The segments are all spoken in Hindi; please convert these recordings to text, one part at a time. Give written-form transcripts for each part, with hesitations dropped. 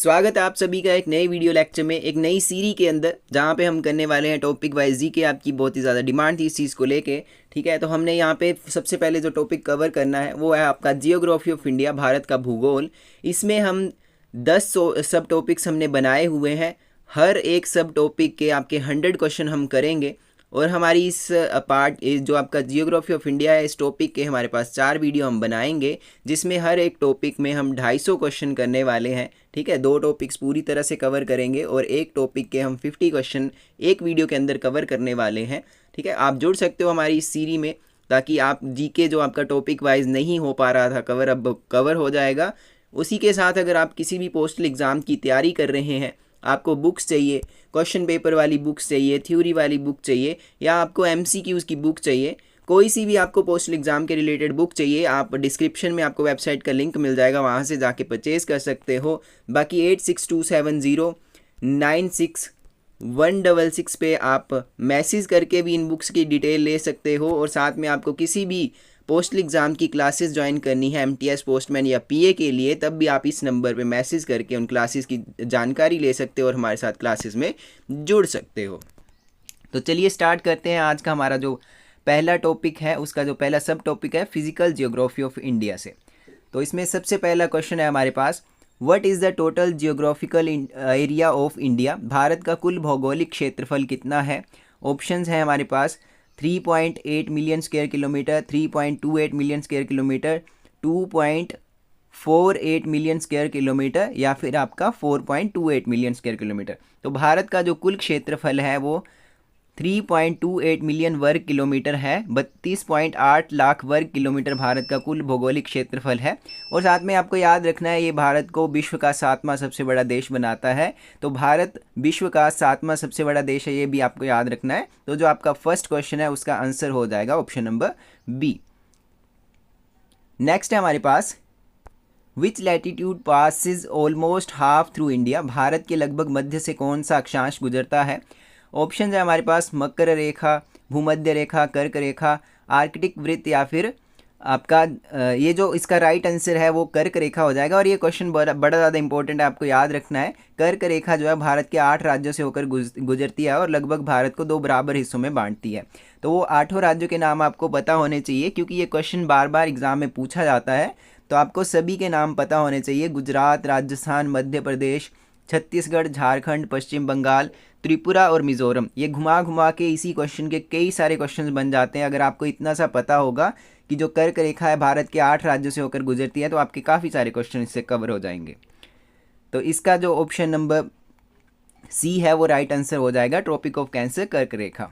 स्वागत है आप सभी का एक नए वीडियो लेक्चर में, एक नई सीरीज के अंदर, जहाँ पे हम करने वाले हैं टॉपिक वाइज जी के। आपकी बहुत ही ज़्यादा डिमांड थी इस चीज़ को लेके, ठीक है। तो हमने यहाँ पे सबसे पहले जो टॉपिक कवर करना है वो है आपका जियोग्राफी ऑफ इंडिया, भारत का भूगोल। इसमें हम 10 सब टॉपिक्स हमने बनाए हुए हैं। हर एक सब टॉपिक के आपके 100 क्वेश्चन हम करेंगे। और हमारी इस जो आपका जियोग्राफी ऑफ इंडिया है, इस टॉपिक के हमारे पास 4 वीडियो हम बनाएंगे, जिसमें हर एक टॉपिक में हम 250 क्वेश्चन करने वाले हैं, ठीक है। 2 टॉपिक्स पूरी तरह से कवर करेंगे और एक टॉपिक के हम 50 क्वेश्चन एक वीडियो के अंदर कवर करने वाले हैं, ठीक है। आप जुड़ सकते हो हमारी इस सीरीज में, ताकि आप जीके जो आपका टॉपिक वाइज नहीं हो पा रहा था कवर, अब कवर हो जाएगा। उसी के साथ अगर आप किसी भी पोस्टल एग्ज़ाम की तैयारी कर रहे हैं, आपको बुक्स चाहिए, क्वेश्चन पेपर वाली बुक्स चाहिए, थ्योरी वाली बुक चाहिए, या आपको एमसीक्यूज़ की बुक चाहिए, कोई सी भी आपको पोस्टल एग्ज़ाम के रिलेटेड बुक चाहिए, आप डिस्क्रिप्शन में आपको वेबसाइट का लिंक मिल जाएगा, वहाँ से जाके परचेज़ कर सकते हो। बाकी 8627096166 पे आप मैसेज करके भी इन बुक्स की डिटेल ले सकते हो। और साथ में आपको किसी भी पोस्टल एग्ज़ाम की क्लासेस ज्वाइन करनी है, एमटीएस, पोस्टमैन या पीए के लिए, तब भी आप इस नंबर पे मैसेज करके उन क्लासेस की जानकारी ले सकते हो और हमारे साथ क्लासेस में जुड़ सकते हो। तो चलिए स्टार्ट करते हैं। आज का हमारा जो पहला टॉपिक है, उसका जो पहला सब टॉपिक है फिजिकल जियोग्राफी ऑफ इंडिया से। तो इसमें सबसे पहला क्वेश्चन है हमारे पास, what is the total geographical area of India? Bharat का कुल भौगोलिक क्षेत्रफल कितना है? ऑप्शंस हैं हमारे पास 3.8 million square kilometre, 3.28 million square kilometre, 2.48 million square kilometre, या फिर आपका 4.28 मिलियन स्क्वायर किलोमीटर। तो भारत का जो कुल क्षेत्रफल है वो 3.28 मिलियन वर्ग किलोमीटर है। 32.8 लाख वर्ग किलोमीटर भारत का कुल भौगोलिक क्षेत्रफल है। और साथ में आपको याद रखना है, ये भारत को विश्व का 7वां सबसे बड़ा देश बनाता है। तो भारत विश्व का 7वां सबसे बड़ा देश है, ये भी आपको याद रखना है। तो जो आपका फर्स्ट क्वेश्चन है उसका आंसर हो जाएगा ऑप्शन नंबर बी। नेक्स्ट है हमारे पास, which latitude passes almost half through India? Bharat के लगभग मध्य से कौन सा अक्षांश गुजरता है? ऑप्शन है हमारे पास मकर रेखा, भूमध्य रेखा, कर्क रेखा, आर्कटिक वृत्त, या फिर आपका ये जो इसका राइट आंसर है वो कर्क रेखा हो जाएगा। और ये क्वेश्चन बड़ा ज़्यादा इंपॉर्टेंट है, आपको याद रखना है। कर्क रेखा जो है भारत के 8 राज्यों से होकर गुजरती है और लगभग भारत को 2 बराबर हिस्सों में बांटती है। तो वो 8 राज्यों के नाम आपको पता होने चाहिए, क्योंकि ये क्वेश्चन बार बार एग्जाम में पूछा जाता है। तो आपको सभी के नाम पता होने चाहिए, गुजरात, राजस्थान, मध्य प्रदेश, छत्तीसगढ़, झारखंड, पश्चिम बंगाल, त्रिपुरा और मिजोरम। ये घुमा घुमा के इसी क्वेश्चन के कई सारे क्वेश्चंस बन जाते हैं। अगर आपको इतना सा पता होगा कि जो कर्क रेखा है भारत के 8 राज्यों से होकर गुजरती है, तो आपके काफ़ी सारे क्वेश्चन इससे कवर हो जाएंगे। तो इसका जो ऑप्शन नंबर सी है वो राइट आंसर हो जाएगा, ट्रॉपिक ऑफ कैंसर, कर्क रेखा।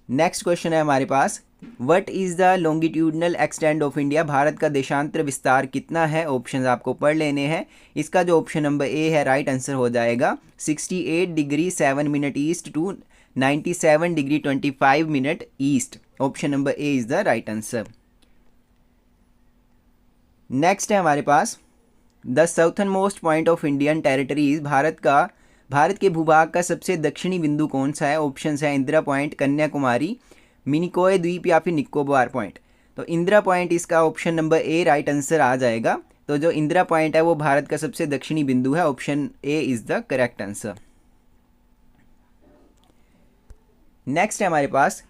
नेक्स्ट क्वेश्चन है हमारे पास, what is the longitudinal extent of India? Bharat का देशांतर विस्तार कितना है? ऑप्शंस आपको पढ़ लेने हैं। इसका जो ऑप्शन नंबर ए है राइट आंसर हो जाएगा 68 degree 7 minute east to 97 degree 25 minute east. Option number A is the right answer. Next है हमारे पास, the southern most point of Indian territories? Bharat के भूभाग का सबसे दक्षिणी बिंदु कौन सा है? ऑप्शंस है इंदिरा पॉइंट, कन्याकुमारी, मिनिकॉय द्वीप, या फिर निकोबार पॉइंट। तो इंदिरा पॉइंट इसका option number A right answer आ जाएगा। तो जो इंदिरा पॉइंट है वो भारत का सबसे दक्षिणी बिंदु है। Option A is the correct answer. Next है हमारे पास,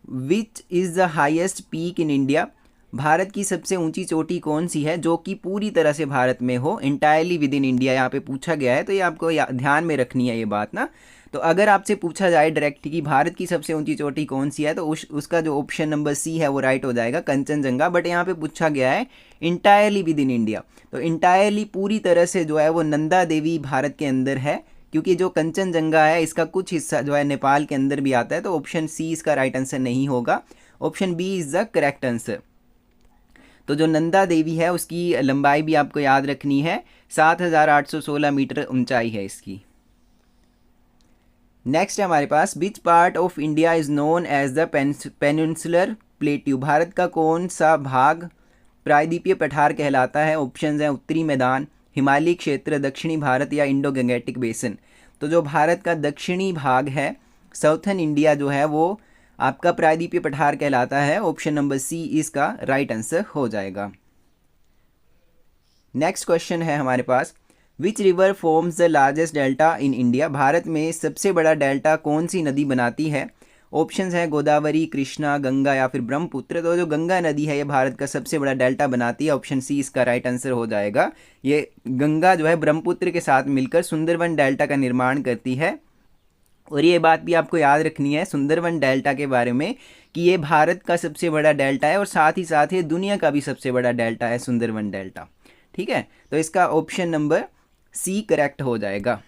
which is the highest peak in India? Bharat की सबसे ऊंची चोटी कौन सी है जो कि पूरी तरह से भारत में हो? इंटायरली विद इन इंडिया यहाँ पे पूछा गया है, तो ये आपको ध्यान में रखनी है ये बात ना। तो अगर आपसे पूछा जाए डायरेक्ट कि भारत की सबसे ऊंची चोटी कौन सी है, तो उसका जो ऑप्शन नंबर सी है वो राइट हो जाएगा, कंचनजंगा। बट यहाँ पे पूछा गया है इंटायरली विद इन इंडिया, तो इंटायरली पूरी तरह से जो है वो नंदा देवी भारत के अंदर है, क्योंकि जो कंचनजंगा है इसका कुछ हिस्सा जो है नेपाल के अंदर भी आता है। तो ऑप्शन सी इसका राइट आंसर नहीं होगा, option B is the correct answer. तो जो नंदा देवी है उसकी लंबाई भी आपको याद रखनी है, 7816 मीटर ऊंचाई है इसकी। नेक्स्ट है हमारे पास, which part of India is known as the peninsular plateau? Bharat का कौन सा भाग प्रायद्वीपीय पठार कहलाता है? ऑप्शंस हैं उत्तरी मैदान, हिमालयी क्षेत्र, दक्षिणी भारत, या इंडो गंगेटिक बेसिन। तो जो भारत का दक्षिणी भाग है, साउथर्न इंडिया जो है, वो आपका प्रायद्वीपीय पठार कहलाता है। ऑप्शन नंबर सी इसका राइट आंसर हो जाएगा। नेक्स्ट क्वेश्चन है हमारे पास, which river forms the largest delta in India, Bharat में सबसे बड़ा डेल्टा कौन सी नदी बनाती है? ऑप्शंस हैं गोदावरी, कृष्णा, गंगा या फिर ब्रह्मपुत्र। तो जो गंगा नदी है ये भारत का सबसे बड़ा डेल्टा बनाती है, ऑप्शन सी इसका राइट आंसर हो जाएगा। ये गंगा जो है ब्रह्मपुत्र के साथ मिलकर सुंदरवन डेल्टा का निर्माण करती है। और ये बात भी आपको याद रखनी है सुंदरवन डेल्टा के बारे में कि ये भारत का सबसे बड़ा डेल्टा है और साथ ही साथ ये दुनिया का भी सबसे बड़ा डेल्टा है सुंदरवन डेल्टा। ठीक है, तो इसका ऑप्शन नंबर सी करेक्ट हो जाएगा।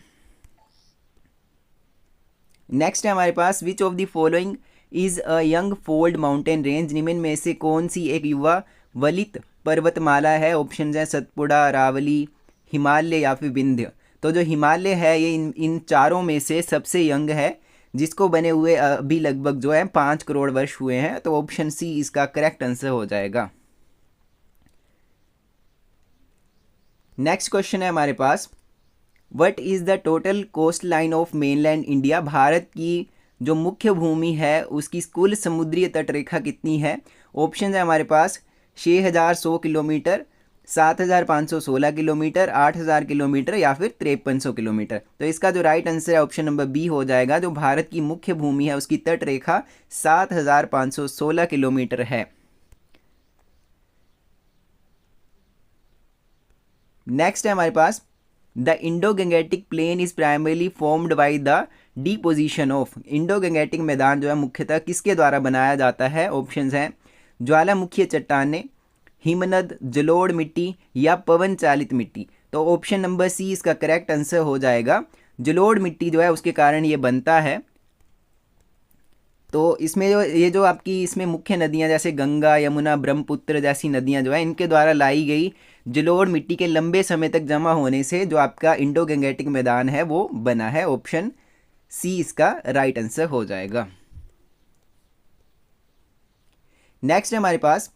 नेक्स्ट है हमारे पास which of the following is a young fold mountain range, निम्न में से कौन सी एक युवा वलित पर्वतमाला है? ऑप्शन है सतपुड़ा, अरावली, हिमालय या फिर विंध्य। तो जो हिमालय है ये इन चारों में से सबसे यंग है, जिसको बने हुए अभी लगभग जो है 5 करोड़ वर्ष हुए हैं। तो ऑप्शन सी इसका करेक्ट आंसर हो जाएगा। नेक्स्ट क्वेश्चन है हमारे पास what is the total coast line of mainland India, Bharat की जो मुख्य भूमि है उसकी कुल समुद्री तटरेखा कितनी है? ऑप्शन है हमारे पास 6100 किलोमीटर, 7516 किलोमीटर, 8000 किलोमीटर या फिर 5300 किलोमीटर। तो इसका जो राइट आंसर है ऑप्शन नंबर बी हो जाएगा। जो भारत की मुख्य भूमि है उसकी तटरेखा 7516 किलोमीटर है। नेक्स्ट है हमारे पास the Indo Gangetic plain is primarily formed by the deposition of, Indo Gangetic मैदान जो है मुख्यतः किसके द्वारा बनाया जाता है? ऑप्शंस हैं ज्वालामुखीय चट्टानें, हिमनद, जलोढ़ मिट्टी या पवन चालित मिट्टी। तो ऑप्शन नंबर सी इसका करेक्ट आंसर हो जाएगा। जलोढ़ मिट्टी जो है उसके कारण ये बनता है। तो इसमें जो आपकी इसमें मुख्य नदियां जैसे गंगा, यमुना, ब्रह्मपुत्र जैसी नदियां जो है इनके द्वारा लाई गई जलोढ़ मिट्टी के लंबे समय तक जमा होने से जो आपका इंडो गंगेटिक मैदान है वो बना है। ऑप्शन सी इसका राइट आंसर हो जाएगा। नेक्स्ट है हमारे पास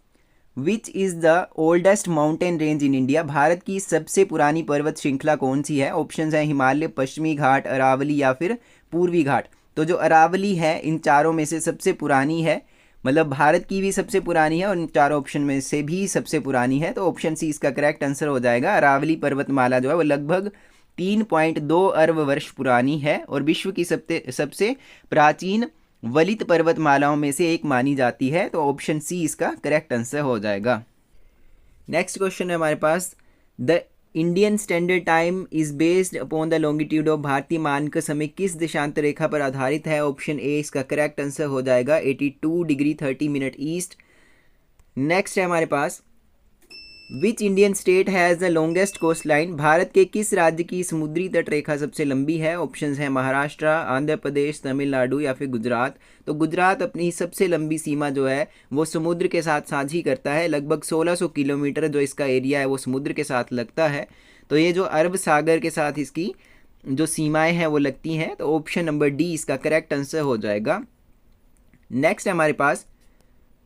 which is the oldest mountain range in India, Bharat की सबसे पुरानी पर्वत श्रृंखला कौन सी है? ऑप्शन है हिमालय, पश्चिमी घाट, अरावली या फिर पूर्वी घाट। तो जो अरावली है इन चारों में से सबसे पुरानी है, मतलब भारत की भी सबसे पुरानी है और इन चारों ऑप्शन में से भी सबसे पुरानी है। तो ऑप्शन सी इसका करेक्ट आंसर हो जाएगा। अरावली पर्वतमाला जो है वो लगभग 3.2 अरब वर्ष पुरानी है और विश्व की सबसे प्राचीन वलित पर्वतमालाओं में से एक मानी जाती है। तो ऑप्शन सी इसका करेक्ट आंसर हो जाएगा। नेक्स्ट क्वेश्चन है हमारे पास the Indian standard time is based upon the longitude of, भारतीय मानक समय किस देशांतर रेखा पर आधारित है? ऑप्शन ए इसका करेक्ट आंसर हो जाएगा 82 डिग्री 30 मिनट ईस्ट। नेक्स्ट है हमारे पास which Indian state has the longest coastline, Bharat के किस राज्य की समुद्री तट रेखा सबसे लंबी है? ऑप्शंस हैं महाराष्ट्र, आंध्र प्रदेश, तमिलनाडु या फिर गुजरात। तो गुजरात अपनी सबसे लंबी सीमा जो है वो समुद्र के साथ साझी करता है, लगभग 1600 किलोमीटर जो इसका एरिया है वो समुद्र के साथ लगता है। तो ये जो अरब सागर के साथ इसकी जो सीमाएँ हैं वो लगती हैं। तो ऑप्शन नंबर डी इसका करेक्ट आंसर हो जाएगा। नेक्स्ट है हमारे पास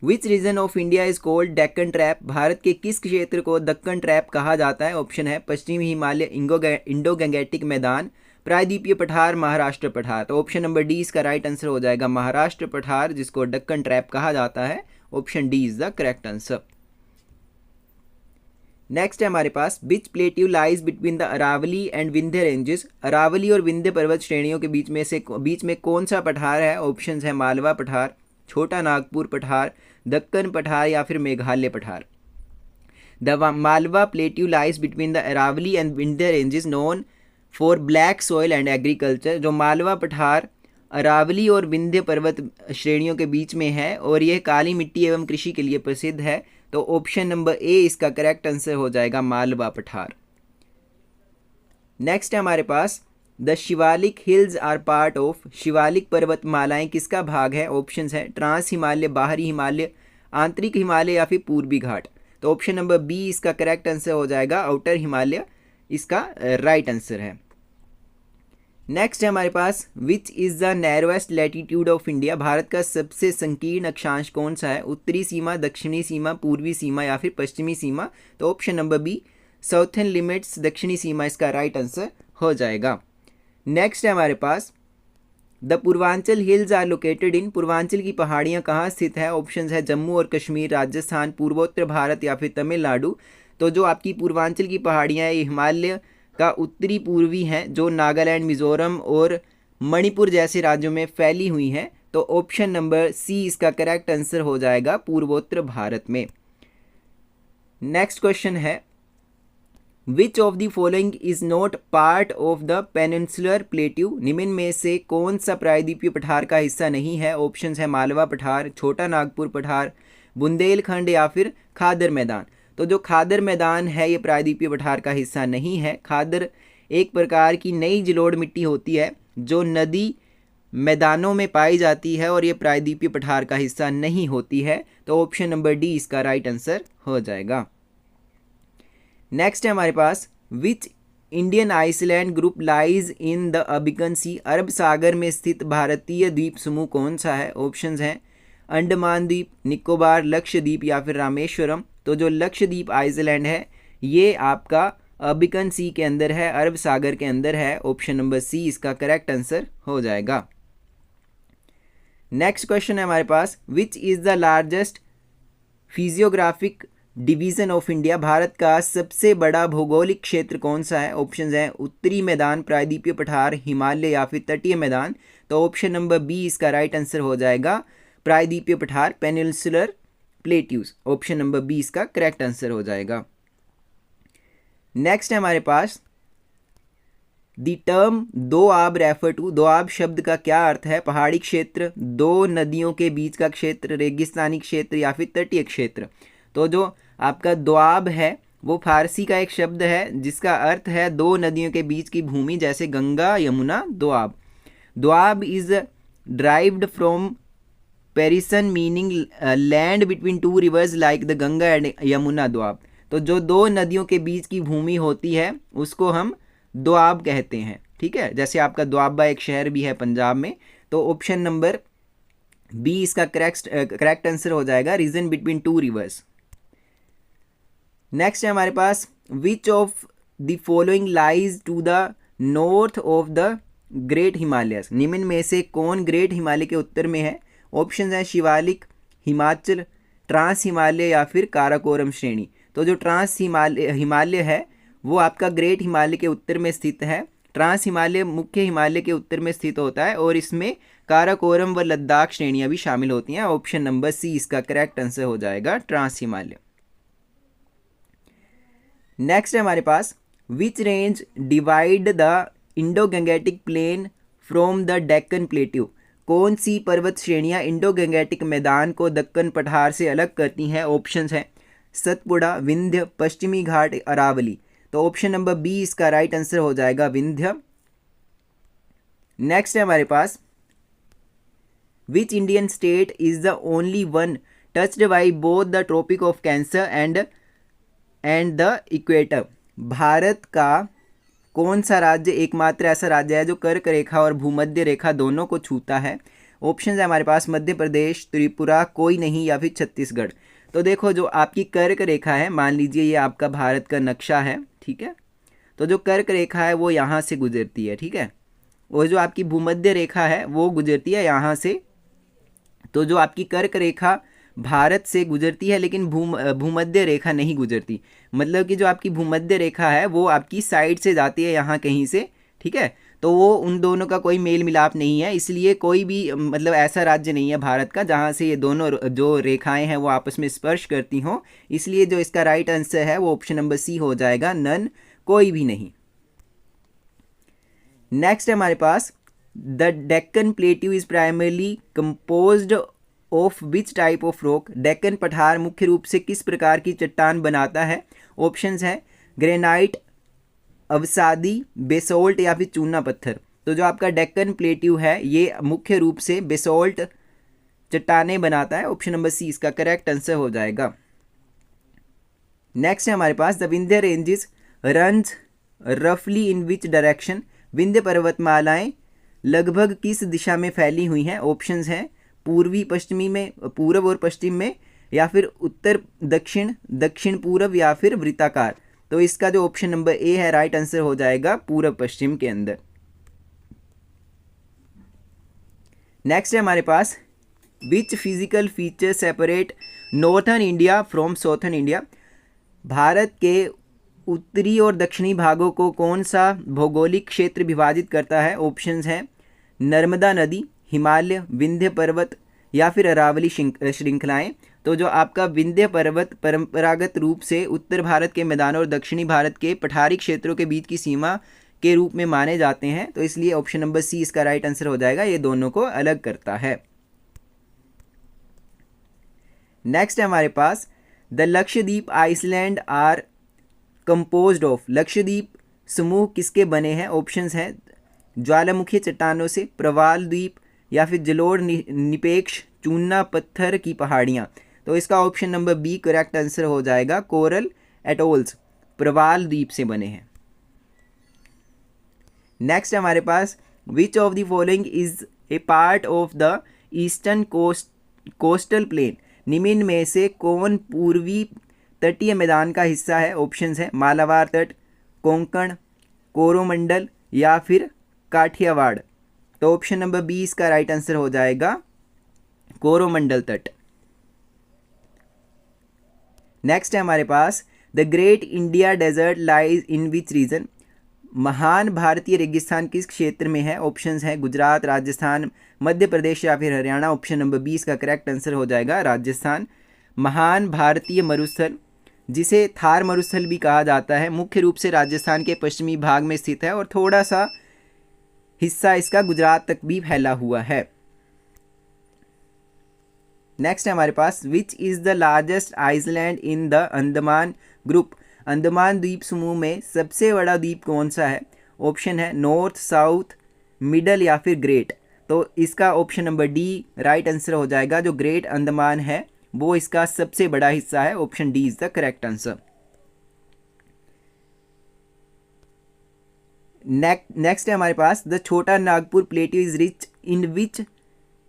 which region of India is called Deccan trap, Bharat के किस क्षेत्र को दक्कन ट्रैप कहा जाता है? ऑप्शन है पश्चिमी हिमालय, इंडो गंगेटिक मैदान, प्रायद्वीपीय पठार, महाराष्ट्र पठार। तो ऑप्शन नंबर डी इसका राइट आंसर हो जाएगा महाराष्ट्र पठार, जिसको दक्कन ट्रैप कहा जाता है। Option D is the correct answer. Next है हमारे पास which plateau lies between the Aravalli and Vindhya ranges, Aravalli और विंध्य पर्वत श्रेणियों के बीच में कौन सा पठार है? ऑप्शन है मालवा पठार, छोटा नागपुर पठार, दक्कन पठार या फिर मेघालय पठार। The Malwa plateau lies between the Aravalli and Vindhya ranges known for black soil and agriculture, जो मालवा पठार अरावली और विंध्य पर्वत श्रेणियों के बीच में है और यह काली मिट्टी एवं कृषि के लिए प्रसिद्ध है। तो ऑप्शन नंबर ए इसका करेक्ट आंसर हो जाएगा मालवा पठार। नेक्स्ट है हमारे पास the Shivalik hills are part of, Shivalik पर्वतमालाएं किसका भाग है? ऑप्शंस है ट्रांस हिमालय, बाहरी हिमालय, आंतरिक हिमालय या फिर पूर्वी घाट। तो ऑप्शन नंबर बी इसका करेक्ट आंसर हो जाएगा आउटर हिमालय, इसका राइट आंसर है। नेक्स्ट है हमारे पास which is the narrowest latitude of India, Bharat का सबसे संकीर्ण अक्षांश कौन सा है? उत्तरी सीमा, दक्षिणी सीमा, पूर्वी सीमा या फिर पश्चिमी सीमा। तो option number B southern limits, दक्षिणी सीमा इसका राइट आंसर हो जाएगा। नेक्स्ट है हमारे पास the Purvanchal hills are located in, Purvanchal की पहाड़ियाँ कहाँ स्थित है? ऑप्शंस है जम्मू और कश्मीर, राजस्थान, पूर्वोत्तर भारत या फिर तमिलनाडु। तो जो आपकी पूर्वांचल की पहाड़ियाँ ये हिमालय का उत्तरी पूर्वी हैं जो नागालैंड, मिजोरम और मणिपुर जैसे राज्यों में फैली हुई हैं। तो ऑप्शन नंबर सी इसका करेक्ट आंसर हो जाएगा, पूर्वोत्तर भारत में। नेक्स्ट क्वेश्चन है, विच of the following is not part of the peninsular plateau? निम्न में से कौन सा प्रायद्वीपीय पठार का हिस्सा नहीं है? ऑप्शन है मालवा पठार, छोटा नागपुर पठार, बुंदेलखंड या फिर खादर मैदान। तो जो खादर मैदान है ये प्रायद्वीपीय पठार का हिस्सा नहीं है। खादर एक प्रकार की नई जलोढ़ मिट्टी होती है जो नदी मैदानों में पाई जाती है और ये प्रायद्वीपीय पठार का हिस्सा नहीं होती है। तो ऑप्शन नंबर डी इसका राइट आंसर हो जाएगा। नेक्स्ट है हमारे पास, which Indian island group lies in the Arabian sea? अरब सागर में स्थित भारतीय द्वीप समूह कौन सा है? ऑप्शंस हैं अंडमान द्वीप, निकोबार, लक्षद्वीप या फिर रामेश्वरम। तो जो लक्षद्वीप आइसलैंड है ये आपका अरबियन सी के अंदर है, अरब सागर के अंदर है। ऑप्शन नंबर सी इसका करेक्ट आंसर हो जाएगा। नेक्स्ट क्वेश्चन है हमारे पास, which is the largest physiographic division of India? Bharat का सबसे बड़ा भौगोलिक क्षेत्र कौन सा है? ऑप्शंस हैं उत्तरी मैदान, प्रायद्वीपीय पठार, हिमालय या फिर तटीय मैदान। तो ऑप्शन नंबर बी इसका राइट आंसर हो जाएगा, प्रायद्वीपीय पठार, peninsular plateaus. Option number B इसका करेक्ट आंसर हो जाएगा। नेक्स्ट है हमारे पास, the term doab refer to? Doab शब्द का क्या अर्थ है? पहाड़ी क्षेत्र, दो नदियों के बीच का क्षेत्र, रेगिस्तानी क्षेत्र या फिर तटीय क्षेत्र। तो जो आपका दोआब है वो फारसी का एक शब्द है जिसका अर्थ है दो नदियों के बीच की भूमि, जैसे Ganga, Yamuna, doab. Doab is derived from Persian meaning land between two rivers like the Ganga and Yamuna, doab. तो जो दो नदियों के बीच की भूमि होती है उसको हम दोआब कहते हैं, ठीक है। जैसे आपका दोआबा एक शहर भी है पंजाब में। तो ऑप्शन नंबर बी इसका करेक्ट आंसर हो जाएगा, region between two rivers. Next है हमारे पास, which of the following lies to the north of the great Himalayas? निम्न में से कौन ग्रेट हिमालय के उत्तर में है? ऑप्शन है शिवालिक, हिमाचल, ट्रांस हिमालय या फिर काराकोरम श्रेणी। तो जो ट्रांस हिमालय है वो आपका ग्रेट हिमालय के उत्तर में स्थित है। ट्रांस हिमालय मुख्य हिमालय के उत्तर में स्थित होता है और इसमें काराकोरम व लद्दाख श्रेणियां भी शामिल होती हैं। ऑप्शन नंबर सी इसका करेक्ट आंसर हो जाएगा, ट्रांस हिमालय। नेक्स्ट है हमारे पास, which range divide the Indo Gangetic plain from the Deccan plateau? कौन सी पर्वत श्रेणियां इंडो गंगेटिक मैदान को दक्कन पठार से अलग करती हैं? ऑप्शंस हैं सतपुड़ा, विंध्य, पश्चिमी घाट, अरावली। तो ऑप्शन नंबर बी इसका राइट आंसर हो जाएगा, विंध्य। नेक्स्ट है हमारे पास, which Indian state is the only one touched by both the tropic of cancer and the equator? Bharat का कौन सा राज्य एकमात्र ऐसा राज्य है जो कर्क रेखा और भूमध्य रेखा दोनों को छूता है? ऑप्शन है हमारे पास मध्य प्रदेश, त्रिपुरा, कोई नहीं या फिर छत्तीसगढ़। तो देखो जो आपकी कर्क रेखा है, मान लीजिए ये आपका भारत का नक्शा है, ठीक है। तो जो कर्क रेखा है वो यहाँ से गुजरती है, ठीक है। और जो आपकी भूमध्य रेखा है वो गुजरती है यहाँ से। तो जो आपकी कर्क रेखा भारत से गुजरती है लेकिन भूमध्य रेखा नहीं गुजरती। मतलब कि जो आपकी भूमध्य रेखा है वो आपकी साइड से जाती है यहाँ कहीं से, ठीक है। तो वो उन दोनों का कोई मेल मिलाप नहीं है, इसलिए कोई भी मतलब ऐसा राज्य नहीं है भारत का जहाँ से ये दोनों जो रेखाएं हैं वो आपस में स्पर्श करती हों। इसलिए जो इसका राइट आंसर है वो ऑप्शन नंबर सी हो जाएगा, नन, कोई भी नहीं। नेक्स्ट है हमारे पास, the Deccan plateau is primarily composed of which type of rock? Deccan पठार मुख्य रूप से किस प्रकार की चट्टान बनाता है? ऑप्शंस है ग्रेनाइट, अवसादी, बेसोल्ट या फिर चूना पत्थर। तो जो आपका डेक्कन प्लेट्यू है ये मुख्य रूप से बेसोल्ट चट्टानें बनाता है। ऑप्शन नंबर सी इसका करेक्ट आंसर हो जाएगा। नेक्स्ट है हमारे पास, द विंध्य रेंजेस रन्स रफली इन विच डायरेक्शन? विंध्य पर्वतमालाएं लगभग किस दिशा में फैली हुई हैं? ऑप्शंस हैं पूर्वी पश्चिमी में, पूर्व और पश्चिम में, या फिर उत्तर दक्षिण, दक्षिण पूर्व या फिर वृत्ताकार। तो इसका जो ऑप्शन नंबर ए है राइट आंसर हो जाएगा, पूर्व पश्चिम के अंदर। नेक्स्ट है हमारे पास, which physical feature separate northern India from southern India? Bharat के उत्तरी और दक्षिणी भागों को कौन सा भौगोलिक क्षेत्र विभाजित करता है? ऑप्शंस हैं नर्मदा नदी, हिमालय, विंध्य पर्वत या फिर अरावली श्रृंखलाएं। तो जो आपका विंध्य पर्वत परंपरागत रूप से उत्तर भारत के मैदानों और दक्षिणी भारत के पठारी क्षेत्रों के बीच की सीमा के रूप में माने जाते हैं, तो इसलिए ऑप्शन नंबर सी इसका राइट आंसर हो जाएगा। ये दोनों को अलग करता है। नेक्स्ट है हमारे पास the Lakshadweep islands are composed of. Lakshadweep समूह किसके बने हैं? ऑप्शंस हैं ज्वालामुखी चट्टानों से, प्रवाल द्वीप या फिर जलोढ़ निपेक्ष चूना पत्थर की पहाड़ियाँ। तो इसका option number B correct answer हो जाएगा। कोरल एटोल्स प्रवाल द्वीप से बने हैं। नेक्स्ट हमारे पास which of the following is a part of the eastern coastal plain. निम्न में से कौन पूर्वी तटीय मैदान का हिस्सा है? ऑप्शंस हैं मालाबार तट, कोंकण, कोरोमंडल या फिर काठियावाड़। तो ऑप्शन नंबर बी इसका राइट आंसर हो जाएगा, कोरोमंडल तट। नेक्स्ट है हमारे पास the great India desert lies in which region. महान भारतीय रेगिस्तान किस क्षेत्र में है? ऑप्शंस हैं गुजरात, राजस्थान, मध्य प्रदेश या फिर हरियाणा। ऑप्शन नंबर 20 का करेक्ट आंसर हो जाएगा राजस्थान। महान भारतीय मरुस्थल, जिसे थार मरुस्थल भी कहा जाता है, मुख्य रूप से राजस्थान के पश्चिमी भाग में स्थित है और थोड़ा सा हिस्सा इसका गुजरात तक भी फैला हुआ है। नेक्स्ट है हमारे पास which is the largest island in the Andaman group. Andaman द्वीप समूह में सबसे बड़ा द्वीप कौन सा है? ऑप्शन है नॉर्थ, साउथ, मिडल या फिर ग्रेट। तो इसका option number D right answer हो जाएगा। जो ग्रेट अंडमान है वो इसका सबसे बड़ा हिस्सा है। Option D is the correct answer. Next है हमारे पास द छोटा Nagpur plateau is rich in which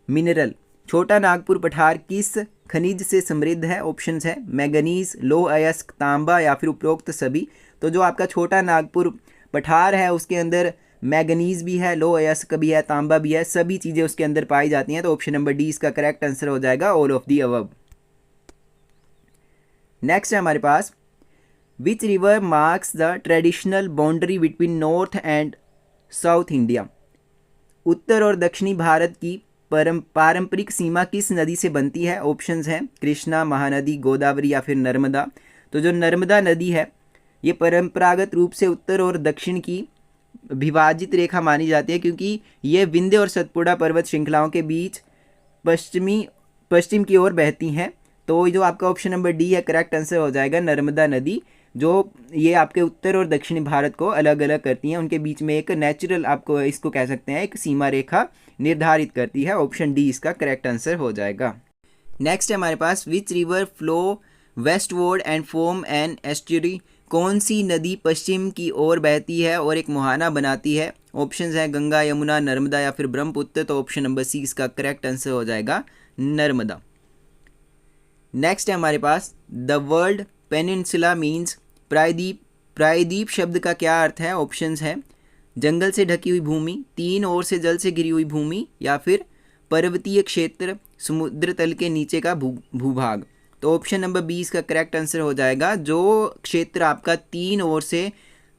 mineral. छोटा नागपुर पठार किस खनिज से समृद्ध है? ऑप्शंस है मैंगनीज, लोह अयस्क, तांबा या फिर उपरोक्त सभी। तो जो आपका छोटा नागपुर पठार है उसके अंदर मैंगनीज भी है, लोह अयस्क भी है, तांबा भी है, सभी चीज़ें उसके अंदर पाई जाती हैं। तो ऑप्शन नंबर डी इसका करेक्ट आंसर हो जाएगा, all of the above. Next है हमारे पास which river marks the traditional boundary between north and south India. उत्तर और दक्षिणी भारत की पारंपरिक सीमा किस नदी से बनती है? ऑप्शंस हैं कृष्णा, महानदी, गोदावरी या फिर नर्मदा। तो जो नर्मदा नदी है ये परंपरागत रूप से उत्तर और दक्षिण की विभाजित रेखा मानी जाती है, क्योंकि ये विंध्य और सतपुड़ा पर्वत श्रृंखलाओं के बीच पश्चिम की ओर बहती हैं। तो जो आपका ऑप्शन नंबर डी है करेक्ट आंसर हो जाएगा, नर्मदा नदी। जो ये आपके उत्तर और दक्षिणी भारत को अलग अलग करती हैं, उनके बीच में एक नेचुरल, आपको इसको कह सकते हैं, एक सीमा रेखा निर्धारित करती है। ऑप्शन डी इसका करेक्ट आंसर हो जाएगा। नेक्स्ट है हमारे पास which river flow westward and form an estuary. कौन सी नदी पश्चिम की ओर बहती है और एक मुहाना बनाती है? ऑप्शंस हैं गंगा, यमुना, नर्मदा या फिर ब्रह्मपुत्र। तो ऑप्शन नंबर सी इसका करेक्ट आंसर हो जाएगा, नर्मदा। नेक्स्ट है हमारे पास द वर्ल्ड पेनिनसुला मीन्स प्रायद्वीप। प्रायद्वीप शब्द का क्या अर्थ है? ऑप्शंस हैं जंगल से ढकी हुई भूमि, तीन ओर से जल से घिरी हुई भूमि या फिर पर्वतीय क्षेत्र, समुद्र तल के नीचे का भूभाग। तो ऑप्शन नंबर 20 का करेक्ट आंसर हो जाएगा, जो क्षेत्र आपका तीन ओर से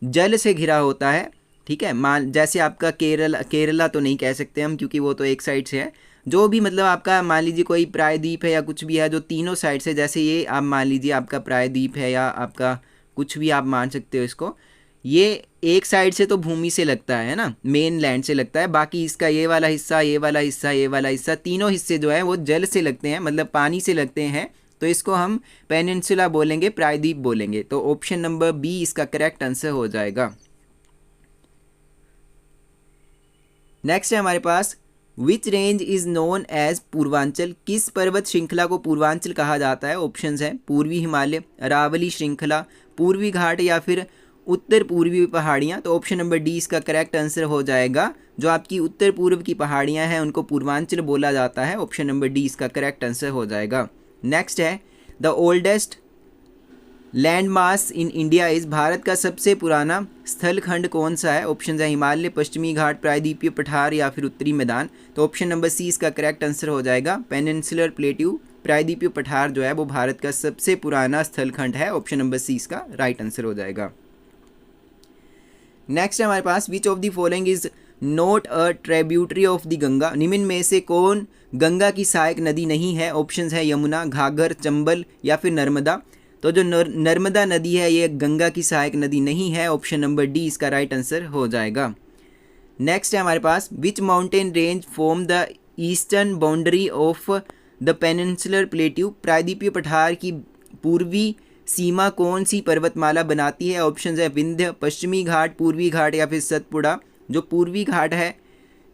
जल से घिरा होता है। ठीक है, मान जैसे आपका केरला तो नहीं कह सकते हम क्योंकि वो तो एक साइड से है। जो भी मतलब आपका मान लीजिए कोई प्रायद्वीप है या कुछ भी है जो तीनों साइड से, जैसे ये आप मान लीजिए आपका प्रायद्वीप है या आपका कुछ भी आप मान सकते हो इसको, ये एक साइड से तो भूमि से लगता है ना, मेन लैंड से लगता है। बाकी इसका ये वाला हिस्सा, ये वाला हिस्सा, ये वाला हिस्सा, तीनों हिस्से जो है वो जल से लगते हैं, मतलब पानी से लगते हैं। तो इसको हम पेनिनसुला बोलेंगे, प्रायद्वीप बोलेंगे। तो ऑप्शन नंबर बी इसका करेक्ट आंसर हो जाएगा। नेक्स्ट है हमारे पास which range is known as Purvanchal. किस पर्वत श्रृंखला को पूर्वांचल कहा जाता है? ऑप्शंस हैं पूर्वी हिमालय, अरावली श्रृंखला, पूर्वी घाट या फिर उत्तर पूर्वी पहाड़ियाँ। तो ऑप्शन नंबर डी इसका करेक्ट आंसर हो जाएगा। जो आपकी उत्तर पूर्व की पहाड़ियाँ हैं उनको पूर्वांचल बोला जाता है। ऑप्शन नंबर डी इसका करेक्ट आंसर हो जाएगा। नेक्स्ट है the oldest land mass in India is. Bharat का सबसे पुराना स्थल खंड कौन सा है? ऑप्शन है हिमालय, पश्चिमी घाट, प्रायद्वीपीय पठार या फिर उत्तरी मैदान। तो ऑप्शन नंबर सी इसका करेक्ट आंसर हो जाएगा, पेनिनसुलर प्लेट्यू। प्रायद्वीपीय पठार जो है वो भारत का सबसे पुराना स्थल खंड है। ऑप्शन नंबर सी इसका राइट आंसर हो जाएगा। नेक्स्ट है हमारे पास which of the following is not a tributary of the Ganga, निम्न में से कौन गंगा की सहायक नदी नहीं है। ऑप्शंस है यमुना, घाघर, चंबल या फिर नर्मदा। तो जो नर्मदा नदी है ये गंगा की सहायक नदी नहीं है। ऑप्शन नंबर डी इसका राइट आंसर हो जाएगा। नेक्स्ट है हमारे पास which mountain range form the eastern boundary of the peninsular plateau, प्रायद्वीपीय पठार की पूर्वी सीमा कौन सी पर्वतमाला बनाती है। ऑप्शन है विंध्य, पश्चिमी घाट, पूर्वी घाट या फिर सतपुड़ा। जो पूर्वी घाट है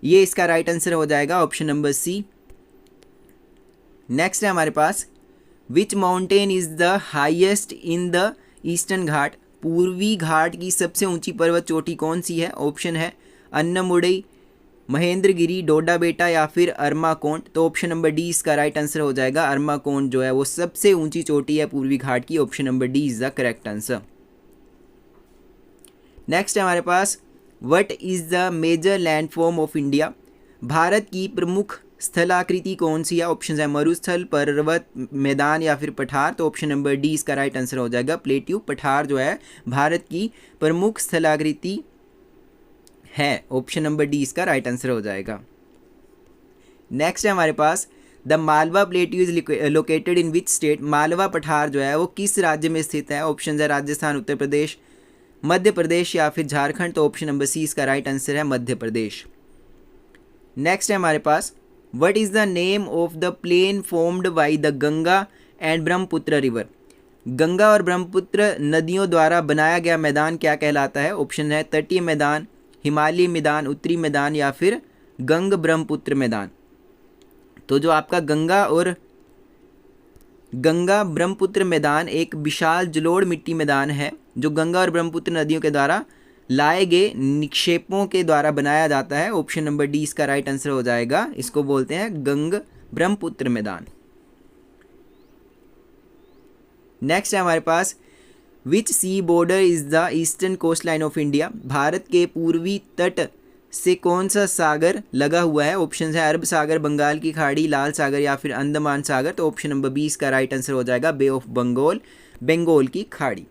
ये इसका राइट आंसर हो जाएगा, ऑप्शन नंबर सी। नेक्स्ट है हमारे पास which mountain is the highest in the eastern घाट, पूर्वी घाट की सबसे ऊंची पर्वत चोटी कौन सी है। ऑप्शन है अन्नमुडई, महेंद्रगिरी, डोडा बेटा या फिर अरमाकोंड। तो ऑप्शन नंबर डी इसका राइट आंसर हो जाएगा। अरमाकोंड जो है वो सबसे ऊंची चोटी है पूर्वी घाट की। Option number D is the correct answer. Next है हमारे पास what is the major landform of India, Bharat की प्रमुख स्थलाकृति कौन सी है। ऑप्शन है मरुस्थल, पर्वत, मैदान या फिर पठार। तो ऑप्शन नंबर डी इसका राइट आंसर हो जाएगा। प्लेट्यू पठार जो है भारत की प्रमुख स्थलाकृति है। ऑप्शन नंबर डी इसका राइट आंसर हो जाएगा। नेक्स्ट है हमारे पास the Malwa plateau is located in which state, Malwa पठार जो है वो किस राज्य में स्थित है। ऑप्शन है राजस्थान, उत्तर प्रदेश, मध्य प्रदेश या फिर झारखंड। तो ऑप्शन नंबर सी इसका राइट आंसर है, मध्य प्रदेश। नेक्स्ट है हमारे पास what is the name of the plain formed by the Ganga and Brahmaputra river, Ganga और ब्रह्मपुत्र नदियों द्वारा बनाया गया मैदान क्या कहलाता है। ऑप्शन है तटीय मैदान, हिमालयी मैदान, उत्तरी मैदान या फिर गंग ब्रह्मपुत्र मैदान। तो जो आपका गंगा ब्रह्मपुत्र मैदान एक विशाल जलोढ़ मिट्टी मैदान है जो गंगा और ब्रह्मपुत्र नदियों के द्वारा लाए गए निक्षेपों के द्वारा बनाया जाता है। ऑप्शन नंबर डी इसका राइट आंसर हो जाएगा। इसको बोलते हैं गंग ब्रह्मपुत्र मैदान। नेक्स्ट है हमारे पास which sea border is the eastern coast line of India, Bharat के पूर्वी तट से कौन सा सागर लगा हुआ है। ऑप्शन है अरब सागर, बंगाल की खाड़ी, लाल सागर या फिर अंडमान सागर। तो ऑप्शन नंबर बी इसका राइट आंसर हो जाएगा, बे ऑफ बंगाल, बंगाल की खाड़ी।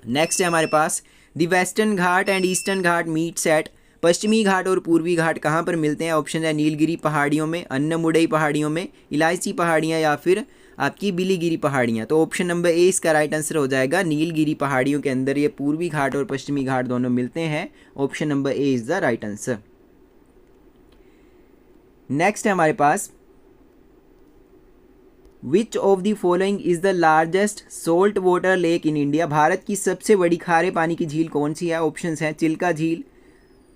नेक्स्ट है हमारे पास the western Ghat and eastern ghat meets at, पश्चिमी घाट और पूर्वी घाट कहाँ पर मिलते हैं। ऑप्शन है नीलगिरी पहाड़ियों में, अन्नमुडई पहाड़ियों में, इलायची पहाड़ियाँ या फिर आपकी बिलीगिरी पहाड़ियाँ। तो ऑप्शन नंबर ए इसका राइट आंसर हो जाएगा। नीलगिरी पहाड़ियों के अंदर ये पूर्वी घाट और पश्चिमी घाट दोनों मिलते हैं। Option number A is the right answer. Next है हमारे पास which of the following is the largest salt water lake in India, Bharat की सबसे बड़ी खारे पानी की झील कौन सी है। ऑप्शन हैं चिल्का झील,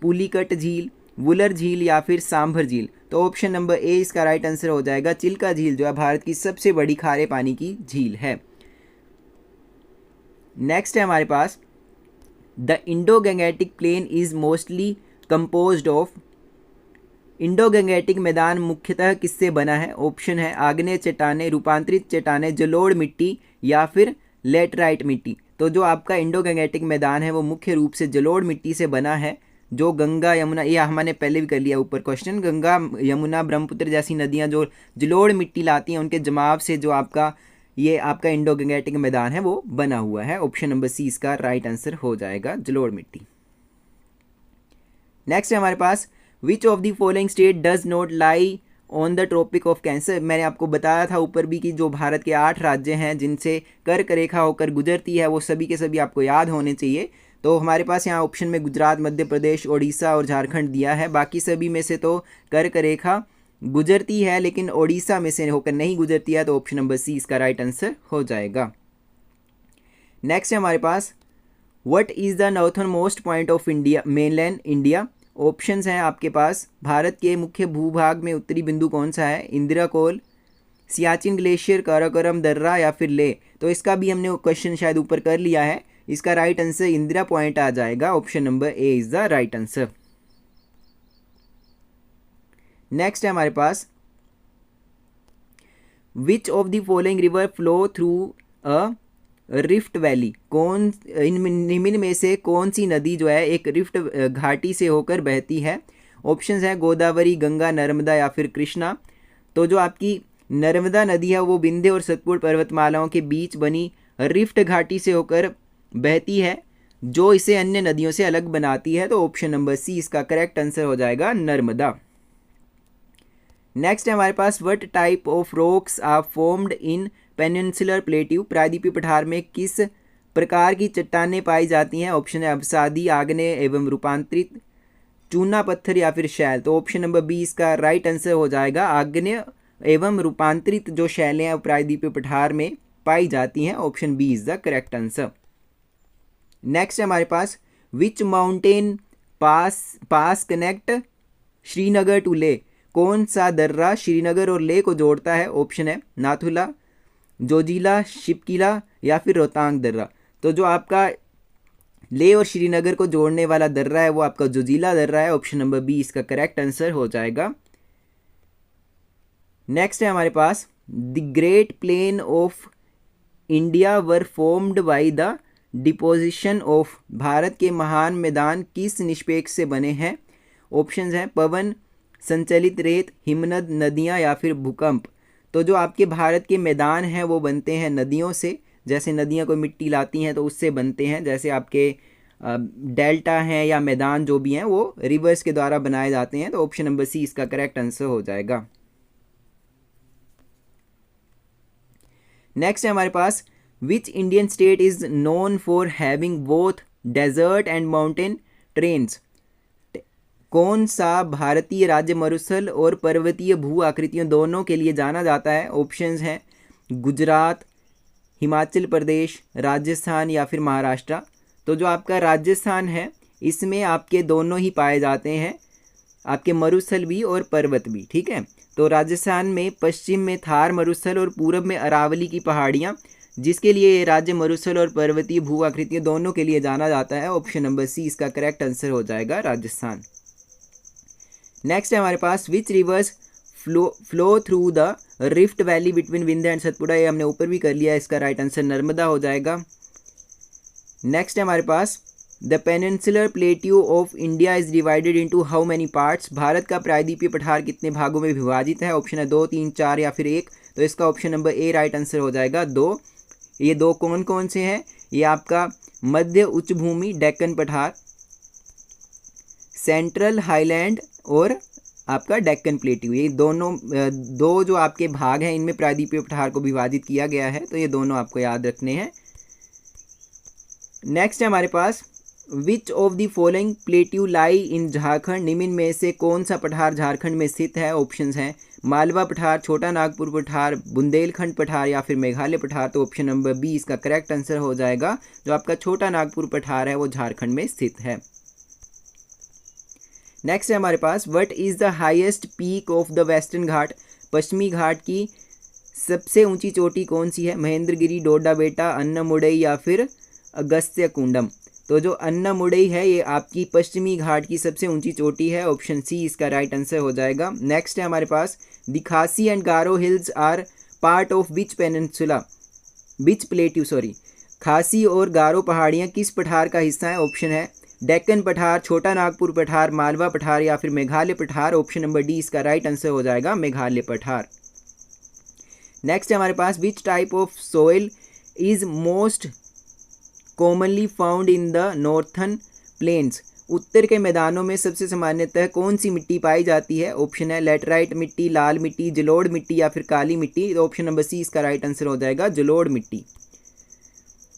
पुलिकट झील, वुलर झील या फिर सांभर झील। तो ऑप्शन नंबर ए इसका राइट आंसर हो जाएगा। चिल्का झील जो है भारत की सबसे बड़ी खारे पानी की झील है। नेक्स्ट है हमारे पास the Indo Gangetic plain is mostly composed of, Indo Gangetic मैदान मुख्यतः किससे बना है। ऑप्शन है आग्नेय चट्टानें, रूपांतरित चट्टानें, जलोढ़ मिट्टी या फिर लेटराइट मिट्टी। तो जो आपका इंडो गंगेटिक मैदान है वो मुख्य रूप से जलोढ़ मिट्टी से बना है। जो गंगा यमुना, ये हमने पहले भी कर लिया ऊपर क्वेश्चन, गंगा यमुना ब्रह्मपुत्र जैसी नदियाँ जो जलोढ़ मिट्टी लाती हैं उनके जमाव से जो आपका ये आपका इंडो गंगेटिक मैदान है वो बना हुआ है। ऑप्शन नंबर सी इसका राइट आंसर हो जाएगा, जलोढ़ मिट्टी। नेक्स्ट है हमारे पास which of the following state does not lie on the tropic of cancer. मैंने आपको बताया था ऊपर भी कि जो भारत के 8 राज्य हैं जिनसे कर्क रेखा होकर गुजरती है वो सभी के सभी आपको याद होने चाहिए। तो हमारे पास यहाँ ऑप्शन में गुजरात, मध्य प्रदेश, ओडिशा और झारखंड दिया है। बाकी सभी में से तो कर्क रेखा गुजरती है लेकिन ओडिशा में से होकर नहीं गुजरती है। तो ऑप्शन नंबर सी इसका राइट आंसर हो जाएगा। नेक्स्ट है हमारे पास what is the northern most point of India, mainland India. Options हैं आपके पास भारत के मुख्य भूभाग में उत्तरी बिंदु कौन सा है। इंदिरा कोल, सियाचिन ग्लेशियर, काराकोरम दर्रा या फिर ले। तो इसका भी हमने क्वेश्चन शायद ऊपर कर लिया है। इसका राइट आंसर इंदिरा पॉइंट आ जाएगा। Option number A is the right answer. Next है हमारे पास which of the following river flow through a rift valley, कौन निम्न में से कौन सी नदी जो है एक रिफ्ट घाटी से होकर बहती है। ऑप्शंस है गोदावरी, गंगा, नर्मदा या फिर कृष्णा। तो जो आपकी नर्मदा नदी है वो विंध्य और सतपुड़ा पर्वतमालाओं के बीच बनी रिफ्ट घाटी से होकर बहती है। जो इसे अन्य नदियों से अलग बनाती है, तो ऑप्शन नंबर सी इसका करेक्ट आंसर हो जाएगा नर्मदा। नेक्स्ट है हमारे पास what type of rocks are formed in peninsular plateau, प्रायद्वीपीय पठार में किस प्रकार की चट्टानें पाई जाती हैं? ऑप्शन है अवसादी, आग्नेय एवं रूपांतरित, चूना पत्थर या फिर शैल। तो ऑप्शन नंबर बी इसका राइट आंसर हो जाएगा, आग्नेय एवं रूपांतरित जो शैलें हैं प्रायद्वीपीय पठार में पाई जाती हैं। Option B is the correct answer. Next है हमारे पास which mountain pass connect Srinagar to Leh, कौन सा दर्रा श्रीनगर और ले को जोड़ता है? ऑप्शन है नाथुला, जोजिला, शिपकिला या फिर रोहतांग दर्रा। तो जो आपका ले और श्रीनगर को जोड़ने वाला दर्रा है वो आपका जोजिला दर्रा है। ऑप्शन नंबर बी इसका करेक्ट आंसर हो जाएगा। नेक्स्ट है हमारे पास the great plain of India were formed by the deposition of, Bharat के महान मैदान किस निष्पेक से बने हैं? ऑप्शंस हैं पवन, संचलित रेत, हिमनद, नदियाँ या फिर भूकंप। तो जो आपके भारत के मैदान हैं वो बनते हैं नदियों से, जैसे नदियाँ कोई मिट्टी लाती हैं तो उससे बनते हैं, जैसे आपके डेल्टा हैं या मैदान जो भी हैं वो रिवर्स के द्वारा बनाए जाते हैं। तो ऑप्शन नंबर सी इसका करेक्ट आंसर हो जाएगा। नेक्स्ट है हमारे पास which Indian state is known for having both desert and mountain terrains, कौन सा भारतीय राज्य मरुस्थल और पर्वतीय भू आकृतियों दोनों के लिए जाना जाता है? ऑप्शंस हैं गुजरात, हिमाचल प्रदेश, राजस्थान या फिर महाराष्ट्र। तो जो आपका राजस्थान है इसमें आपके दोनों ही पाए जाते हैं, आपके मरुस्थल भी और पर्वत भी, ठीक है। तो राजस्थान में पश्चिम में थार मरुस्थल और पूरब में अरावली की पहाड़ियाँ, जिसके लिए ये राज्य मरुस्थल और पर्वतीय भू आकृतियों दोनों के लिए जाना जाता है। ऑप्शन नंबर सी इसका करेक्ट आंसर हो जाएगा राजस्थान। नेक्स्ट है हमारे पास which rivers flow through the rift valley between Vindhya and Satpura, ये हमने ऊपर भी कर लिया, इसका राइट आंसर नर्मदा हो जाएगा। नेक्स्ट है हमारे पास the peninsular plateau of India is divided into how many parts, Bharat का प्रायद्वीपीय पठार कितने भागों में विभाजित है? ऑप्शन है 2, 3, 4 या फिर 1। तो इसका option number A right answer हो जाएगा 2। ये 2 कौन कौन से हैं? ये आपका मध्य उच्च भूमि डेक्कन पठार, सेंट्रल हाईलैंड और आपका डेक्कन प्लेट्यू, ये दोनों 2 जो आपके भाग हैं इनमें प्रायद्वीपीय पठार को विभाजित किया गया है। तो ये दोनों आपको याद रखने हैं। नेक्स्ट है हमारे पास which of the following plateau lie in Jharkhand, निम्न में से कौन सा पठार झारखंड में स्थित है? ऑप्शंस हैं मालवा पठार, छोटा नागपुर पठार, बुंदेलखंड पठार या फिर मेघालय पठार। तो ऑप्शन नंबर बी इसका करेक्ट आंसर हो जाएगा, जो आपका छोटा नागपुर पठार है वो झारखंड में स्थित है। नेक्स्ट है हमारे पास what is the highest peak of the western घाट, पश्चिमी घाट की सबसे ऊंची चोटी कौन सी है? महेंद्रगिरी, डोडा बेटा, अन्नमुडई या फिर अगस्त्य कुंडम। तो जो अन्नमुडई है ये आपकी पश्चिमी घाट की सबसे ऊंची चोटी है। ऑप्शन सी इसका राइट आंसर हो जाएगा। नेक्स्ट है हमारे पास the Khasi and Garo hills are part of which peninsula, which plateau sorry, Khasi और गारो पहाड़ियाँ किस पठार का हिस्सा है? ऑप्शन है डेक्कन पठार, छोटा नागपुर पठार, मालवा पठार या फिर मेघालय पठार। ऑप्शन नंबर डी इसका राइट आंसर हो जाएगा मेघालय पठार। नेक्स्ट है हमारे पास which type of soil is most commonly found in the northern plains, उत्तर के मैदानों में सबसे सामान्यतः कौन सी मिट्टी पाई जाती है? ऑप्शन है लेटराइट मिट्टी, लाल मिट्टी, जलोढ़ मिट्टी या फिर काली मिट्टी। तो ऑप्शन नंबर सी इसका राइट आंसर हो जाएगा जलोढ़ मिट्टी।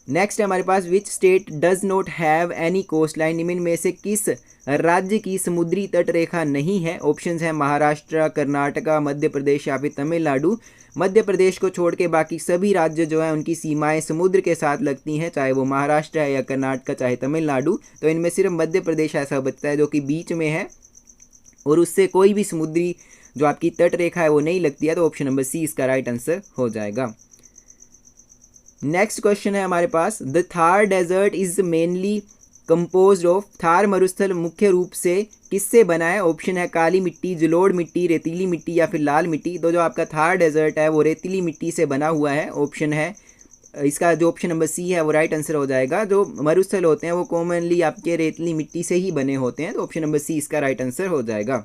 नेक्स्ट है हमारे पास which state does not have any coast line, निम्न में से किस राज्य की समुद्री तट रेखा नहीं है? ऑप्शंस हैं महाराष्ट्र, कर्नाटका, मध्य प्रदेश या फिर तमिलनाडु। मध्य प्रदेश को छोड़ के बाकी सभी राज्य जो हैं उनकी सीमाएं समुद्र के साथ लगती हैं, चाहे वो महाराष्ट्र है या कर्नाटका चाहे तमिलनाडु। तो इनमें सिर्फ मध्य प्रदेश ऐसा बचता है जो कि बीच में है और उससे कोई भी समुद्री जो आपकी तट रेखा है वो नहीं लगती है। तो ऑप्शन नंबर सी इसका राइट आंसर हो जाएगा। नेक्स्ट क्वेश्चन है हमारे पास the Thar desert is mainly composed of, Thar मरुस्थल मुख्य रूप से किससे बना है? ऑप्शन है काली मिट्टी, जलोढ़ मिट्टी, रेतीली मिट्टी या फिर लाल मिट्टी। तो जो आपका थार डेजर्ट है वो रेतीली मिट्टी से बना हुआ है। ऑप्शन है इसका जो ऑप्शन नंबर सी है वो राइट आंसर हो जाएगा। जो मरुस्थल होते हैं वो कॉमनली आपके रेतीली मिट्टी से ही बने होते हैं। तो ऑप्शन नंबर सी इसका राइट आंसर हो जाएगा।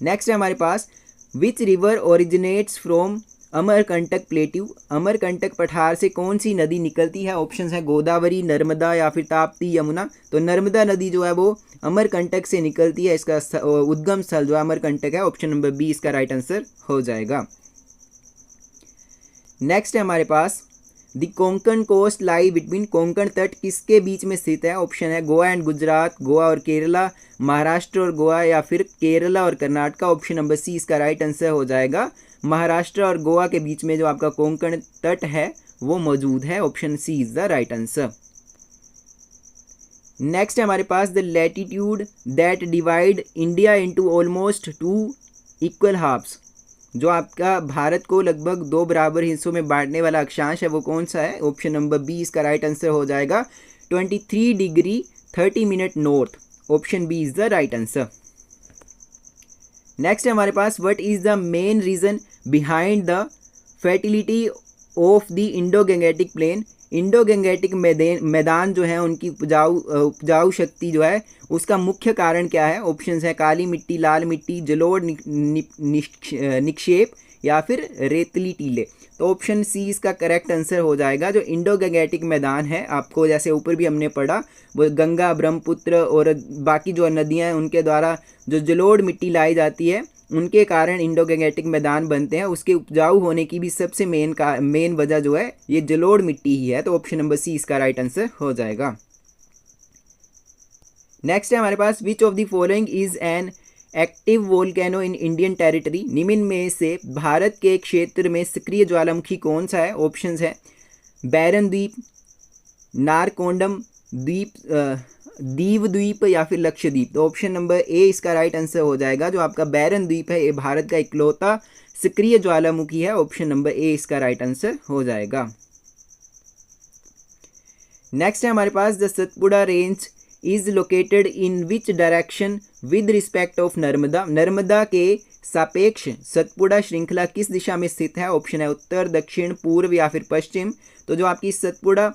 नेक्स्ट है हमारे पास which river originates from Amarkantak plateau, Amarkantak पठार से कौन सी नदी निकलती है? ऑप्शन है गोदावरी, नर्मदा या फिर ताप्ती, यमुना। तो नर्मदा नदी जो है वो अमरकंटक से निकलती है, इसका उद्गम स्थल जो है अमरकंटक है। ऑप्शन नंबर बी इसका राइट आंसर हो जाएगा। नेक्स्ट है हमारे पास the Konkan coast lie between, Konkan तट किसके बीच में स्थित है? ऑप्शन है गोवा एंड गुजरात, गोवा और केरला, महाराष्ट्र और गोवा या फिर केरला और कर्नाटका। ऑप्शन नंबर सी इसका राइट आंसर हो जाएगा। महाराष्ट्र और गोवा के बीच में जो आपका कोंकण तट है वो मौजूद है। Option C is the right answer. Next है हमारे पास the latitude that divide India into almost 2 equal halves, जो आपका भारत को लगभग 2 बराबर हिस्सों में बांटने वाला अक्षांश है वो कौन सा है? ऑप्शन नंबर बी इसका राइट आंसर हो जाएगा 23 degree 30 minute north. Option B is the right answer. Next है हमारे पास what is the main reason behind the fertility of the Indo Gangetic plain, Indo Gangetic मैदान जो है उनकी उपजाऊ शक्ति जो है उसका मुख्य कारण क्या है? ऑप्शंस है काली मिट्टी, लाल मिट्टी, जलोढ़ निक्षेप या फिर रेतली टीले। तो ऑप्शन सी इसका करेक्ट आंसर हो जाएगा। जो इंडो गंगेटिक मैदान है, आपको जैसे ऊपर भी हमने पढ़ा, वो गंगा, ब्रह्मपुत्र और बाकी जो नदियां हैं उनके द्वारा जो जलोढ़ मिट्टी लाई जाती है उनके कारण इंडो गंगेटिक मैदान बनते हैं। उसके उपजाऊ होने की भी सबसे मेन वजह जो है ये जलोढ़ मिट्टी ही है। तो ऑप्शन नंबर सी इसका राइट आंसर हो जाएगा। नेक्स्ट है हमारे पास which of the following is an active volcano in Indian territory, निम्न में से भारत के क्षेत्र में सक्रिय ज्वालामुखी कौन सा है? ऑप्शंस है बैरन द्वीप, नारकोंडम द्वीप, दीव द्वीप या फिर लक्षद्वीप। तो ऑप्शन नंबर ए इसका राइट आंसर हो जाएगा। जो आपका बैरन द्वीप है ये भारत का इकलौता सक्रिय ज्वालामुखी है। ऑप्शन नंबर ए इसका राइट आंसर हो जाएगा। नेक्स्ट है हमारे पास the Satpura range is located in which direction with respect of Narmada, Narmada के सापेक्ष सतपुड़ा श्रृंखला किस दिशा में स्थित है? ऑप्शन है उत्तर, दक्षिण, पूर्व या फिर पश्चिम। तो जो आपकी सतपुड़ा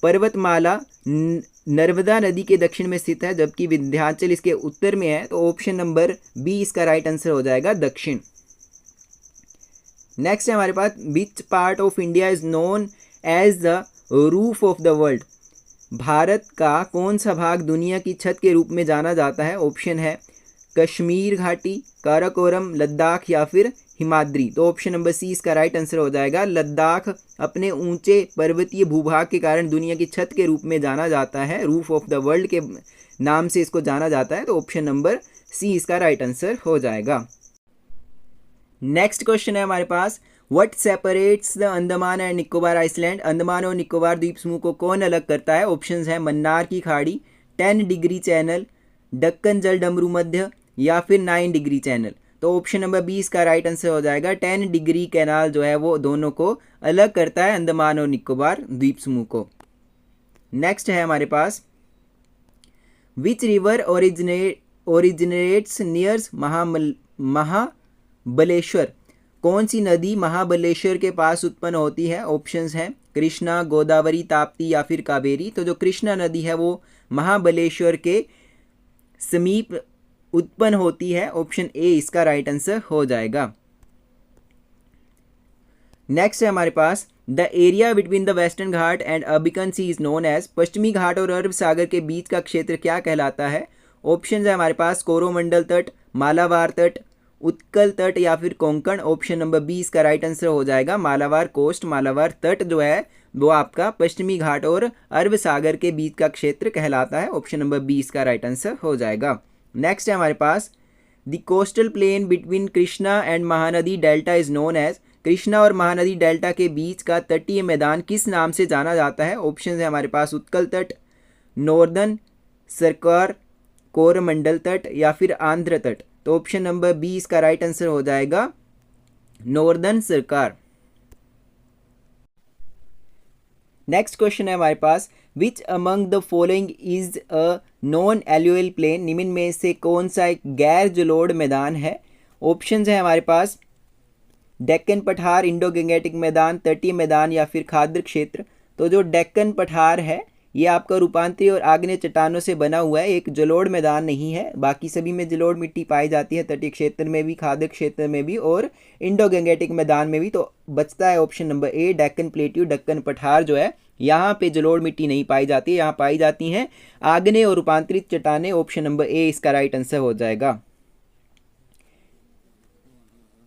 पर्वतमाला नर्मदा नदी के दक्षिण में स्थित है, जबकि विंध्याचल इसके उत्तर में है। तो ऑप्शन नंबर बी इसका राइट आंसर हो जाएगा, दक्षिण। नेक्स्ट है हमारे पास which part of India is known as the roof of the world, Bharat का कौन सा भाग दुनिया की छत के रूप में जाना जाता है? ऑप्शन है कश्मीर घाटी, काराकोरम, लद्दाख या फिर हिमाद्री। तो ऑप्शन नंबर सी इसका राइट आंसर हो जाएगा। लद्दाख अपने ऊंचे पर्वतीय भूभाग के कारण दुनिया की छत के रूप में जाना जाता है, रूफ ऑफ द वर्ल्ड के नाम से इसको जाना जाता है। तो ऑप्शन नंबर सी इसका राइट आंसर हो जाएगा। नेक्स्ट क्वेश्चन है हमारे पास what separates the Andaman and Nicobar island, Andaman और निकोबार द्वीप समूह को कौन अलग करता है? ऑप्शंस है मन्नार की खाड़ी, 10 डिग्री चैनल, दक्कन जल डमरू मध्य या फिर 9 डिग्री चैनल। तो ऑप्शन नंबर 20 का राइट आंसर हो जाएगा। 10 डिग्री कैनाल जो है वो दोनों को अलग करता है, अंडमान और निकोबार द्वीप समूह को। नेक्स्ट है हमारे पास which river originates nears Mahabaleshwar, कौन सी नदी महाबलेश्वर के पास उत्पन्न होती है? ऑप्शंस हैं कृष्णा, गोदावरी, ताप्ती या फिर कावेरी। तो जो कृष्णा नदी है वो महाबलेश्वर के समीप उत्पन्न होती है। ऑप्शन ए इसका राइट आंसर हो जाएगा। नेक्स्ट है हमारे पास the area between the western Ghat and Arabian sea is known as, पश्चिमी घाट और अरब सागर के बीच का क्षेत्र क्या कहलाता है? ऑप्शन है हमारे पास कोरोमंडल तट, मालाबार तट, उत्कल तट या फिर कोंकण। ऑप्शन नंबर बी इसका राइट आंसर हो जाएगा। मालाबार कोस्ट, मालाबार तट जो है वो आपका पश्चिमी घाट और अरब सागर के बीच का क्षेत्र कहलाता है। ऑप्शन नंबर बी इसका राइट आंसर हो जाएगा। नेक्स्ट है हमारे पास the coastal plain between Krishna and Mahanadi delta is known as, Krishna और महानदी डेल्टा के बीच का तटीय मैदान किस नाम से जाना जाता है? ऑप्शन है हमारे पास उत्कल तट, नॉर्दर्न सरकार, कोरमंडल तट या फिर आंध्र तट। तो ऑप्शन नंबर बी इसका राइट आंसर हो जाएगा, नॉर्दर्न सरकार। नेक्स्ट क्वेश्चन है हमारे पास which among the following is a non alluvial plain, निम्न में से कौन सा एक गैर जलोढ़ मैदान है? ऑप्शंस है हमारे पास डेक्कन पठार, इंडो गंगेटिक मैदान, तटीय मैदान या फिर खाद्र क्षेत्र। तो जो डेक्कन पठार है ये आपका रूपांतरी और आग्नेय चट्टानों से बना हुआ है, एक जलोढ़ मैदान नहीं है। बाकी सभी में जलोढ़ मिट्टी पाई जाती है, तटीय क्षेत्र में भी, खाद्य क्षेत्र में भी और इंडो गंगेटिक मैदान में भी। तो बचता है ऑप्शन नंबर ए, डेक्कन प्लेट्यू, दक्कन पठार जो है यहाँ पे जलोढ़ मिट्टी नहीं पाई जाती है, यहाँ पाई जाती हैं आग्नेय और रूपांतरित चट्टानें। ऑप्शन नंबर ए इसका राइट आंसर हो जाएगा।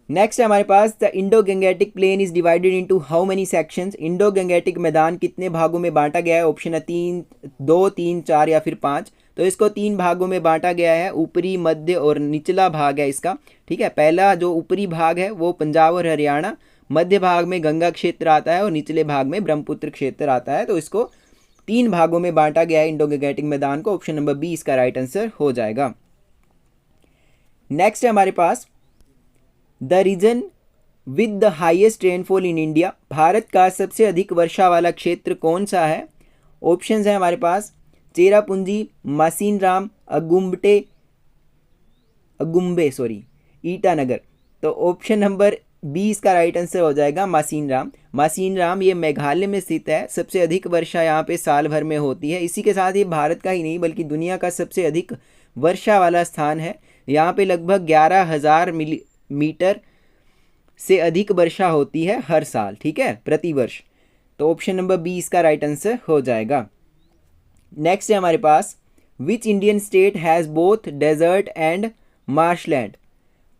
नेक्स्ट है हमारे पास, the Indo Gangetic plain is divided into how many sections. Indo Gangetic मैदान कितने भागों में बांटा गया है? ऑप्शन है 3, 2, 3, 4 या फिर 5। तो इसको 3 भागों में बांटा गया है, ऊपरी, मध्य और निचला भाग है इसका। ठीक है, पहला जो ऊपरी भाग है वो पंजाब और हरियाणा, मध्य भाग में गंगा क्षेत्र आता है और निचले भाग में ब्रह्मपुत्र क्षेत्र आता है। तो इसको 3 भागों में बांटा गया है इंडो गंगेटिक मैदान को। ऑप्शन नंबर बी इसका राइट आंसर हो जाएगा। नेक्स्ट है हमारे पास, the region with the highest rainfall in India. Bharat का सबसे अधिक वर्षा वाला क्षेत्र कौन सा है? ऑप्शंस है हमारे पास, चेरापूंजी, मासीनराम, ईटानगर। तो ऑप्शन नंबर बी इसका राइट आंसर हो जाएगा, मासीनराम। मासीनराम ये मेघालय में स्थित है। सबसे अधिक वर्षा यहाँ पे साल भर में होती है। इसी के साथ ये भारत का ही नहीं बल्कि दुनिया का सबसे अधिक वर्षा वाला स्थान है। यहाँ पे लगभग 11,000 मिलीमीटर से अधिक वर्षा होती है हर साल, ठीक है, प्रति वर्ष। तो ऑप्शन नंबर बी इसका राइट आंसर हो जाएगा। नेक्स्ट है हमारे पास, which Indian state has both desert and marshland.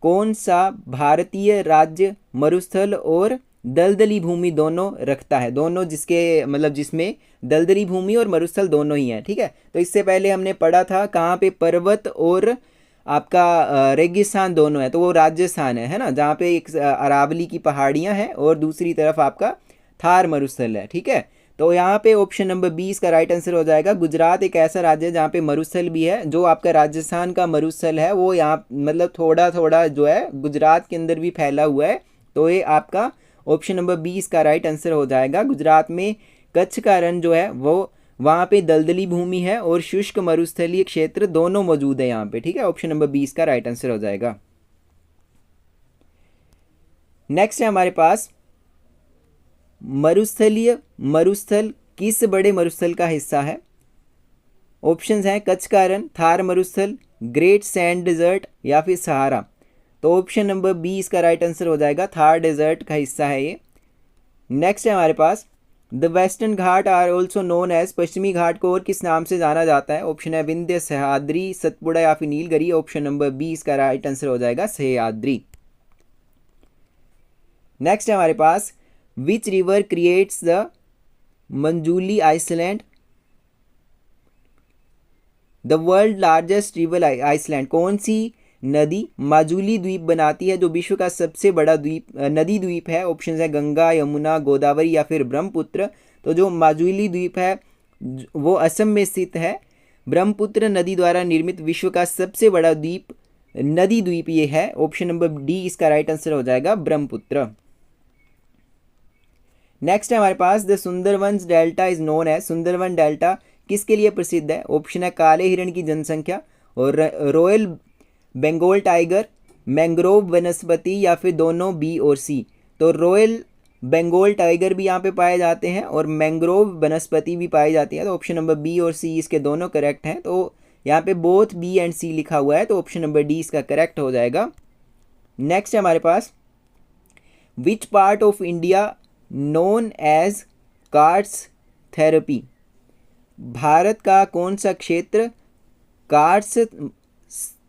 कौन सा भारतीय राज्य मरुस्थल और दलदली भूमि दोनों रखता है? दोनों जिसके मतलब जिसमें दलदली भूमि और मरुस्थल दोनों ही हैं, ठीक है। तो इससे पहले हमने पढ़ा था कहाँ पे पर्वत और आपका रेगिस्तान दोनों है, तो वो राजस्थान है ना, जहाँ पे एक अरावली की पहाड़ियाँ हैं और दूसरी तरफ आपका थार मरुस्थल है, ठीक है। तो यहाँ पे ऑप्शन नंबर 20 का राइट आंसर हो जाएगा। गुजरात एक ऐसा राज्य है जहाँ पे मरुस्थल भी है। जो आपका राजस्थान का मरुस्थल है वो यहाँ मतलब थोड़ा थोड़ा जो है गुजरात के अंदर भी फैला हुआ है। तो ये आपका ऑप्शन नंबर 20 का राइट आंसर हो जाएगा। गुजरात में कच्छ का रण जो है वो वहाँ पे दलदली भूमि है और शुष्क मरुस्थलीय क्षेत्र दोनों मौजूद है यहाँ पे, ठीक है। ऑप्शन नंबर 20 का राइट आंसर हो जाएगा। नेक्स्ट है हमारे पास, मरुस्थल किस बड़े मरुस्थल का हिस्सा है? ऑप्शंस हैं कच्छ का रण, थार मरुस्थल, ग्रेट सैंड डेजर्ट या फिर सहारा। तो ऑप्शन नंबर 20 का राइट आंसर हो जाएगा, थार डेजर्ट का हिस्सा है ये। नेक्स्ट है हमारे पास, the western Ghat are also known as. पश्चिमी घाट को और किस नाम से जाना जाता है? ऑप्शन है विंध्य, सह्याद्री, सतपुड़ा या फिर नीलगिरी। ऑप्शन नंबर 20 का राइट आंसर हो जाएगा, सह्याद्री। नेक्स्ट है हमारे पास, which river creates the Majuli island, the world largest river island. कौन सी नदी माजुली द्वीप बनाती है जो विश्व का सबसे बड़ा नदी द्वीप है? ऑप्शन है गंगा, यमुना, गोदावरी या फिर ब्रह्मपुत्र। तो जो माजुली द्वीप है वो असम में स्थित है। ब्रह्मपुत्र नदी द्वारा निर्मित विश्व का सबसे बड़ा नदी द्वीप ये है। ऑप्शन नंबर डी इसका राइट आंसर हो जाएगा, ब्रह्मपुत्र। नेक्स्ट है हमारे पास, the Sundarbans delta is known as. Sundarban delta किसके लिए प्रसिद्ध है? ऑप्शन है काले हिरण की जनसंख्या और रॉयल बंगाल टाइगर, मैंग्रोव वनस्पति या फिर दोनों, बी और सी। तो रॉयल बंगाल टाइगर भी यहाँ पे पाए जाते हैं और मैंग्रोव वनस्पति भी पाई जाती है। तो ऑप्शन नंबर बी और सी इसके दोनों करेक्ट हैं। तो यहाँ पे बोथ बी एंड सी लिखा हुआ है, तो ऑप्शन नंबर डी इसका करेक्ट हो जाएगा। नेक्स्ट है हमारे पास, which part of India known as karts therapy. Bharat का कौन सा क्षेत्र कार्ट्स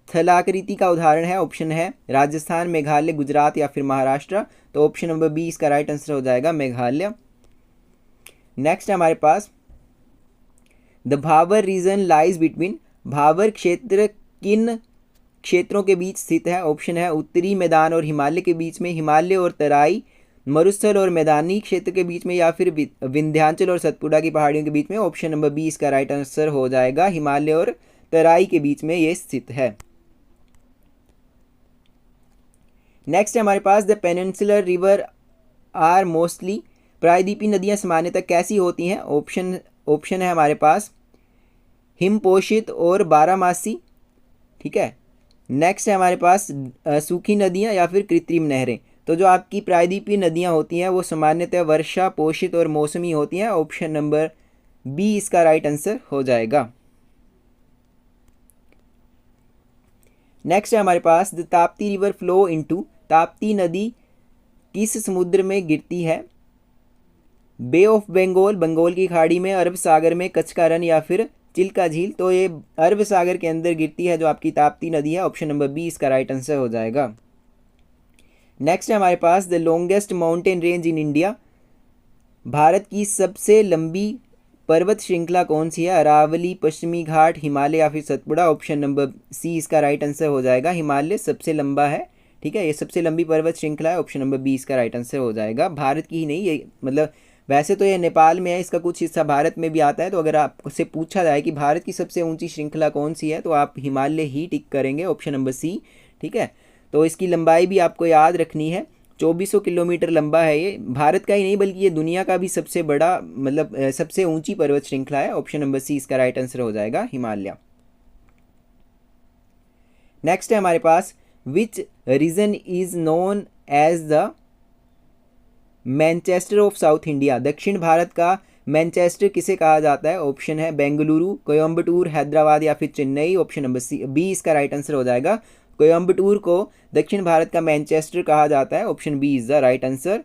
स्थलाकृति का उदाहरण है? ऑप्शन है राजस्थान, मेघालय, गुजरात या फिर महाराष्ट्र। तो ऑप्शन नंबर 20 इसका राइट आंसर हो जाएगा, मेघालय। नेक्स्ट है हमारे पास, द भावर रीजन लाइज बिटवीन। भावर क्षेत्र किन क्षेत्रों के बीच स्थित है? ऑप्शन है उत्तरी मैदान और हिमालय के बीच में, हिमालय और तराई, मरुस्थल और मैदानी क्षेत्र के बीच में या फिर विंध्याचल और सतपुड़ा की पहाड़ियों के बीच में। ऑप्शन नंबर 20 का राइट आंसर हो जाएगा, हिमालय और तराई के बीच में ये स्थित है। नेक्स्ट है हमारे पास, the peninsular river are mostly. प्रायद्वीपीय नदियां सामान्यतः कैसी होती हैं? ऑप्शन है हमारे पास हिम पोषित और बारहमासी, ठीक है। नेक्स्ट है हमारे पास सूखी नदियां या फिर कृत्रिम नहरें। तो जो आपकी प्रायद्वीपीय नदियां होती हैं वो सामान्यतः वर्षा पोषित और मौसमी होती हैं। ऑप्शन नंबर बी इसका राइट आंसर हो जाएगा। नेक्स्ट है हमारे पास, the Tapti river flow into, Tapti नदी किस समुद्र में गिरती है? बे ऑफ बंगाल, बंगाल की खाड़ी में, अरब सागर में, कच्छ का रण या फिर चिल्का झील। तो ये अरब सागर के अंदर गिरती है जो आपकी ताप्ती नदी है, ऑप्शन नंबर बी इसका राइट आंसर हो जाएगा। नेक्स्ट है हमारे पास, the longest mountain range in India, Bharat की सबसे लंबी पर्वत श्रृंखला कौन सी है? अरावली, पश्चिमी घाट, हिमालय या फिर सतपुड़ा, ऑप्शन नंबर सी इसका राइट आंसर हो जाएगा। हिमालय सबसे लंबा है, ठीक है, ये सबसे लंबी पर्वत श्रृंखला है, ऑप्शन नंबर बी इसका राइट आंसर हो जाएगा। भारत की ही नहीं, ये मतलब वैसे तो ये नेपाल में है, इसका कुछ हिस्सा भारत में भी आता है। तो अगर आपसे पूछा जाए कि भारत की सबसे ऊंची श्रृंखला कौन सी है, तो आप हिमालय ही टिक करेंगे, ऑप्शन नंबर सी, ठीक है। तो इसकी लंबाई भी आपको याद रखनी है, 2400 किलोमीटर लंबा है ये, भारत का ही नहीं बल्कि ये दुनिया का भी सबसे बड़ा मतलब सबसे ऊंची पर्वत श्रृंखला है, ऑप्शन नंबर सी इसका राइट आंसर हो जाएगा, हिमालय। नेक्स्ट है हमारे पास, which region is known as the Manchester of South India, दक्षिण भारत का मैनचेस्टर किसे कहा जाता है? ऑप्शन है बेंगलुरु, कोयम्बटूर, हैदराबाद या फिर Chennai, option number C B इसका राइट आंसर हो जाएगा। कोयम्बटूर को दक्षिण भारत का मैनचेस्टर कहा जाता है, option B is the right answer.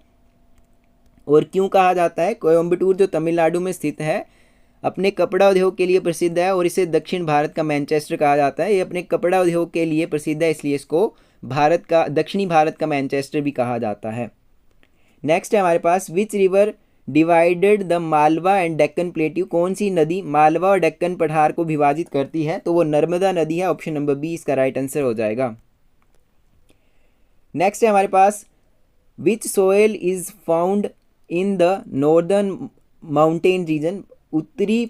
और क्यों कहा जाता है? कोयम्बटूर जो तमिलनाडु में स्थित है, अपने कपड़ा उद्योग के लिए प्रसिद्ध है और इसे दक्षिण भारत का मैनचेस्टर कहा जाता है। ये अपने कपड़ा उद्योग के लिए प्रसिद्ध है, इसलिए इसको भारत का, दक्षिणी भारत का मैनचेस्टर भी कहा जाता है। नेक्स्ट है हमारे पास, which river divided the Malwa and Deccan plateau, कौन सी नदी मालवा और डेक्कन पठार को विभाजित करती है? तो वो नर्मदा नदी है, ऑप्शन नंबर बी इसका राइट आंसर हो जाएगा। नेक्स्ट है हमारे पास, which soil is found in the northern mountain region, उत्तरी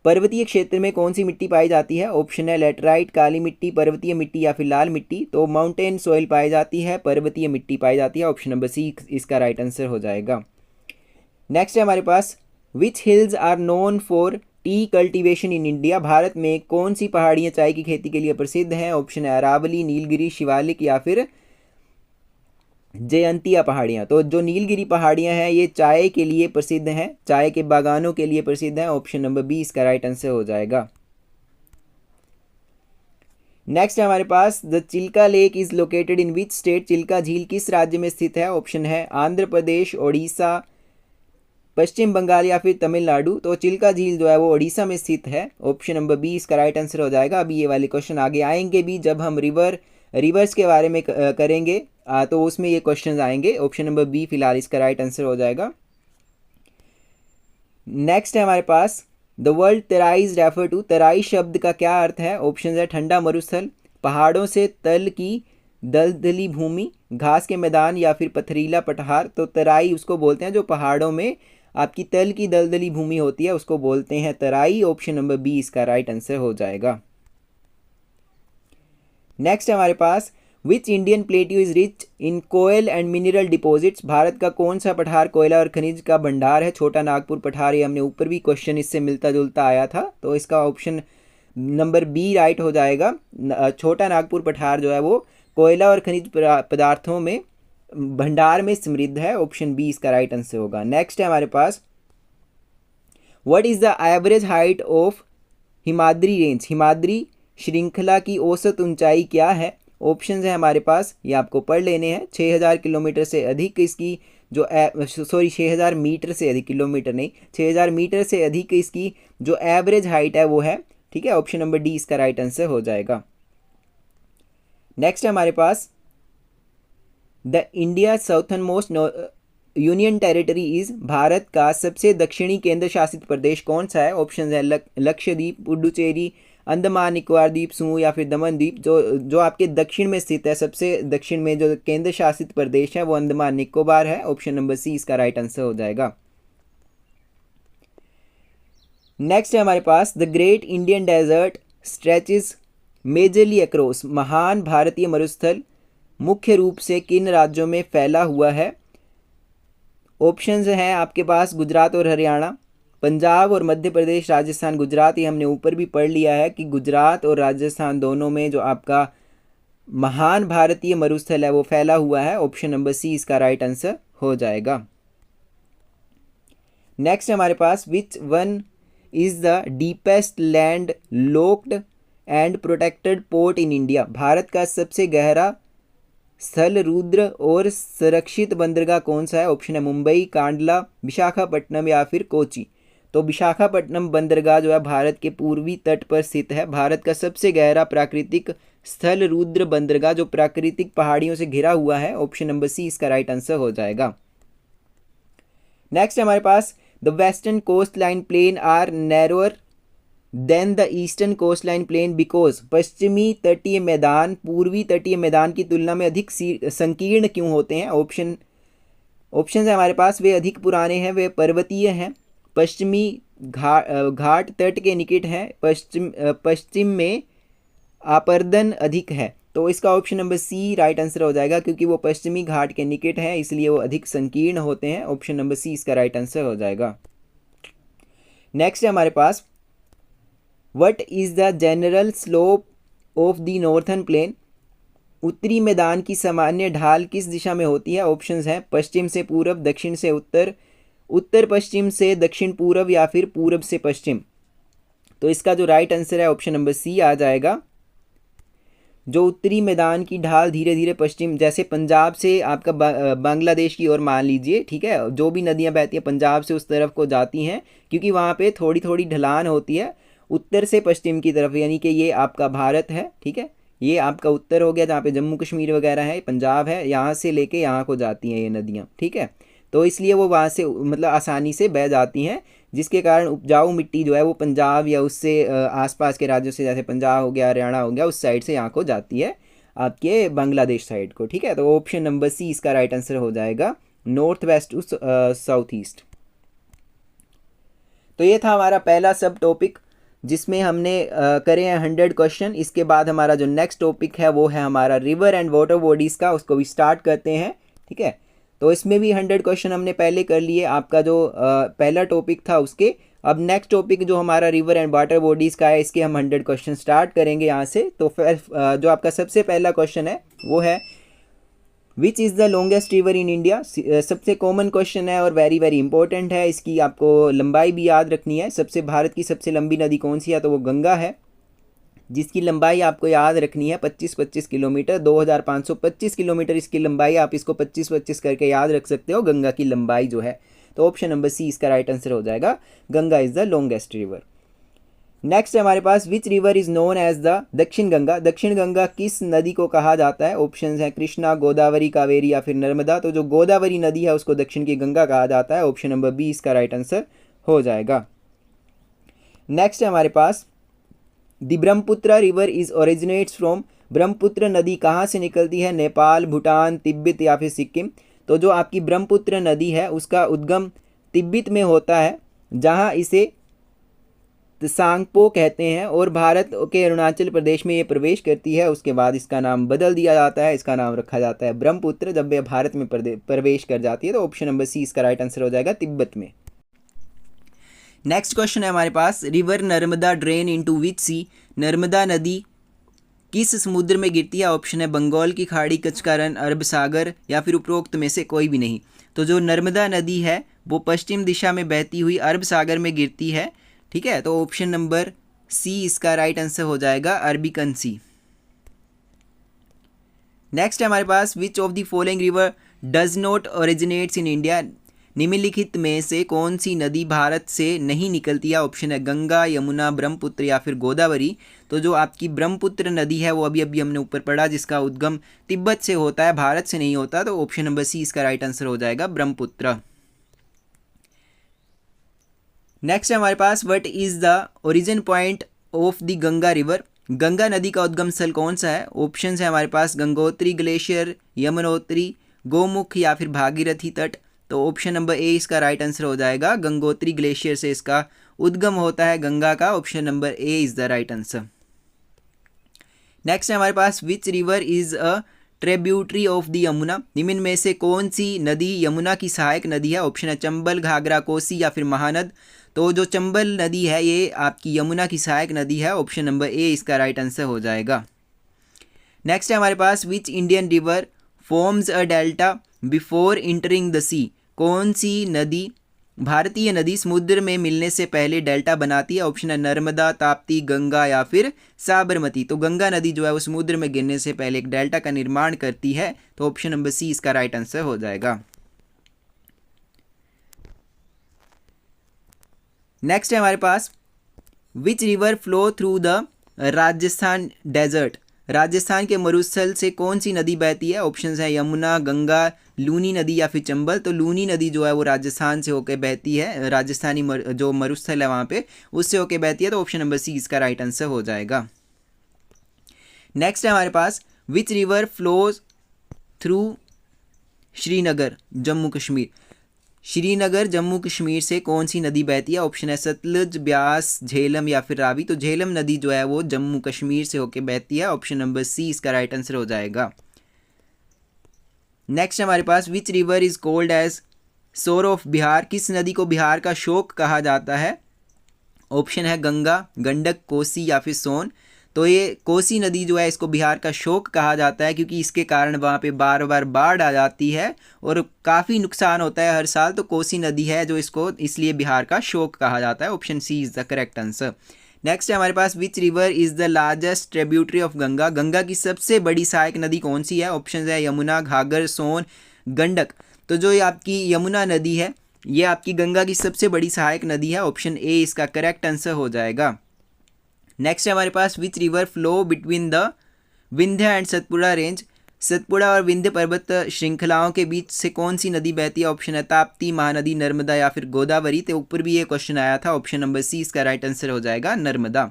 पर्वतीय क्षेत्र में कौन सी मिट्टी पाई जाती है? ऑप्शन है लेटराइट, काली मिट्टी, पर्वतीय मिट्टी या फिर लाल मिट्टी। तो माउंटेन सॉइल पाई जाती है, पर्वतीय मिट्टी पाई जाती है, ऑप्शन नंबर सी इसका राइट आंसर हो जाएगा। नेक्स्ट है हमारे पास, which hills are known for tea cultivation in India, Bharat में कौन सी पहाड़ियाँ चाय की खेती के लिए प्रसिद्ध हैं? ऑप्शन है अरावली, नीलगिरी, शिवालिक या फिर जयंतिया पहाड़ियाँ। तो जो नीलगिरी पहाड़ियाँ हैं ये चाय के लिए प्रसिद्ध हैं, चाय के बागानों के लिए प्रसिद्ध हैं, ऑप्शन नंबर बी इसका राइट आंसर हो जाएगा। नेक्स्ट है हमारे पास, the Chilka lake is located in which state, Chilka झील किस राज्य में स्थित है? ऑप्शन है आंध्र प्रदेश, ओडिशा, पश्चिम बंगाल या फिर तमिलनाडु। तो चिल्का झील जो है वो ओडिशा में स्थित है, ऑप्शन नंबर बी इसका राइट आंसर हो जाएगा। अभी ये वाले क्वेश्चन आगे आएंगे भी, जब हम रिवर्स के बारे में करेंगे तो उसमें ये क्वेश्चंस आएंगे, ऑप्शन नंबर बी फिलहाल इसका राइट आंसर हो जाएगा। नेक्स्ट है हमारे पास, the world Terai is refer to, Terai शब्द का क्या अर्थ है? ऑप्शन है ठंडा मरुस्थल, पहाड़ों से तल की दलदली भूमि, घास के मैदान या फिर पथरीला पठार। तो तराई उसको बोलते हैं जो पहाड़ों में आपकी तल की दलदली भूमि होती है, उसको बोलते हैं तराई, ऑप्शन नंबर बी इसका राइट आंसर हो जाएगा। नेक्स्ट है हमारे पास, which Indian plateau is rich in coal and mineral deposits, Bharat का कौन सा पठार कोयला और खनिज का भंडार है? छोटा नागपुर पठार, ये हमने ऊपर भी क्वेश्चन इससे मिलता जुलता आया था, तो इसका ऑप्शन नंबर बी राइट हो जाएगा। छोटा नागपुर पठार जो है वो कोयला और खनिज पदार्थों में भंडार में समृद्ध है, ऑप्शन बी इसका राइट आंसर होगा। नेक्स्ट है हमारे पास, what is the average height of Himadri range, Himadri श्रृंखला की औसत ऊंचाई क्या है? ऑप्शंस है हमारे पास, ये आपको पढ़ लेने हैं। 6000 किलोमीटर से अधिक इसकी जो 6000 मीटर से अधिक, किलोमीटर नहीं, 6000 मीटर से अधिक इसकी जो एवरेज हाइट है वो है, ठीक है, ऑप्शन नंबर डी इसका राइट आंसर हो जाएगा। नेक्स्ट है हमारे पास, the India southern most union territory is, Bharat का सबसे दक्षिणी केंद्र शासित प्रदेश कौन सा है? ऑप्शन है लक्षद्वीप, पुडुचेरी, अंडमान निकोबार द्वीप समूह या फिर दमन द्वीप। जो आपके दक्षिण में स्थित है, सबसे दक्षिण में जो केंद्र शासित प्रदेश है वो अंडमान निकोबार है, ऑप्शन नंबर सी इसका राइट आंसर हो जाएगा। नेक्स्ट है हमारे पास, the Great Indian Desert stretches majorly across, महान भारतीय मरुस्थल मुख्य रूप से किन राज्यों में फैला हुआ है? ऑप्शंस हैं आपके पास गुजरात और हरियाणा, पंजाब और मध्य प्रदेश, राजस्थान, गुजरात। ये हमने ऊपर भी पढ़ लिया है कि गुजरात और राजस्थान दोनों में जो आपका महान भारतीय मरुस्थल है वो फैला हुआ है, ऑप्शन नंबर सी इसका राइट आंसर हो जाएगा। नेक्स्ट हमारे पास which one is the deepest land locked and protected port in India. Bharat का सबसे गहरा स्थल रुद्र और संरक्षित बंदरगाह कौन सा है? ऑप्शन है मुंबई, कांडला, विशाखापट्टनम या फिर कोची। तो विशाखापट्टनम बंदरगाह जो है भारत के पूर्वी तट पर स्थित है। भारत का सबसे गहरा प्राकृतिक स्थल रुद्र बंदरगाह जो प्राकृतिक पहाड़ियों से घिरा हुआ है। ऑप्शन नंबर सी इसका राइट आंसर हो जाएगा। नेक्स्ट हमारे पास the western coast line plain are narrower than the eastern coast line plain because. पश्चिमी तटीय मैदान पूर्वी तटीय मैदान की तुलना में अधिक संकीर्ण क्यों होते हैं? ऑप्शन है हमारे पास, वे अधिक पुराने हैं, वे पर्वतीय हैं, पश्चिमी घाट तट के निकट हैं, पश्चिम में आपर्दन अधिक है। तो इसका option number C right answer हो जाएगा, क्योंकि वो पश्चिमी घाट के निकट हैं इसलिए वो अधिक संकीर्ण होते हैं। ऑप्शन नंबर सी इसका राइट आंसर हो जाएगा। नेक्स्ट है हमारे पास what is the general slope of the northern plain. उत्तरी मैदान की सामान्य ढाल किस दिशा में होती है? ऑप्शंस हैं पश्चिम से पूरब, दक्षिण से उत्तर, उत्तर पश्चिम से दक्षिण पूरब या फिर पूरब से पश्चिम। तो इसका जो राइट आंसर है ऑप्शन नंबर सी आ जाएगा। जो उत्तरी मैदान की ढाल धीरे धीरे पश्चिम, जैसे पंजाब से आपका बांग्लादेश की ओर मान लीजिए, ठीक है, जो भी नदियां बहती हैं पंजाब से उस तरफ को जाती हैं, क्योंकि वहाँ पे थोड़ी थोड़ी ढलान होती है उत्तर से पश्चिम की तरफ, यानी कि ये आपका भारत है, ठीक है, ये आपका उत्तर हो गया जहाँ पे जम्मू कश्मीर वगैरह है, पंजाब है, यहाँ से लेके यहाँ को जाती हैं ये नदियाँ, ठीक है। तो इसलिए वो वहाँ से मतलब आसानी से बह जाती हैं, जिसके कारण उपजाऊ मिट्टी जो है वो पंजाब या उससे आसपास के राज्यों से, जैसे पंजाब हो गया, हरियाणा हो गया, उस साइड से यहाँ को जाती है आपके बांग्लादेश साइड को, ठीक है। तो ऑप्शन नंबर सी इसका राइट आंसर हो जाएगा, north west to south east. तो ये था हमारा पहला सब टॉपिक जिसमें हमने करे हैं 100 क्वेश्चन। इसके बाद हमारा जो नेक्स्ट टॉपिक है वो है हमारा रिवर एंड वाटर बॉडीज़ का, उसको भी स्टार्ट करते हैं, ठीक है। तो इसमें भी 100 क्वेश्चन हमने पहले कर लिए, आपका जो पहला टॉपिक था उसके। अब नेक्स्ट टॉपिक जो हमारा रिवर एंड वाटर बॉडीज़ का है, इसके हम 100 क्वेश्चन स्टार्ट करेंगे यहाँ से। तो फिर जो आपका सबसे पहला क्वेश्चन है वो है विच is the longest river in India. सबसे कॉमन क्वेश्चन है और वेरी वेरी इंपॉर्टेंट है, इसकी आपको लंबाई भी याद रखनी है। भारत की सबसे लंबी नदी कौन सी है? तो वो गंगा है, जिसकी लंबाई आपको याद रखनी है 25 किलोमीटर, 2525 किलोमीटर इसकी लंबाई। आप इसको 25 करके याद रख सकते हो, गंगा की लंबाई जो है। तो ऑप्शन नंबर सी इसका राइट आंसर हो जाएगा, Ganga is the longest river. Next है हमारे पास which river is known as the Dakshin Ganga. दक्षिण गंगा किस नदी को कहा जाता है? ऑप्शंस हैं कृष्णा, गोदावरी, कावेरी या फिर नर्मदा। तो जो गोदावरी नदी है उसको दक्षिण की गंगा कहा जाता है। ऑप्शन नंबर बी इसका राइट आंसर हो जाएगा। नेक्स्ट है हमारे पास the Brahmaputra river is originates from. Brahmaputra नदी कहाँ से निकलती है? नेपाल, भूटान, तिब्बत या फिर सिक्किम। तो जो आपकी ब्रह्मपुत्र नदी है उसका उद्गम तिब्बत में होता है, जहाँ इसे सांगपो कहते हैं, और भारत के अरुणाचल प्रदेश में ये प्रवेश करती है। उसके बाद इसका नाम बदल दिया जाता है, इसका नाम रखा जाता है ब्रह्मपुत्र जब ये भारत में प्रवेश कर जाती है। तो ऑप्शन नंबर सी इसका राइट आंसर हो जाएगा, तिब्बत में। नेक्स्ट क्वेश्चन है हमारे पास river Narmada drain into which sea. Narmada नदी किस समुद्र में गिरती है? ऑप्शन है बंगाल की खाड़ी, कच्छ का रण, अरब सागर या फिर उपरोक्त में से कोई भी नहीं। तो जो नर्मदा नदी है वो पश्चिम दिशा में बहती हुई अरब सागर में गिरती है, ठीक है। तो ऑप्शन नंबर सी इसका राइट आंसर हो जाएगा, अरबिकन सी। नेक्स्ट है हमारे पास which of the following river does not originates in India. निम्नलिखित में से कौन सी नदी भारत से नहीं निकलती है? ऑप्शन है गंगा, यमुना, ब्रह्मपुत्र या फिर गोदावरी। तो जो आपकी ब्रह्मपुत्र नदी है वो अभी हमने ऊपर पढ़ा, जिसका उद्गम तिब्बत से होता है, भारत से नहीं होता। तो ऑप्शन नंबर सी इसका राइट आंसर हो जाएगा, ब्रह्मपुत्र। नेक्स्ट है हमारे पास what is the origin point of the Ganga river. Ganga नदी का उद्गम स्थल कौन सा है? ऑप्शन है हमारे पास गंगोत्री ग्लेशियर, यमुनोत्री, गोमुख या फिर भागीरथी तट। तो ऑप्शन नंबर ए इसका राइट आंसर हो जाएगा, गंगोत्री ग्लेशियर से इसका उद्गम होता है गंगा का। Option number A is the right answer. Next है हमारे पास which river is a tributary of the Yamuna. निम्न में से कौन सी नदी यमुना की सहायक नदी है? ऑप्शन है चंबल, घाघरा, कोसी या फिर महानद। तो जो चंबल नदी है ये आपकी यमुना की सहायक नदी है। ऑप्शन नंबर ए इसका राइट आंसर हो जाएगा। नेक्स्ट है हमारे पास which Indian river forms a delta before entering the sea. कौन सी नदी भारतीय नदी समुद्र में मिलने से पहले डेल्टा बनाती है? ऑप्शन है नर्मदा, ताप्ती, गंगा या फिर साबरमती। तो गंगा नदी जो है वो समुद्र में गिरने से पहले एक डेल्टा का निर्माण करती है, तो ऑप्शन नंबर सी इसका राइट आंसर हो जाएगा। नेक्स्ट है हमारे पास which river flow through the Rajasthan desert? Rajasthan के मरुस्थल से कौन सी नदी बहती है? ऑप्शंस है यमुना, गंगा, लूनी नदी या फिर चंबल। तो लूनी नदी जो है वो राजस्थान से होकर बहती है, राजस्थानी जो मरुस्थल है वहाँ पे उससे होकर बहती है, तो ऑप्शन नंबर सी इसका राइट आंसर हो जाएगा। नेक्स्ट है हमारे पास which river flows through Srinagar Jammu Kashmir? Srinagar Jammu Kashmir से कौन सी नदी बहती है? ऑप्शन है सतलुज, ब्यास, झेलम या फिर रावी। तो झेलम नदी जो है वो जम्मू कश्मीर से होकर बहती है, ऑप्शन नंबर सी इसका राइट आंसर हो जाएगा। नेक्स्ट हमारे पास which river is called as sorrow of Bihar? किस नदी को बिहार का शोक कहा जाता है? ऑप्शन है गंगा, गंडक, कोसी या फिर सोन। तो ये कोसी नदी जो है इसको बिहार का शोक कहा जाता है, क्योंकि इसके कारण वहाँ पे बार बार बाढ़ आ जाती है और काफ़ी नुकसान होता है हर साल। तो कोसी नदी है जो इसको इसलिए बिहार का शोक कहा जाता है, option C is the correct answer. Next है हमारे पास which river is the largest tributary of Ganga? Ganga की सबसे बड़ी सहायक नदी कौन सी है? ऑप्शन है यमुना, घाघर, सोन, गंडक। तो जो ये आपकी यमुना नदी है ये आपकी गंगा की सबसे बड़ी सहायक नदी है, ऑप्शन ए इसका करेक्ट आंसर हो जाएगा। नेक्स्ट है हमारे पास which river flow between the Vindhya and Satpura range? Satpura और विंध्य पर्वत श्रृंखलाओं के बीच से कौन सी नदी बहती है? ऑप्शन है ताप्ती, महानदी, नर्मदा या फिर गोदावरी। तो ऊपर भी ये क्वेश्चन आया था, ऑप्शन नंबर सी इसका राइट आंसर हो जाएगा नर्मदा।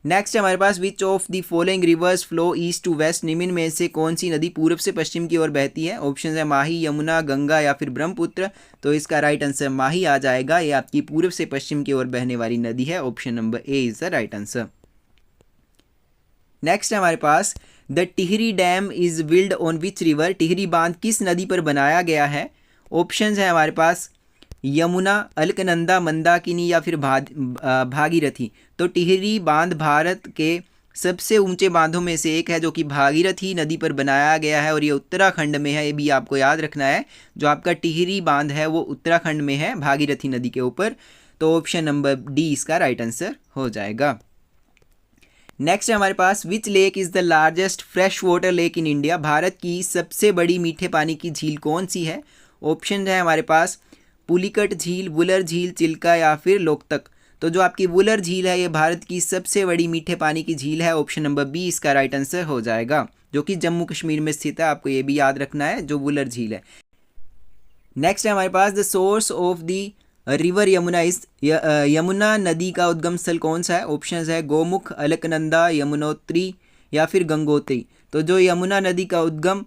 नेक्स्ट है हमारे पास which of the following rivers flow east to west? निम्न में से कौन सी नदी पूर्व से पश्चिम की ओर बहती है? ऑप्शन है माही, यमुना, गंगा या फिर ब्रह्मपुत्र। तो इसका राइट आंसर माही आ जाएगा, ये आपकी पूर्व से पश्चिम की ओर बहने वाली नदी है, option number A is the right answer. Next है हमारे पास the Tehri dam is build on which river? Tehri बांध किस नदी पर बनाया गया है? ऑप्शन है हमारे पास यमुना, अलकनंदा, मंदाकिनी या फिर भागीरथी। तो टिहरी बांध भारत के सबसे ऊंचे बांधों में से एक है जो कि भागीरथी नदी पर बनाया गया है और ये उत्तराखंड में है, ये भी आपको याद रखना है। जो आपका टिहरी बांध है वो उत्तराखंड में है, भागीरथी नदी के ऊपर। तो ऑप्शन नंबर डी इसका राइट आंसर हो जाएगा। नेक्स्ट है हमारे पास which lake is the largest fresh water lake in India? Bharat की सबसे बड़ी मीठे पानी की झील कौन सी है? ऑप्शन है हमारे पास पुलिकट झील, वुलर झील, चिल्का या फिर लोकतक। तो जो आपकी वुलर झील है ये भारत की सबसे बड़ी मीठे पानी की झील है, ऑप्शन नंबर बी इसका राइट आंसर हो जाएगा, जो कि जम्मू कश्मीर में स्थित है। आपको ये भी याद रखना है जो वुलर झील है। नेक्स्ट है हमारे पास the source of the river Yamuna is? Yamuna नदी का उद्गम स्थल कौन सा है? ऑप्शन है गोमुख, अलकनंदा, यमुनोत्री या फिर गंगोत्री। तो जो यमुना नदी का उद्गम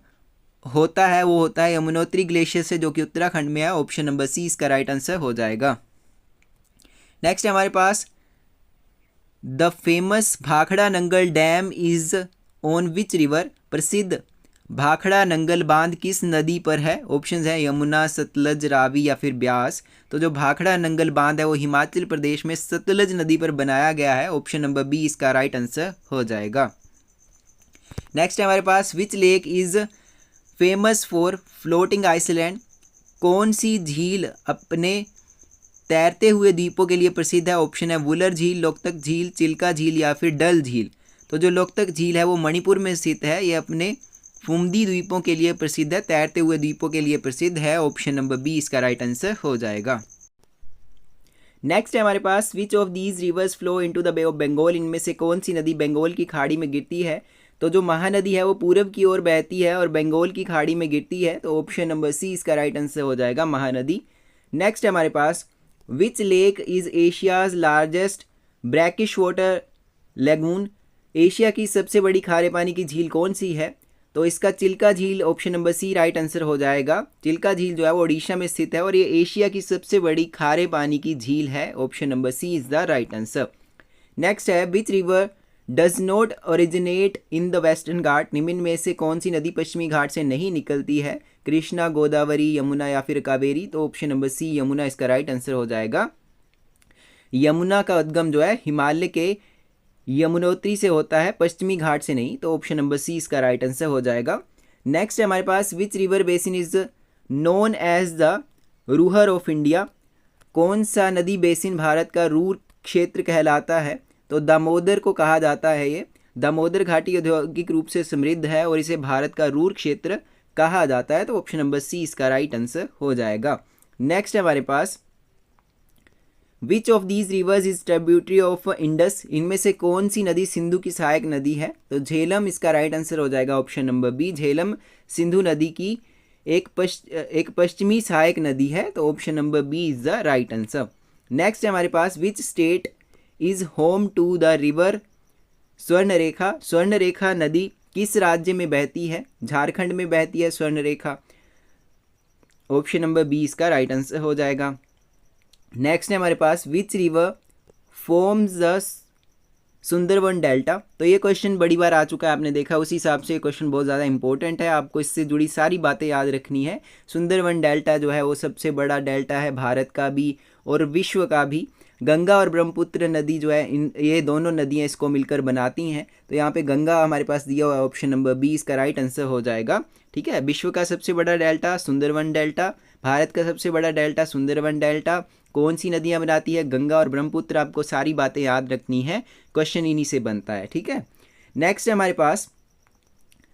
होता है वो होता है यमुनोत्री ग्लेशियर से, जो कि उत्तराखंड में है, ऑप्शन नंबर सी इसका राइट आंसर हो जाएगा। नेक्स्ट है हमारे पास the famous Bhakra Nangal dam is on which river? प्रसिद्ध भाखड़ा नंगल बांध किस नदी पर है? ऑप्शन है यमुना, सतलज, रावी या फिर ब्यास। तो जो भाखड़ा नंगल बांध है वो हिमाचल प्रदेश में सतलज नदी पर बनाया गया है, ऑप्शन नंबर बी इसका राइट आंसर हो जाएगा। नेक्स्ट है हमारे पास which lake is famous for floating island? कौन सी झील अपने तैरते हुए द्वीपों के लिए प्रसिद्ध है? ऑप्शन है वुलर झील, लोकतक झील, चिल्का झील या फिर डल झील। तो जो लोकतक झील है वो मणिपुर में स्थित है, ये अपने फुमदी द्वीपों के लिए प्रसिद्ध है, तैरते हुए द्वीपों के लिए प्रसिद्ध है, ऑप्शन नंबर बी इसका राइट आंसर हो जाएगा। नेक्स्ट है हमारे पास which of these rivers flow into the bay of Bengal? इनमें से कौन सी नदी बंगाल की खाड़ी में गिरती है? तो जो महानदी है वो पूरब की ओर बहती है और बंगाल की खाड़ी में गिरती है, तो ऑप्शन नंबर सी इसका राइट आंसर हो जाएगा, महानदी। नेक्स्ट है हमारे पास which lake is Asia's largest brackish water lagoon? Asia की सबसे बड़ी खारे पानी की झील कौन सी है? तो इसका चिल्का झील, option number C right answer हो जाएगा। चिल्का झील जो है वो ओडिशा में स्थित है और ये एशिया की सबसे बड़ी खारे पानी की झील है, option number C is the right answer. Next है which river does not originate in the western Ghat? निम्न में से कौन सी नदी पश्चिमी घाट से नहीं निकलती है? कृष्णा, गोदावरी, यमुना या फिर कावेरी। तो ऑप्शन नंबर सी यमुना इसका राइट आंसर हो जाएगा। यमुना का उद्गम जो है हिमालय के यमुनोत्री से होता है, पश्चिमी घाट से नहीं, तो ऑप्शन नंबर सी इसका राइट आंसर हो जाएगा। नेक्स्ट है हमारे पास which river basin is known as the Ruhr of India? कौन सा नदी बेसिन भारत का रूर क्षेत्र कहलाता है? तो दामोदर को कहा जाता है। ये दामोदर घाटी औद्योगिक रूप से समृद्ध है और इसे भारत का रूर क्षेत्र कहा जाता है। तो ऑप्शन नंबर सी इसका राइट आंसर हो जाएगा। नेक्स्ट है हमारे पास, which of these rivers is tributary of Indus? इनमें से कौन सी नदी सिंधु की सहायक नदी है? तो झेलम इसका राइट आंसर हो जाएगा, option number B. Jhelum Sindhu नदी की एक पश्चिमी सहायक नदी है। तो option number B is the right answer. Next है हमारे पास, which state is home to the river Swarnarekha? Swarnarekha नदी किस राज्य में बहती है? झारखंड में बहती है स्वर्णरेखा। ऑप्शन नंबर बी इसका राइट आंसर हो जाएगा। नेक्स्ट है हमारे पास, which river forms the Sundarban delta? तो ये क्वेश्चन बड़ी बार आ चुका है, आपने देखा, उसी हिसाब से ये क्वेश्चन बहुत ज़्यादा इंपॉर्टेंट है। आपको इससे जुड़ी सारी बातें याद रखनी है। सुंदरवन डेल्टा जो है वो सबसे बड़ा डेल्टा है भारत का भी और विश्व का भी। गंगा और ब्रह्मपुत्र नदी जो है, ये दोनों नदियाँ इसको मिलकर बनाती हैं। तो यहाँ पे गंगा हमारे पास दिया हुआ है, ऑप्शन नंबर बी इसका राइट आंसर हो जाएगा। ठीक है, विश्व का सबसे बड़ा डेल्टा सुंदरवन डेल्टा, भारत का सबसे बड़ा डेल्टा सुंदरवन डेल्टा। कौन सी नदियाँ बनाती है? गंगा और ब्रह्मपुत्र। आपको सारी बातें याद रखनी है, क्वेश्चन इन्हीं से बनता है। ठीक है, नेक्स्ट है हमारे पास,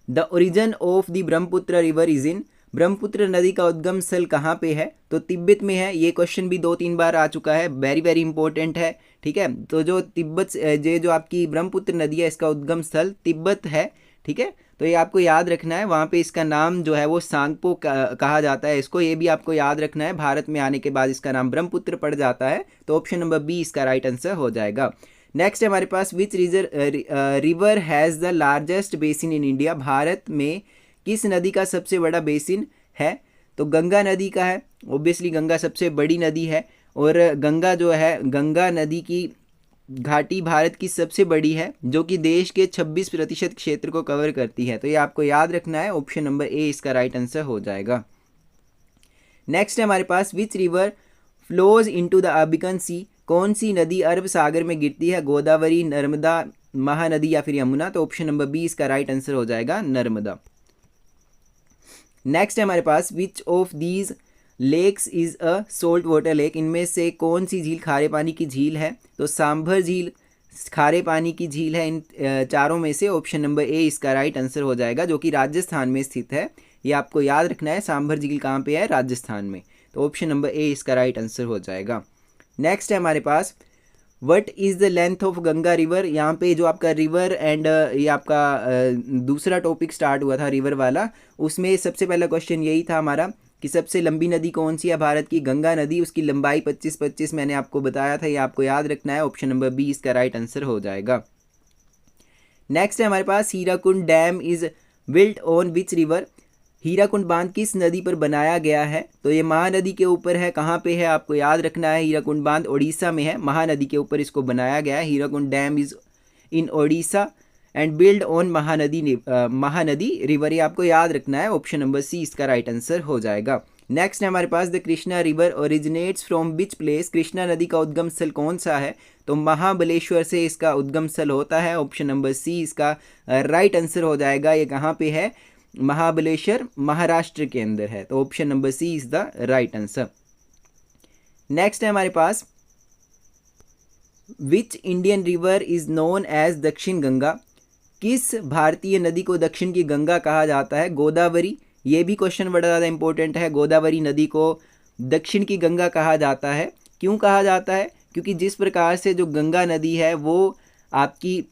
the origin of the Brahmaputra river is in? Brahmaputra नदी का उद्गम स्थल कहाँ पे है? तो तिब्बत में है। ये क्वेश्चन भी 2-3 बार आ चुका है, वेरी वेरी इंपॉर्टेंट है। ठीक है, तो जो तिब्बत जो आपकी ब्रह्मपुत्र नदी है इसका उद्गम स्थल तिब्बत है। ठीक है, तो ये आपको याद रखना है। वहाँ पे इसका नाम जो है वो सांगपो कहा जाता है इसको, ये भी आपको याद रखना है। भारत में आने के बाद इसका नाम ब्रह्मपुत्र पड़ जाता है। तो ऑप्शन नंबर बी इसका राइट आंसर हो जाएगा। नेक्स्ट है हमारे पास, which river has the largest basin in India? Bharat में किस नदी का सबसे बड़ा बेसिन है? तो गंगा नदी का है। ऑब्वियसली गंगा सबसे बड़ी नदी है और गंगा जो है, गंगा नदी की घाटी भारत की सबसे बड़ी है, जो कि देश के 26% क्षेत्र को कवर करती है। तो ये आपको याद रखना है, ऑप्शन नंबर ए इसका राइट आंसर हो जाएगा। नेक्स्ट है हमारे पास, which river flows into the Arabian sea? कौन सी नदी अरब सागर में गिरती है? गोदावरी, नर्मदा, महानदी या फिर यमुना? तो ऑप्शन नंबर बी इसका राइट आंसर हो जाएगा, नर्मदा। नेक्स्ट है हमारे पास, which of these lakes is a salt water lake? इनमें से कौन सी झील खारे पानी की झील है? तो सांभर झील खारे पानी की झील है। इन चारों में से ऑप्शन नंबर ए इसका राइट आंसर हो जाएगा, जो कि राजस्थान में स्थित है। ये आपको याद रखना है, सांभर झील कहाँ पे है? राजस्थान में। तो ऑप्शन नंबर ए इसका राइट आंसर हो जाएगा। नेक्स्ट है हमारे पास, what is the length of Ganga river? यहाँ पे जो आपका रिवर एंड ये आपका दूसरा टॉपिक स्टार्ट हुआ था रिवर वाला, उसमें सबसे पहला क्वेश्चन यही था हमारा कि सबसे लंबी नदी कौन सी है भारत की? गंगा नदी। उसकी लंबाई 25 मैंने आपको बताया था, ये आपको याद रखना है। ऑप्शन नंबर बी इसका राइट आंसर हो जाएगा। नेक्स्ट है हमारे पास, Hirakud dam is built on which river? Hirakud बांध किस नदी पर बनाया गया है? तो ये महानदी के ऊपर है। कहाँ पे है आपको याद रखना है, हीराकुंड बांध ओडिशा में है, महानदी के ऊपर इसको बनाया गया है। Hirakud dam is in Odisha and build on Mahanadi river, ये आपको याद रखना है। ऑप्शन नंबर सी इसका राइट आंसर हो जाएगा। नेक्स्ट है हमारे पास, the Krishna river originates from which place? Krishna नदी का उद्गम स्थल कौन सा है? तो महाबलेश्वर से इसका उद्गम स्थल होता है। ऑप्शन नंबर सी इसका राइट आंसर हो जाएगा। ये कहाँ पे है? महाबलेश्वर महाराष्ट्र के अंदर है। तो option number C is the right answer. Next है हमारे पास, which Indian river is known as Dakshin Ganga? किस भारतीय नदी को दक्षिण की गंगा कहा जाता है? गोदावरी। ये भी क्वेश्चन बड़ा ज़्यादा इंपॉर्टेंट है। गोदावरी नदी को दक्षिण की गंगा कहा जाता है। क्यों कहा जाता है? क्योंकि जिस प्रकार से जो गंगा नदी है वो आपकी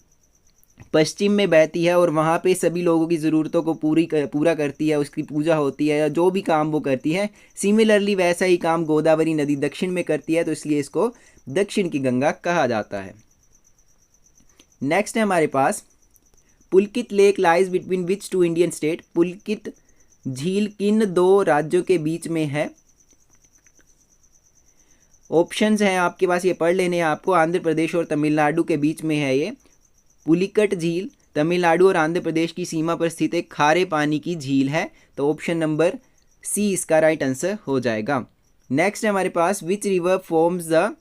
पश्चिम में बहती है और वहाँ पे सभी लोगों की ज़रूरतों को पूरा करती है, उसकी पूजा होती है या जो भी काम वो करती है, सिमिलरली वैसा ही काम गोदावरी नदी दक्षिण में करती है, तो इसलिए इसको दक्षिण की गंगा कहा जाता है। नेक्स्ट है हमारे पास, Pulicat lake lies between which two Indian state? Pulicat झील किन दो राज्यों के बीच में है? ऑप्शंस हैं आपके पास, ये पढ़ लेने हैं आपको। आंध्र प्रदेश और तमिलनाडु के बीच में है ये पुलिकट झील। तमिलनाडु और आंध्र प्रदेश की सीमा पर स्थित एक खारे पानी की झील है। तो ऑप्शन नंबर सी इसका राइट आंसर हो जाएगा। नेक्स्ट है हमारे पास, which river forms the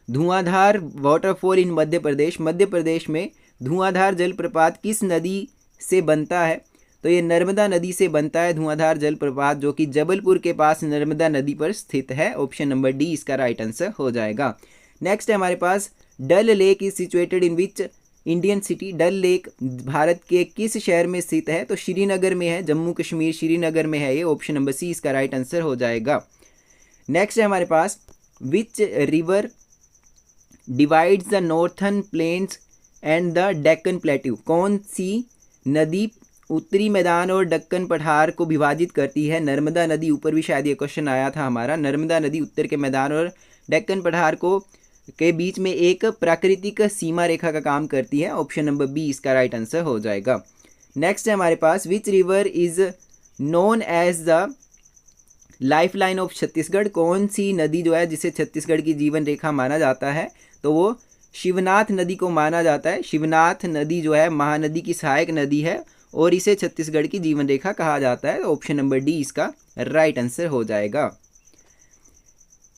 Dhuandhar waterfall in Madhya Pradesh? Madhya Pradesh में धुआंधार जलप्रपात किस नदी से बनता है? तो ये नर्मदा नदी से बनता है धुआंधार जलप्रपात, जो कि जबलपुर के पास नर्मदा नदी पर स्थित है। ऑप्शन नंबर डी इसका राइट आंसर हो जाएगा। नेक्स्ट है हमारे पास Dal lake is situated in which Indian city. Dal lake Bharat के किस शहर में स्थित है? तो श्रीनगर में है, जम्मू कश्मीर श्रीनगर में है ये। ऑप्शन नंबर सी इसका राइट आंसर हो जाएगा। नेक्स्ट है हमारे पास which river divides the northern plains and the Deccan plateau. कौन सी नदी उत्तरी मैदान और दक्कन पठार को विभाजित करती है? नर्मदा नदी, ऊपर भी शायद ये क्वेश्चन आया था हमारा। नर्मदा नदी उत्तर के मैदान और डेक्कन पठार को के बीच में एक प्राकृतिक सीमा रेखा का काम करती है। ऑप्शन नंबर बी इसका राइट आंसर हो जाएगा। नेक्स्ट है हमारे पास which river is known as the life line of Chhattisgarh. कौन सी नदी जो है जिसे छत्तीसगढ़ की जीवन रेखा माना जाता है? तो वो शिवनाथ नदी को माना जाता है। शिवनाथ नदी जो है महानदी की सहायक नदी है और इसे छत्तीसगढ़ की जीवन रेखा कहा जाता है। तो ऑप्शन नंबर डी इसका राइट आंसर हो जाएगा।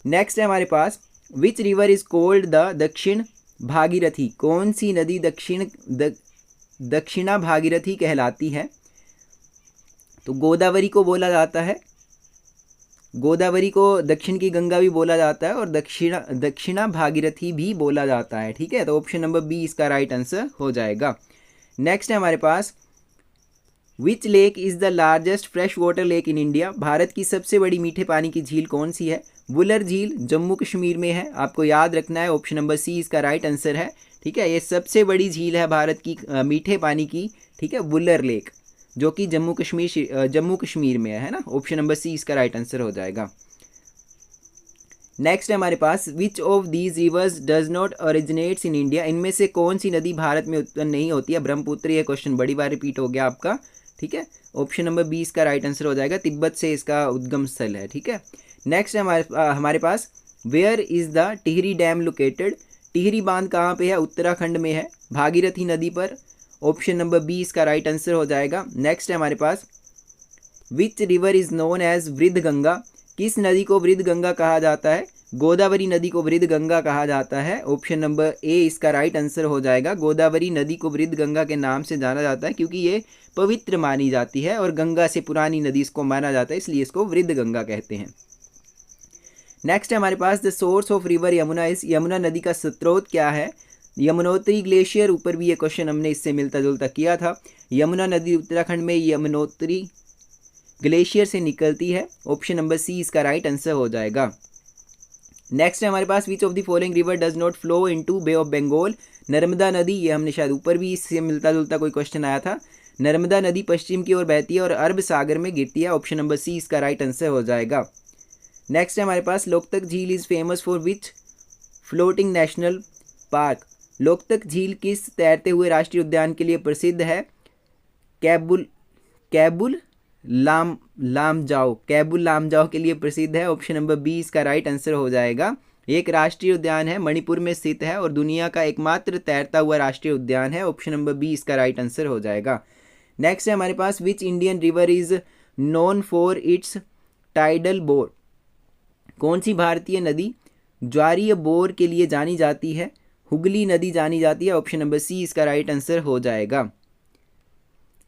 नेक्स्ट है हमारे पास which river is called the Dakshin Bhagirathi. कौन सी नदी दक्षिणा भागीरथी कहलाती है? तो गोदावरी को बोला जाता है। गोदावरी को दक्षिण की गंगा भी बोला जाता है और दक्षिणा भागीरथी भी बोला जाता है। ठीक है, तो ऑप्शन नंबर बी इसका राइट आंसर हो जाएगा। नेक्स्ट है हमारे पास which lake is the largest fresh water lake in India. Bharat की सबसे बड़ी मीठे पानी की झील कौन सी है? वुलर झील जम्मू कश्मीर में है, आपको याद रखना है। ऑप्शन नंबर सी इसका राइट आंसर है। ठीक है, ये सबसे बड़ी झील है भारत की मीठे पानी की। ठीक है, वुलर लेक जो कि जम्मू कश्मीर में है ना। ऑप्शन नंबर सी इसका राइट आंसर हो जाएगा। नेक्स्ट है हमारे पास which of these rivers does not originates in India. इनमें से कौन सी नदी भारत में उत्पन्न नहीं होती है? ब्रह्मपुत्र, ये क्वेश्चन बड़ी बार रिपीट हो गया आपका। ठीक है, ऑप्शन नंबर बी इसका राइट आंसर हो जाएगा। तिब्बत से इसका उद्गम स्थल है। ठीक है, नेक्स्ट है हमारे पास where is the Tehri dam located. Tehri बांध कहाँ पे है? उत्तराखंड में है, भागीरथी नदी पर। ऑप्शन नंबर बी इसका राइट आंसर हो जाएगा। नेक्स्ट है हमारे पास which river is known as Vriddha Ganga. किस नदी को वृद्ध गंगा कहा जाता है? गोदावरी नदी को वृद्ध गंगा कहा जाता है। ऑप्शन नंबर ए इसका राइट आंसर हो जाएगा। गोदावरी नदी को वृद्ध गंगा के नाम से जाना जाता है क्योंकि ये पवित्र मानी जाती है और गंगा से पुरानी नदी इसको माना जाता है, इसलिए इसको वृद्ध गंगा कहते हैं। नेक्स्ट है हमारे पास the source of river Yamuna is. Yamuna नदी का स्रोत क्या है? यमुनोत्री ग्लेशियर, ऊपर भी ये क्वेश्चन हमने इससे मिलता जुलता किया था। यमुना नदी उत्तराखंड में यमुनोत्री ग्लेशियर से निकलती है। ऑप्शन नंबर सी इसका राइट आंसर हो जाएगा। नेक्स्ट है हमारे पास which of the following river does not flow into bay of Bengal. Narmada नदी, ये हमने शायद ऊपर भी इससे मिलता जुलता कोई क्वेश्चन आया था। नर्मदा नदी पश्चिम की ओर बहती है और अरब सागर में गिरती है। ऑप्शन नंबर सी इसका राइट आंसर हो जाएगा। नेक्स्ट है हमारे पास लोकतक झील is famous for which floating national park. Loktak झील किस तैरते हुए राष्ट्रीय उद्यान के लिए प्रसिद्ध है? कैबुल लामजाओ के लिए प्रसिद्ध है। ऑप्शन नंबर बी इसका राइट आंसर हो जाएगा। एक राष्ट्रीय उद्यान है, मणिपुर में स्थित है और दुनिया का एकमात्र तैरता हुआ राष्ट्रीय उद्यान है। ऑप्शन नंबर बी इसका राइट आंसर हो जाएगा। नेक्स्ट है हमारे पास which Indian river is known for its tidal bore. कौन सी भारतीय नदी ज्वारीय बोर के लिए जानी जाती है? हुगली नदी जानी जाती है। ऑप्शन नंबर सी इसका राइट आंसर हो जाएगा।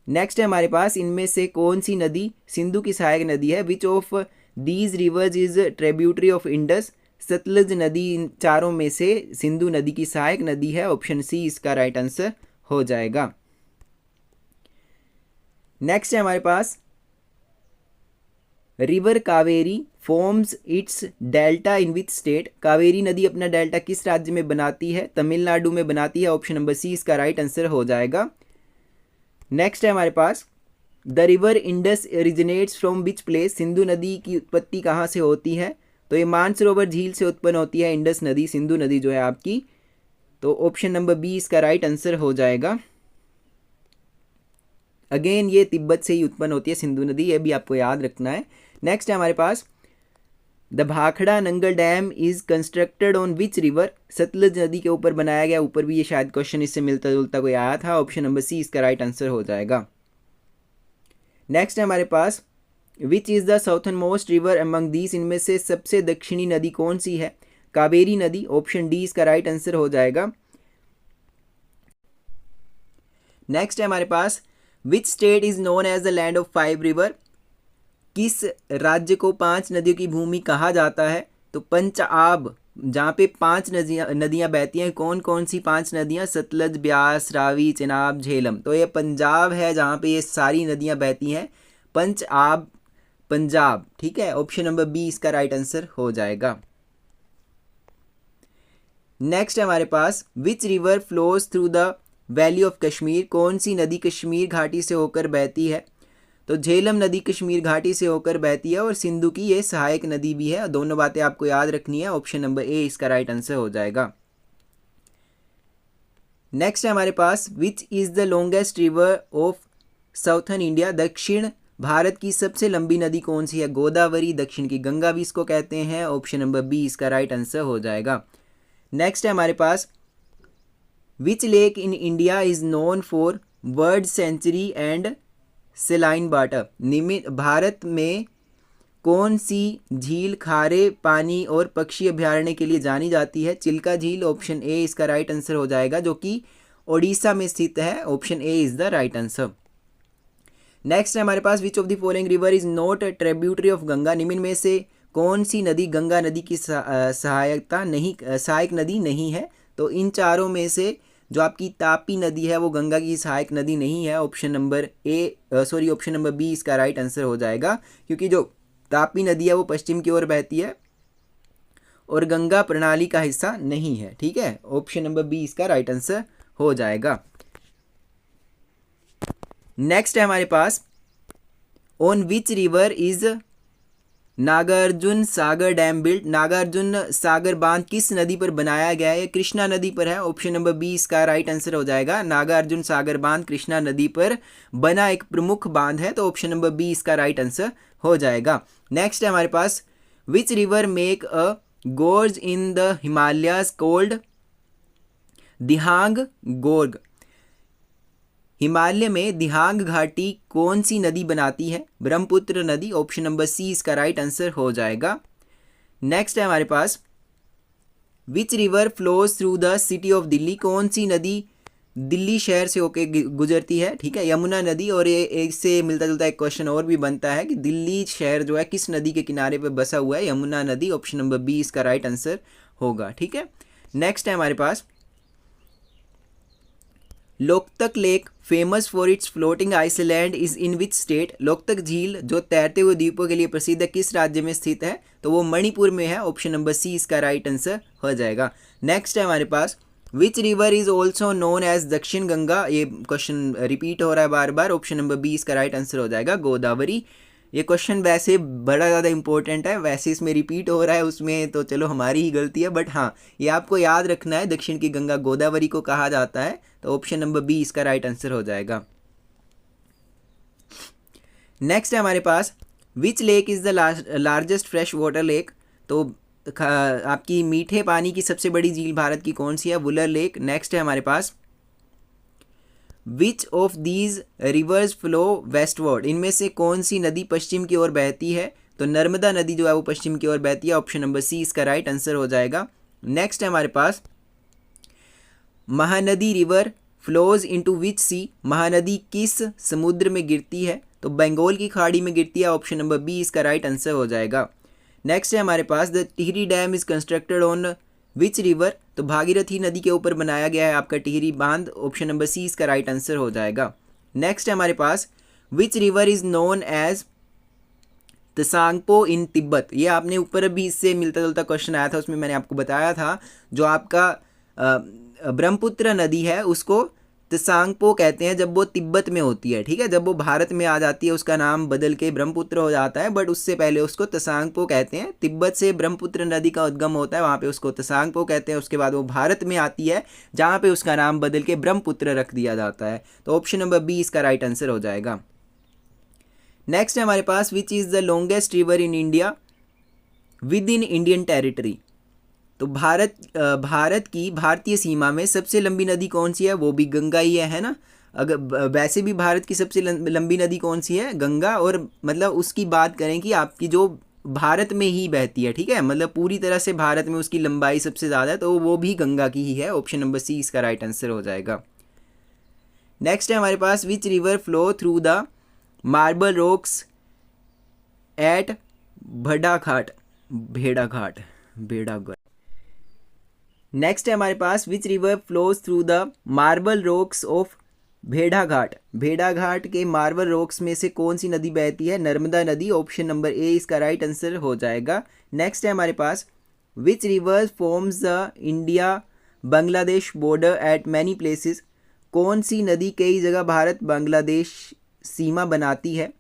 नेक्स्ट है हमारे पास इनमें से कौन सी नदी सिंधु की सहायक नदी है? विच of these rivers is tributary of Indus. Sutlej नदी इन चारों में से सिंधु नदी की सहायक नदी है। ऑप्शन सी इसका राइट आंसर हो जाएगा। नेक्स्ट है हमारे पास river Kaveri forms its delta in which state. Kaveri नदी अपना डेल्टा किस राज्य में बनाती है? तमिलनाडु में बनाती है। ऑप्शन नंबर सी इसका राइट आंसर हो जाएगा। नेक्स्ट है हमारे पास the river Indus originates from which place. Sindhu नदी की उत्पत्ति कहाँ से होती है? तो ये मानसरोवर झील से उत्पन्न होती है इंडस नदी, सिंधु नदी जो है आपकी। तो ऑप्शन नंबर बी इसका राइट आंसर हो जाएगा। अगेन ये तिब्बत से ही उत्पन्न होती है सिंधु नदी, ये भी आपको याद रखना है। नेक्स्ट है हमारे पास the Bhakra Nangal dam is constructed on which river. Sutlej नदी के ऊपर बनाया गया, ऊपर भी ये शायद क्वेश्चन इससे मिलता जुलता कोई आया था। ऑप्शन नंबर सी इसका राइट आंसर हो जाएगा। नेक्स्ट है हमारे पास which is the southern most river among these. इनमें से सबसे दक्षिणी नदी कौन सी है? कावेरी नदी। ऑप्शन डी इसका राइट आंसर हो जाएगा। नेक्स्ट है हमारे पास which state is known as the land of 5 river, किस राज्य को 5 नदियों की भूमि कहा जाता है? तो पंजाब, जहाँ पे 5 नदियाँ बहती हैं। कौन कौन सी 5 नदियाँ? सतलज, ब्यास, रावी, चेनाब, झेलम। तो ये पंजाब है जहाँ पे ये सारी नदियाँ बहती हैं। पंजाब, पंजाब, ठीक है। ऑप्शन नंबर बी इसका राइट आंसर हो जाएगा। नेक्स्ट है हमारे पास, which river flows through the valley of Kashmir, कौन सी नदी कश्मीर घाटी से होकर बहती है? तो झेलम नदी कश्मीर घाटी से होकर बहती है और सिंधु की ये सहायक नदी भी है। दोनों बातें आपको याद रखनी है। ऑप्शन नंबर ए इसका राइट आंसर हो जाएगा। नेक्स्ट है हमारे पास, which is the longest river of southern India, दक्षिण भारत की सबसे लंबी नदी कौन सी है? गोदावरी, दक्षिण की गंगा भी इसको कहते हैं। ऑप्शन नंबर बी इसका राइट आंसर हो जाएगा। नेक्स्ट है हमारे पास, which lake in India is known for bird sanctuary and saline water, Bharat में कौन सी झील खारे पानी और पक्षी अभ्यारण्य के लिए जानी जाती है? चिल्का झील। ऑप्शन ए इसका राइट आंसर हो जाएगा, जो कि ओडिशा में स्थित है। Option A is the right answer. Next है हमारे पास, which of the following river is not tributary of Ganga, निम्न में से कौन सी नदी गंगा नदी की सहायक नदी नहीं है? तो इन चारों में से जो आपकी तापी नदी है वो गंगा की सहायक नदी नहीं है। Option number option number B इसका राइट आंसर हो जाएगा, क्योंकि जो तापी नदी है वो पश्चिम की ओर बहती है और गंगा प्रणाली का हिस्सा नहीं है। ठीक है, ऑप्शन नंबर बी इसका राइट आंसर हो जाएगा। नेक्स्ट है हमारे पास, on which river is Nagarjuna Sagar dam built, Nagarjuna Sagar बांध किस नदी पर बनाया गया है? कृष्णा नदी पर है। ऑप्शन नंबर बी इसका राइट आंसर हो जाएगा। नागार्जुन सागर बांध कृष्णा नदी पर बना एक प्रमुख बांध है, तो ऑप्शन नंबर बी इसका राइट आंसर हो जाएगा। नेक्स्ट है हमारे पास, which river make a gorge in the Himalayas called Dihang gorge, Himalaya में दिहांग घाटी कौन सी नदी बनाती है? ब्रह्मपुत्र नदी। ऑप्शन नंबर सी इसका राइट आंसर हो जाएगा। नेक्स्ट है हमारे पास, which river flows through the city of Delhi, कौन सी नदी दिल्ली शहर से होकर गुजरती है? ठीक है, यमुना नदी। और ये इससे मिलता जुलता एक क्वेश्चन और भी बनता है कि दिल्ली शहर जो है किस नदी के किनारे पर बसा हुआ है? यमुना नदी। ऑप्शन नंबर बी इसका राइट आंसर होगा। ठीक है, नेक्स्ट है हमारे पास, Loktak lake famous for its floating island is in which state, Loktak झील जो तैरते हुए द्वीपों के लिए प्रसिद्ध है किस राज्य में स्थित है? तो वो मणिपुर में है। ऑप्शन नंबर सी इसका राइट आंसर हो जाएगा। नेक्स्ट है हमारे पास, which river is also known as Dakshin Ganga, ये क्वेश्चन रिपीट हो रहा है बार बार। ऑप्शन नंबर बी इसका राइट आंसर हो जाएगा, गोदावरी। ये क्वेश्चन वैसे बड़ा ज़्यादा इंपॉर्टेंट है, वैसे इसमें रिपीट हो रहा है उसमें तो चलो हमारी ही गलती है, बट हाँ ये आपको याद रखना है, दक्षिण की गंगा गोदावरी को कहा जाता है। तो ऑप्शन नंबर बी इसका राइट आंसर हो जाएगा। नेक्स्ट है हमारे पास, which lake is the largest fresh water lake, तो आपकी मीठे पानी की सबसे बड़ी झील भारत की कौन सी है? वुलर लेक। नेक्स्ट है हमारे पास, which of these rivers flow westward, इनमें से कौन सी नदी पश्चिम की ओर बहती है? तो नर्मदा नदी जो है वो पश्चिम की ओर बहती है। ऑप्शन नंबर सी इसका राइट आंसर हो जाएगा। नेक्स्ट है हमारे पास, Mahanadi river flows into which sea, Mahanadi किस समुद्र में गिरती है? तो बंगाल की खाड़ी में गिरती है। ऑप्शन नंबर बी इसका राइट आंसर हो जाएगा। नेक्स्ट है हमारे पास, the Tehri dam is constructed on which river, तो भागीरथी नदी के ऊपर बनाया गया है आपका टिहरी बांध। ऑप्शन नंबर सी इसका राइट आंसर हो जाएगा। नेक्स्ट है हमारे पास, which river is known as Tsangpo in Tibet, ये आपने ऊपर भी इससे मिलता जुलता क्वेश्चन आया था, उसमें मैंने आपको बताया था जो आपका ब्रह्मपुत्र नदी है उसको तसांगपो कहते हैं जब वो तिब्बत में होती है। ठीक है, जब वो भारत में आ जाती है उसका नाम बदल के ब्रह्मपुत्र हो जाता है, बट उससे पहले उसको तसांगपो कहते हैं। तिब्बत से ब्रह्मपुत्र नदी का उद्गम होता है, वहाँ पे उसको तसांगपो कहते हैं। उसके बाद वो भारत में आती है जहाँ पे उसका नाम बदल के ब्रह्मपुत्र रख दिया जाता है। तो ऑप्शन नंबर बी इसका राइट आंसर हो जाएगा। नेक्स्ट है हमारे पास, which is the longest river in India within Indian territory, तो भारत की भारतीय सीमा में सबसे लंबी नदी कौन सी है? वो भी गंगा ही है ना। अगर वैसे भी भारत की सबसे लंबी नदी कौन सी है? गंगा। और मतलब उसकी बात करें कि आपकी जो भारत में ही बहती है, ठीक है, मतलब पूरी तरह से भारत में उसकी लंबाई सबसे ज़्यादा है, तो वो भी गंगा की ही है। ऑप्शन नंबर सी इसका राइट आंसर हो जाएगा। नेक्स्ट है हमारे पास which river flow through the marble rocks at भेड़ाघाट। नेक्स्ट है हमारे पास which river flows through the marble rocks of भेड़ाघाट। भेड़ाघाट के मार्बल रॉक्स में से कौन सी नदी बहती है? नर्मदा नदी। ऑप्शन नंबर ए इसका राइट आंसर हो जाएगा। नेक्स्ट है हमारे पास which river forms the India Bangladesh border at many places. कौन सी नदी कई जगह भारत बांग्लादेश सीमा बनाती है?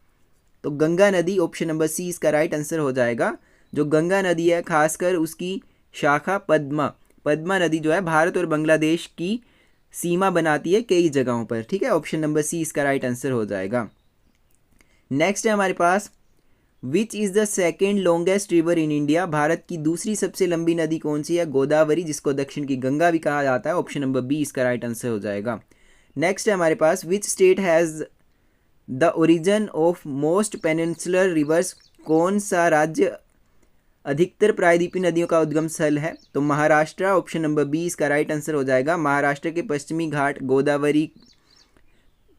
तो गंगा नदी। ऑप्शन नंबर सी इसका राइट आंसर हो जाएगा। जो गंगा नदी है खासकर उसकी शाखा पद्मा नदी जो है भारत और बांग्लादेश की सीमा बनाती है कई जगहों पर। ठीक है, ऑप्शन नंबर सी इसका राइट आंसर हो जाएगा। नेक्स्ट है हमारे पास which is the second longest river in India. Bharat की दूसरी सबसे लंबी नदी कौन सी है? गोदावरी, जिसको दक्षिण की गंगा भी कहा जाता है। ऑप्शन नंबर बी इसका राइट आंसर हो जाएगा। नेक्स्ट है हमारे पास which state has the origin of most peninsular rivers. कौन सा राज्य अधिकतर प्रायद्वीपीय नदियों का उद्गम स्थल है? तो महाराष्ट्र। ऑप्शन नंबर बी इसका राइट आंसर हो जाएगा। महाराष्ट्र के पश्चिमी घाट गोदावरी,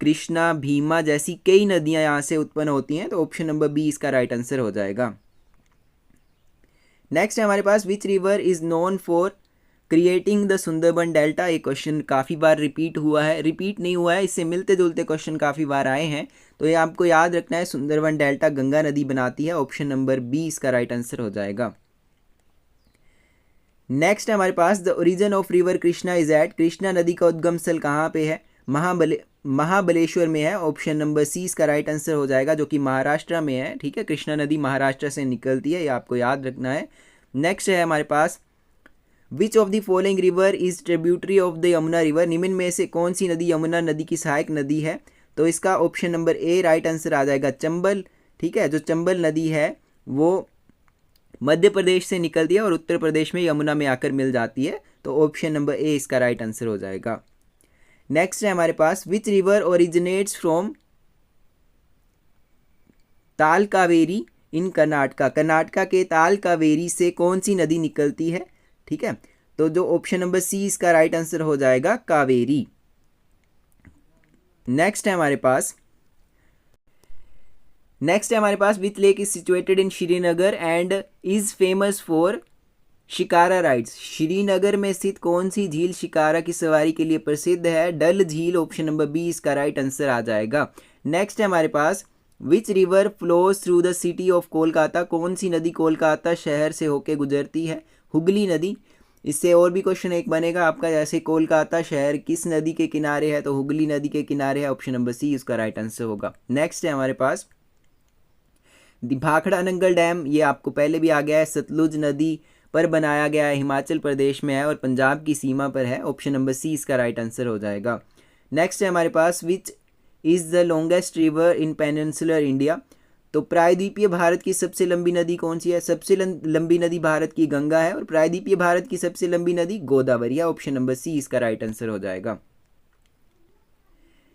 कृष्णा, भीमा जैसी कई नदियां यहाँ से उत्पन्न होती हैं। तो ऑप्शन नंबर बी इसका राइट आंसर हो जाएगा। नेक्स्ट है हमारे पास which river is known for creating the Sundarban delta. ये क्वेश्चन काफ़ी बार रिपीट हुआ है, रिपीट नहीं हुआ है, इससे मिलते जुलते क्वेश्चन काफ़ी बार आए हैं। तो ये आपको याद रखना है, सुंदरबन डेल्टा गंगा नदी बनाती है। ऑप्शन नंबर बी इसका राइट आंसर हो जाएगा। नेक्स्ट है हमारे पास the origin of river Krishna is at. Krishna नदी का उद्गम स्थल कहाँ पे है? महाबलेश्वर में है। ऑप्शन नंबर सी इसका राइट आंसर हो जाएगा, जो कि महाराष्ट्र में है। ठीक है, कृष्णा नदी महाराष्ट्र से निकलती है, ये आपको याद रखना है। नेक्स्ट है हमारे पास which of the following river is tributary of the Yamuna river. निम्न में से कौन सी नदी यमुना नदी की सहायक नदी है? तो इसका option number A right answer आ जाएगा, चंबल। ठीक है, जो चंबल नदी है वो मध्य प्रदेश से निकलती है और उत्तर प्रदेश में यमुना में आकर मिल जाती है। तो ऑप्शन नंबर ए इसका राइट आंसर हो जाएगा। नेक्स्ट है हमारे पास विच रिवर ओरिजिनेट्स फ्रॉम ताल कावेरी इन कर्नाटका। कर्नाटका के ताल कावेरी से कौन सी नदी निकलती है? ठीक है, तो जो ऑप्शन नंबर सी इसका राइट आंसर हो जाएगा, कावेरी। नेक्स्ट है हमारे पास which lake is situated in Srinagar and is famous for shikara rides. Srinagar में स्थित कौन सी झील शिकारा की सवारी के लिए प्रसिद्ध है? डल झील। ऑप्शन नंबर बी इसका राइट आंसर आ जाएगा। नेक्स्ट है हमारे पास which river flows through the city of Kolkata. कौन सी नदी कोलकाता शहर से होकर गुजरती है? हुगली नदी। इससे और भी क्वेश्चन एक बनेगा आपका, जैसे कोलकाता शहर किस नदी के किनारे है? तो हुगली नदी के किनारे है। ऑप्शन नंबर सी उसका राइट आंसर होगा। नेक्स्ट है हमारे पास भाखड़ा नंगल डैम, ये आपको पहले भी आ गया है, सतलुज नदी पर बनाया गया है, हिमाचल प्रदेश में है और पंजाब की सीमा पर है। ऑप्शन नंबर सी इसका राइट आंसर हो जाएगा। नेक्स्ट है हमारे पास which is the longest river in peninsular India. तो प्रायद्वीपीय भारत की सबसे लंबी नदी कौन सी है? सबसे लंबी नदी भारत की गंगा है और प्रायद्वीपीय भारत की सबसे लंबी नदी गोदावरी है। ऑप्शन नंबर सी इसका राइट आंसर हो जाएगा।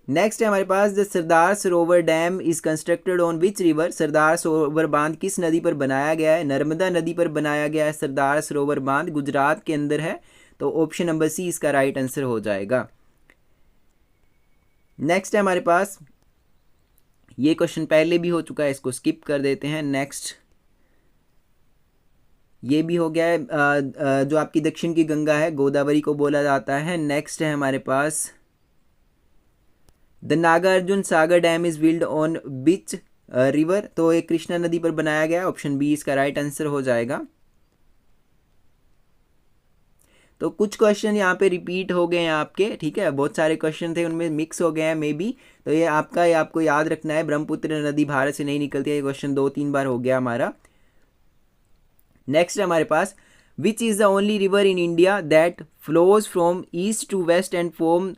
नेक्स्ट है हमारे पास the Sardar Sarovar dam is constructed on which river. Sardar Sarovar बांध किस नदी पर बनाया गया है? नर्मदा नदी पर बनाया गया है। सरदार सरोवर बांध गुजरात के अंदर है। तो ऑप्शन नंबर सी इसका राइट आंसर हो जाएगा। नेक्स्ट है हमारे पास, ये क्वेश्चन पहले भी हो चुका है, इसको स्किप कर देते हैं। नेक्स्ट ये भी हो गया है, जो आपकी दक्षिण की गंगा है गोदावरी को बोला जाता है। नेक्स्ट है हमारे पास the Nagarjuna Sagar dam is build on which river. तो ये कृष्णा नदी पर बनाया गया है। ऑप्शन बी इसका राइट आंसर हो जाएगा। तो कुछ क्वेश्चन यहाँ पे रिपीट हो गए हैं आपके, ठीक है, बहुत सारे क्वेश्चन थे उनमें मिक्स हो गए हैं मे बी। तो ये आपको याद रखना है, ब्रह्मपुत्र नदी भारत से नहीं निकलती है। ये क्वेश्चन 2-3 बार हो गया हमारा। नेक्स्ट है हमारे पास which is the only river in India that flows from east to west and form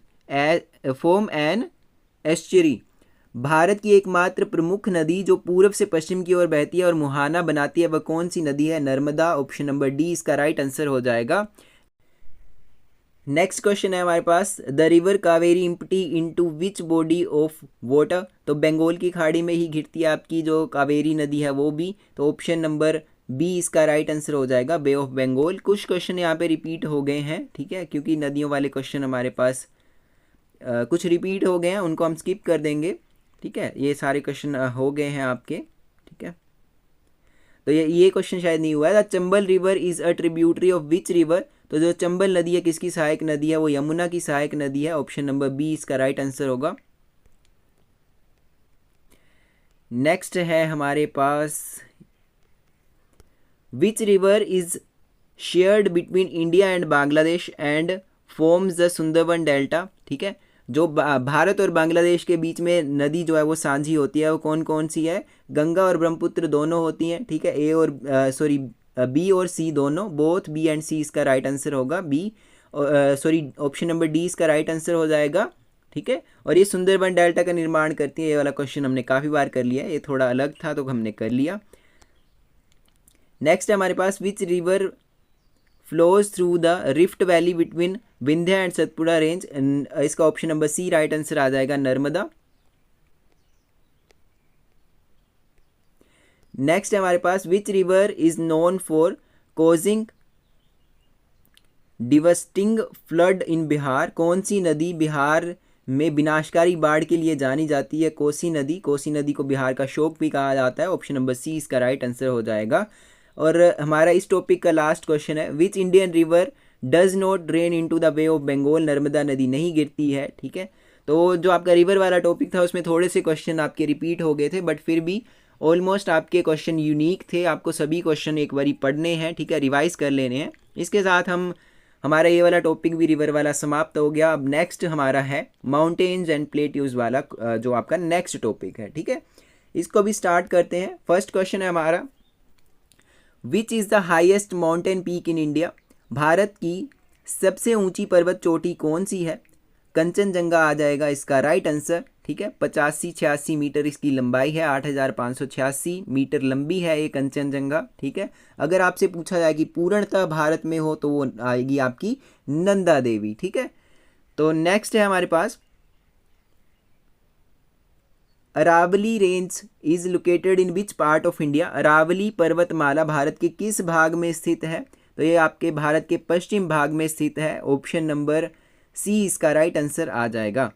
an estuary. Bharat की एकमात्र प्रमुख नदी जो पूर्व से पश्चिम की ओर बहती है और मुहाना बनाती है, वह कौन सी नदी है? नर्मदा। ऑप्शन नंबर डी इसका राइट आंसर हो जाएगा। नेक्स्ट क्वेश्चन है हमारे पास the river Kaveri empty into which body of water. तो बंगाल की खाड़ी में ही घिरती है आपकी जो कावेरी नदी है वो भी। तो ऑप्शन नंबर बी इसका राइट आंसर हो जाएगा, बे ऑफ बंगाल। कुछ क्वेश्चन यहाँ पे रिपीट हो गए हैं, ठीक है, क्योंकि नदियों वाले क्वेश्चन हमारे पास कुछ रिपीट हो गए हैं, उनको हम स्किप कर देंगे। ठीक है, ये सारे क्वेश्चन हो गए हैं आपके। ठीक है, तो ये क्वेश्चन शायद नहीं हुआ है। The Chambal river is a tributary of which river? तो जो चंबल नदी है किसकी सहायक नदी है? वो यमुना की सहायक नदी है। ऑप्शन नंबर बी इसका राइट आंसर होगा। नेक्स्ट है हमारे पास, which river is shared between India and Bangladesh and forms the Sundarban delta? ठीक है, जो भारत और बांग्लादेश के बीच में नदी जो है वो साझी होती है, वो कौन कौन सी है? गंगा और ब्रह्मपुत्र दोनों होती हैं। ठीक है, ए और बी और सी दोनों, बोथ बी एंड सी इसका राइट आंसर होगा। बी ऑप्शन नंबर डी इसका राइट आंसर हो जाएगा। ठीक है, और ये सुंदरबन डेल्टा का निर्माण करती है। ये वाला क्वेश्चन हमने काफ़ी बार कर लिया है, ये थोड़ा अलग था तो हमने कर लिया। नेक्स्ट है हमारे पास, which river flows through the rift valley between Vindhya and Satpura range? इसका option number C right answer आ जाएगा, नर्मदा। नेक्स्ट है हमारे पास, which river is known for causing devastating flood in Bihar? कौन सी नदी बिहार में विनाशकारी बाढ़ के लिए जानी जाती है? कोसी नदी। कोसी नदी को बिहार का शोक भी कहा जाता है। ऑप्शन नंबर सी इसका राइट आंसर हो जाएगा। और हमारा इस टॉपिक का लास्ट क्वेश्चन है, which Indian river does not drain into the bay of Bengal? Narmada नदी नहीं गिरती है। ठीक है, तो जो आपका रिवर वाला टॉपिक था उसमें थोड़े से क्वेश्चन आपके रिपीट हो गए थे, बट फिर भी ऑलमोस्ट आपके क्वेश्चन यूनिक थे। आपको सभी क्वेश्चन एक बारी पढ़ने हैं। ठीक है, रिवाइज कर लेने हैं। इसके साथ हमारा ये वाला टॉपिक भी रिवर वाला समाप्त हो गया। अब नेक्स्ट हमारा है माउंटेन्स एंड प्लेट्यूज वाला, जो आपका नेक्स्ट टॉपिक है। ठीक है, इसको भी स्टार्ट करते हैं। फर्स्ट क्वेश्चन है हमारा, विच is the highest mountain peak in India? Bharat की सबसे ऊंची पर्वत चोटी कौन सी है? कंचनजंगा आ जाएगा इसका राइट आंसर। ठीक है, 85-86 मीटर इसकी लंबाई है, 8586 मीटर लंबी है ये कंचनजंगा। ठीक है, अगर आपसे पूछा जाए कि पूर्णतः भारत में हो तो वो आएगी आपकी नंदा देवी। ठीक है, तो नेक्स्ट है हमारे पास, Aravalli range is located in which part of India? Aravalli पर्वतमाला भारत के किस भाग में स्थित है? तो ये आपके भारत के पश्चिम भाग में स्थित है। ऑप्शन नंबर सी इसका राइट आंसर आ जाएगा।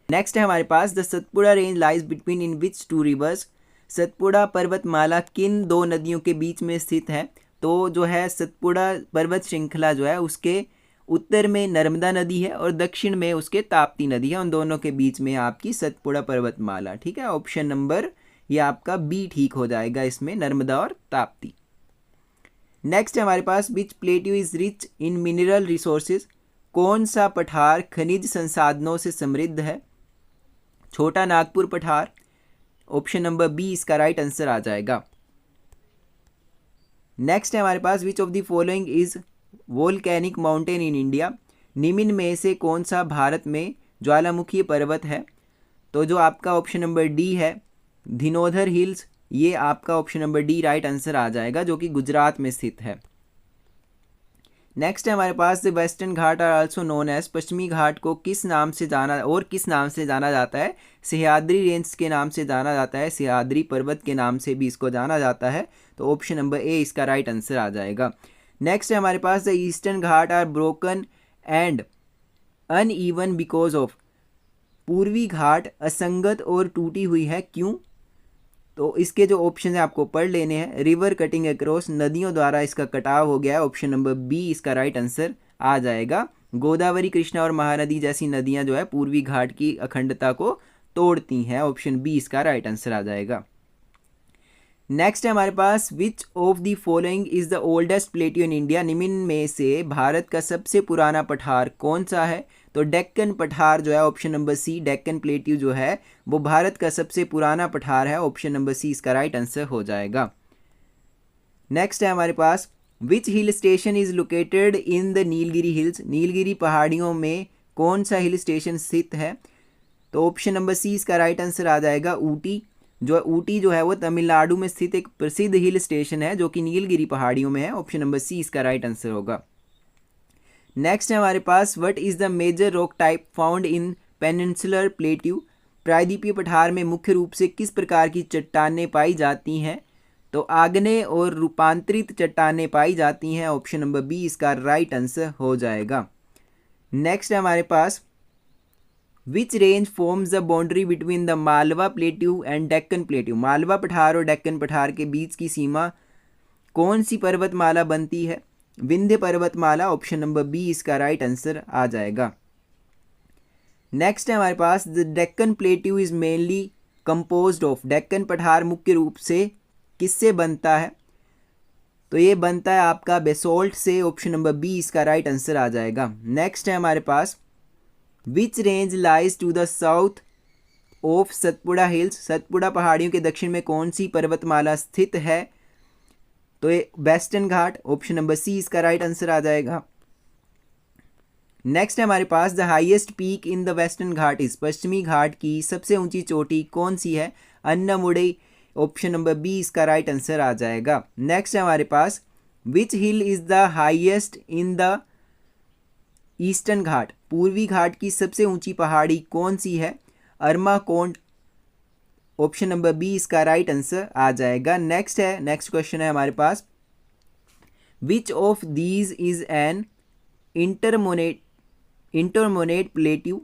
नेक्स्ट है हमारे पास, the Satpura range lies between in which two rivers? Satpura पर्वतमाला किन दो नदियों के बीच में स्थित है? तो जो है सतपुड़ा पर्वत श्रृंखला जो है उसके उत्तर में नर्मदा नदी है और दक्षिण में उसके ताप्ती नदी है। उन दोनों के बीच में आपकी सतपुड़ा पर्वतमाला। ठीक है, ऑप्शन नंबर ये आपका बी ठीक हो जाएगा इसमें, नर्मदा और ताप्ती। नेक्स्ट है हमारे पास, which plateau is rich in mineral resources? कौन सा पठार खनिज संसाधनों से समृद्ध है? छोटा नागपुर पठार। ऑप्शन नंबर बी इसका राइट आंसर आ जाएगा। नेक्स्ट है हमारे पास, which of the following is volcanic mountain in India? निम्न में से कौन सा भारत में ज्वालामुखी पर्वत है? तो जो आपका ऑप्शन नंबर डी है, धिनोधर हिल्स, ये आपका option number D right answer आ जाएगा, जो कि गुजरात में स्थित है। नेक्स्ट है हमारे पास, the western Ghat are also known as? पश्चिमी घाट को किस नाम से जाना जाता है? सह्याद्री रेंज के नाम से जाना जाता है, सह्याद्री पर्वत के नाम से भी इसको जाना जाता है। तो ऑप्शन नंबर ए इसका राइट आंसर आ जाएगा। नेक्स्ट है हमारे पास, the eastern Ghat are broken and uneven because of? पूर्वी घाट असंगत और टूटी हुई है, क्यों? तो इसके जो ऑप्शन है आपको पढ़ लेने हैं। रिवर कटिंग अक्रॉस, नदियों द्वारा इसका कटाव हो गया है। ऑप्शन नंबर बी इसका राइट आंसर आ जाएगा। गोदावरी, कृष्णा और महानदी जैसी नदियां जो है पूर्वी घाट की अखंडता को तोड़ती हैं। ऑप्शन बी इसका राइट आंसर आ जाएगा। नेक्स्ट है हमारे पास, which of the following is the oldest plateau in India? निम्न में से भारत का सबसे पुराना पठार कौन सा है? तो डेक्कन पठार जो है, option number C, Deccan plateau जो है वो भारत का सबसे पुराना पठार है। ऑप्शन नंबर सी इसका राइट आंसर हो जाएगा। नेक्स्ट है हमारे पास, which hill station is located in the Nilgiri hills? Nilgiri पहाड़ियों में कौन सा हिल स्टेशन स्थित है? तो ऑप्शन नंबर सी इसका राइट आंसर आ जाएगा, ऊटी। ऊटी जो है वो तमिलनाडु में स्थित एक प्रसिद्ध हिल स्टेशन है जो कि नीलगिरी पहाड़ियों में है। ऑप्शन नंबर सी इसका राइट आंसर होगा। नेक्स्ट है हमारे पास, what is the major rock type found in peninsular plateau? प्रायद्वीपीय पठार में मुख्य रूप से किस प्रकार की चट्टानें पाई जाती हैं? तो आग्नेय और रूपांतरित चट्टानें पाई जाती हैं। ऑप्शन नंबर बी इसका राइट आंसर हो जाएगा। नेक्स्ट है हमारे पास, which range forms the boundary between the Malwa plateau and Deccan plateau. Malwa पठार और डेक्कन पठार के बीच की सीमा कौन सी पर्वतमाला बनती है? विंध्य पर्वतमाला, ऑप्शन नंबर बी इसका राइट आंसर आ जाएगा। नेक्स्ट है हमारे पास the Deccan plateau is mainly composed of. Deccan पठार मुख्य रूप से किससे बनता है? तो ये बनता है आपका बेसोल्ट से, ऑप्शन नंबर बी इसका राइट आंसर आ जाएगा। नेक्स्ट है हमारे पास which range lies to the south of Satpura hills. Satpura पहाड़ियों के दक्षिण में कौन सी पर्वतमाला स्थित है? तो ये Western Ghat, option number C इसका राइट आंसर आ जाएगा। नेक्स्ट है हमारे पास the highest peak in the western Ghat is. पश्चिमी घाट की सबसे ऊंची चोटी कौन सी है? अन्नमुड़ई, ऑप्शन नंबर बी इसका राइट आंसर आ जाएगा। नेक्स्ट है हमारे पास which hill is the highest in the eastern घाट। पूर्वी घाट की सबसे ऊंची पहाड़ी कौन सी है? अरमाकोंड, ऑप्शन नंबर बी इसका राइट आंसर आ जाएगा। नेक्स्ट क्वेश्चन है हमारे पास which of these is an intermontane plateau.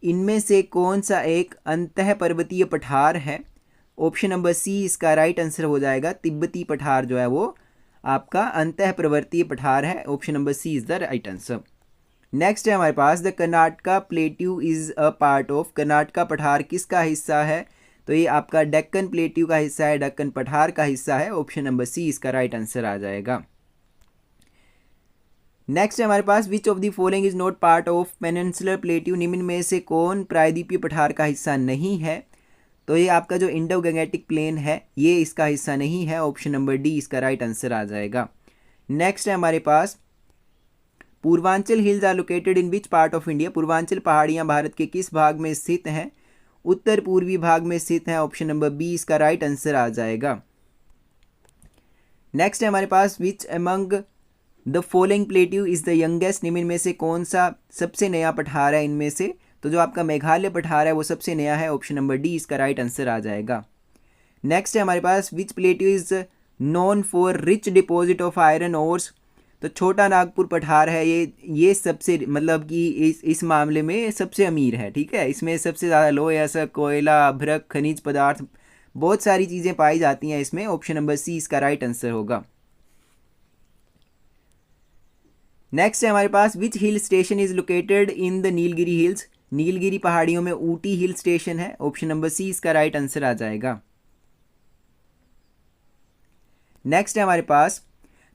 इनमें से कौन सा एक अंतः पर्वतीय पठार है? ऑप्शन नंबर सी इसका राइट आंसर हो जाएगा। तिब्बती पठार जो है वो आपका अंतः पर्वतीय पठार है, option number C is the right answer. Next है हमारे पास the Karnataka plateau is a part of. Karnataka पठार किसका हिस्सा है? तो ये आपका डेक्कन प्लेट्यू का हिस्सा है, डेक्कन पठार का हिस्सा है, ऑप्शन नंबर सी इसका राइट आंसर आ जाएगा। नेक्स्ट है हमारे पास which of the following is not part of peninsular plateau. निम्न में से कौन प्रायद्वीपीय पठार का हिस्सा नहीं है? तो ये आपका जो इंडो गंगेटिक प्लेन है ये इसका हिस्सा नहीं है, ऑप्शन नंबर डी इसका राइट आंसर आ जाएगा। नेक्स्ट है हमारे पास Purvanchal hills are located in which part of India. Purvanchal पहाड़ियाँ भारत के किस भाग में स्थित हैं? उत्तर पूर्वी भाग में स्थित है, ऑप्शन नंबर बी इसका राइट आंसर आ जाएगा। नेक्स्ट है हमारे पास which among the following plateau is the youngest. निम्न में से कौन सा सबसे नया पठार है इनमें से? तो जो आपका मेघालय पठार है वो सबसे नया है, ऑप्शन नंबर डी इसका राइट आंसर आ जाएगा। नेक्स्ट है हमारे पास which plateau is known for rich deposit of iron ores. तो छोटा नागपुर पठार है ये सबसे मतलब कि इस मामले में सबसे अमीर है, ठीक है। इसमें सबसे ज़्यादा लोहे, असर, कोयला, अभ्रक, खनिज पदार्थ, बहुत सारी चीज़ें पाई जाती हैं इसमें, ऑप्शन नंबर सी इसका राइट आंसर होगा। नेक्स्ट है हमारे पास which hill station is located in the Nilgiri hills. Nilgiri पहाड़ियों में ऊटी हिल स्टेशन है, ऑप्शन नंबर सी इसका राइट आंसर आ जाएगा। नेक्स्ट है हमारे पास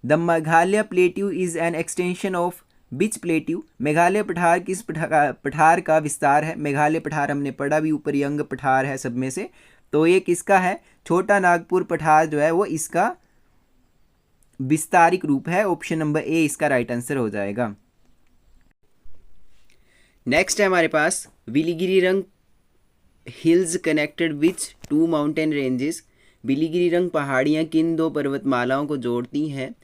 the Meghalaya plateau is an extension of which plateau. Meghalaya पठार किस पठार का विस्तार है? मेघालय पठार हमने पढ़ा भी, ऊपर यंग पठार है सब में से, तो ये किसका है? छोटा नागपुर पठार जो है वो इसका विस्तारिक रूप है, ऑप्शन नंबर ए इसका राइट आंसर हो जाएगा। नेक्स्ट है हमारे पास Biligiri hills connected which two mountain ranges. Biligiri पहाड़ियाँ किन दो पर्वतमालाओं को जोड़ती हैं?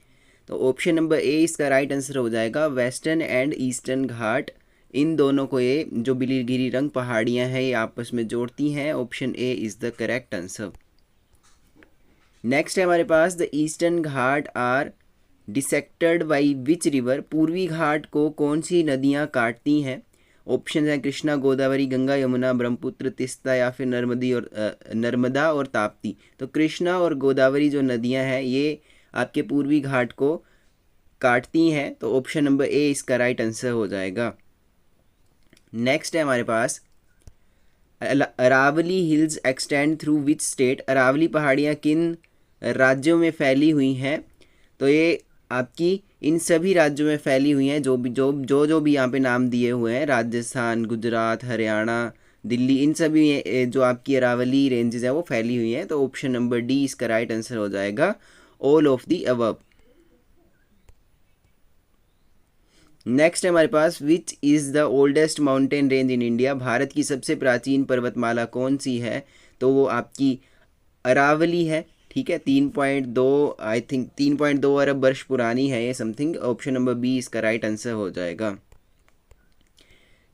तो ऑप्शन नंबर ए इसका राइट आंसर हो जाएगा। वेस्टर्न एंड ईस्टर्न घाट, इन दोनों को ये जो बिलिगिरी पहाड़ियाँ हैं ये आपस में जोड़ती हैं, option A is the correct answer. Next है हमारे पास the eastern Ghat are dissected by which river. पूर्वी घाट को कौन सी नदियाँ काटती हैं? ऑप्शन हैं कृष्णा, गोदावरी, गंगा, यमुना, ब्रह्मपुत्र, तिस्ता या फिर नर्मदा और ताप्ती। तो कृष्णा और गोदावरी जो नदियाँ हैं ये आपके पूर्वी घाट को काटती हैं, तो ऑप्शन नंबर ए इसका राइट आंसर हो जाएगा। नेक्स्ट है हमारे पास Aravalli hills extend through which state. Aravalli पहाड़ियाँ किन राज्यों में फैली हुई हैं? तो ये आपकी इन सभी राज्यों में फैली हुई हैं, जो भी यहाँ पे नाम दिए हुए हैं, राजस्थान, गुजरात, हरियाणा, दिल्ली, इन सभी जो आपकी अरावली रेंजेस हैं वो फैली हुई हैं, तो ऑप्शन नंबर डी इसका राइट आंसर हो जाएगा, all of the above. Next है हमारे पास which is the oldest mountain range in India. Bharat की सबसे प्राचीन पर्वतमाला कौन सी है? तो वो आपकी अरावली है, ठीक है। 3.2 अरब वर्ष पुरानी है ये समथिंग, ऑप्शन नंबर बी इसका राइट आंसर हो जाएगा।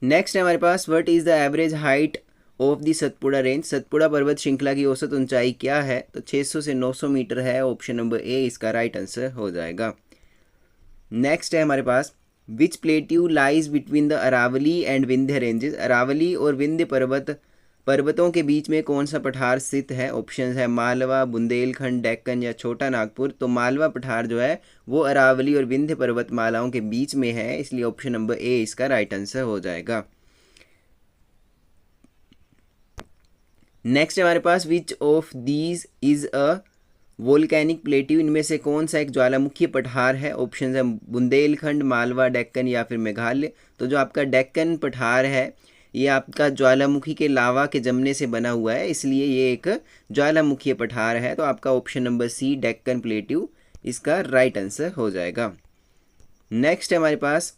नेक्स्ट है हमारे पास what is the average height of the Satpura range. Satpura पर्वत श्रृंखला की औसत ऊंचाई क्या है? तो 600 से 900 मीटर है, ऑप्शन नंबर ए इसका राइट आंसर हो जाएगा। नेक्स्ट है हमारे पास which plateau lies between the Aravalli and Vindhya ranges, Aravalli और विंध्य पर्वतों के बीच में कौन सा पठार स्थित है? ऑप्शन है मालवा, बुंदेलखंड, डेक्कन या छोटा नागपुर। तो मालवा पठार जो है वो अरावली और विंध्य पर्वतमालाओं के बीच में है, इसलिए ऑप्शन नंबर ए इसका राइट आंसर हो जाएगा। नेक्स्ट हमारे पास which of these is a volcanic plateau, इनमें से कौन सा एक ज्वालामुखी पठार है? ऑप्शन है बुंदेलखंड, मालवा, डेक्कन या फिर मेघालय। तो जो आपका डेक्कन पठार है ये आपका ज्वालामुखी के लावा के जमने से बना हुआ है, इसलिए ये एक ज्वालामुखी पठार है। तो आपका option number C Deccan plateau इसका राइट आंसर हो जाएगा। नेक्स्ट है हमारे पास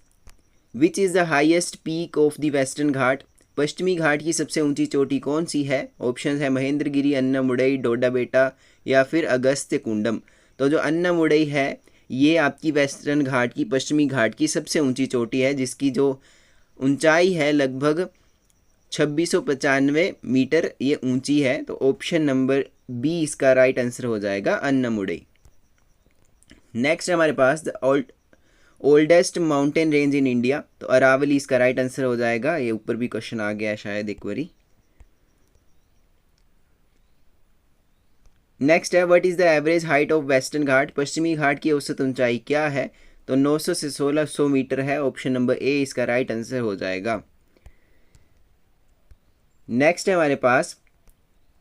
which is the highest peak of the western घाट, पश्चिमी घाट की सबसे ऊंची चोटी कौन सी है? ऑप्शन है महेंद्रगिरी, अन्नामुडई, डोडा बेटा या फिर अगस्त्य कुंडम। तो जो अन्नामुडई है ये आपकी वेस्टर्न घाट की, पश्चिमी घाट की सबसे ऊंची चोटी है, जिसकी जो ऊंचाई है लगभग 2695 मीटर ये ऊंची है। तो ऑप्शन नंबर बी इसका राइट आंसर हो जाएगा, अन्नामुडई। नेक्स्ट है हमारे पास the oldest mountain range in India, तो अरावली इसका राइट आंसर हो जाएगा। ये ऊपर भी क्वेश्चन आ गया है शायद एक बारी। नेक्स्ट है what is the average height of Western घाट, पश्चिमी घाट की औसत ऊंचाई क्या है? तो 900 से 1600 मीटर है, ऑप्शन नंबर ए इसका राइट आंसर हो जाएगा। नेक्स्ट है हमारे पास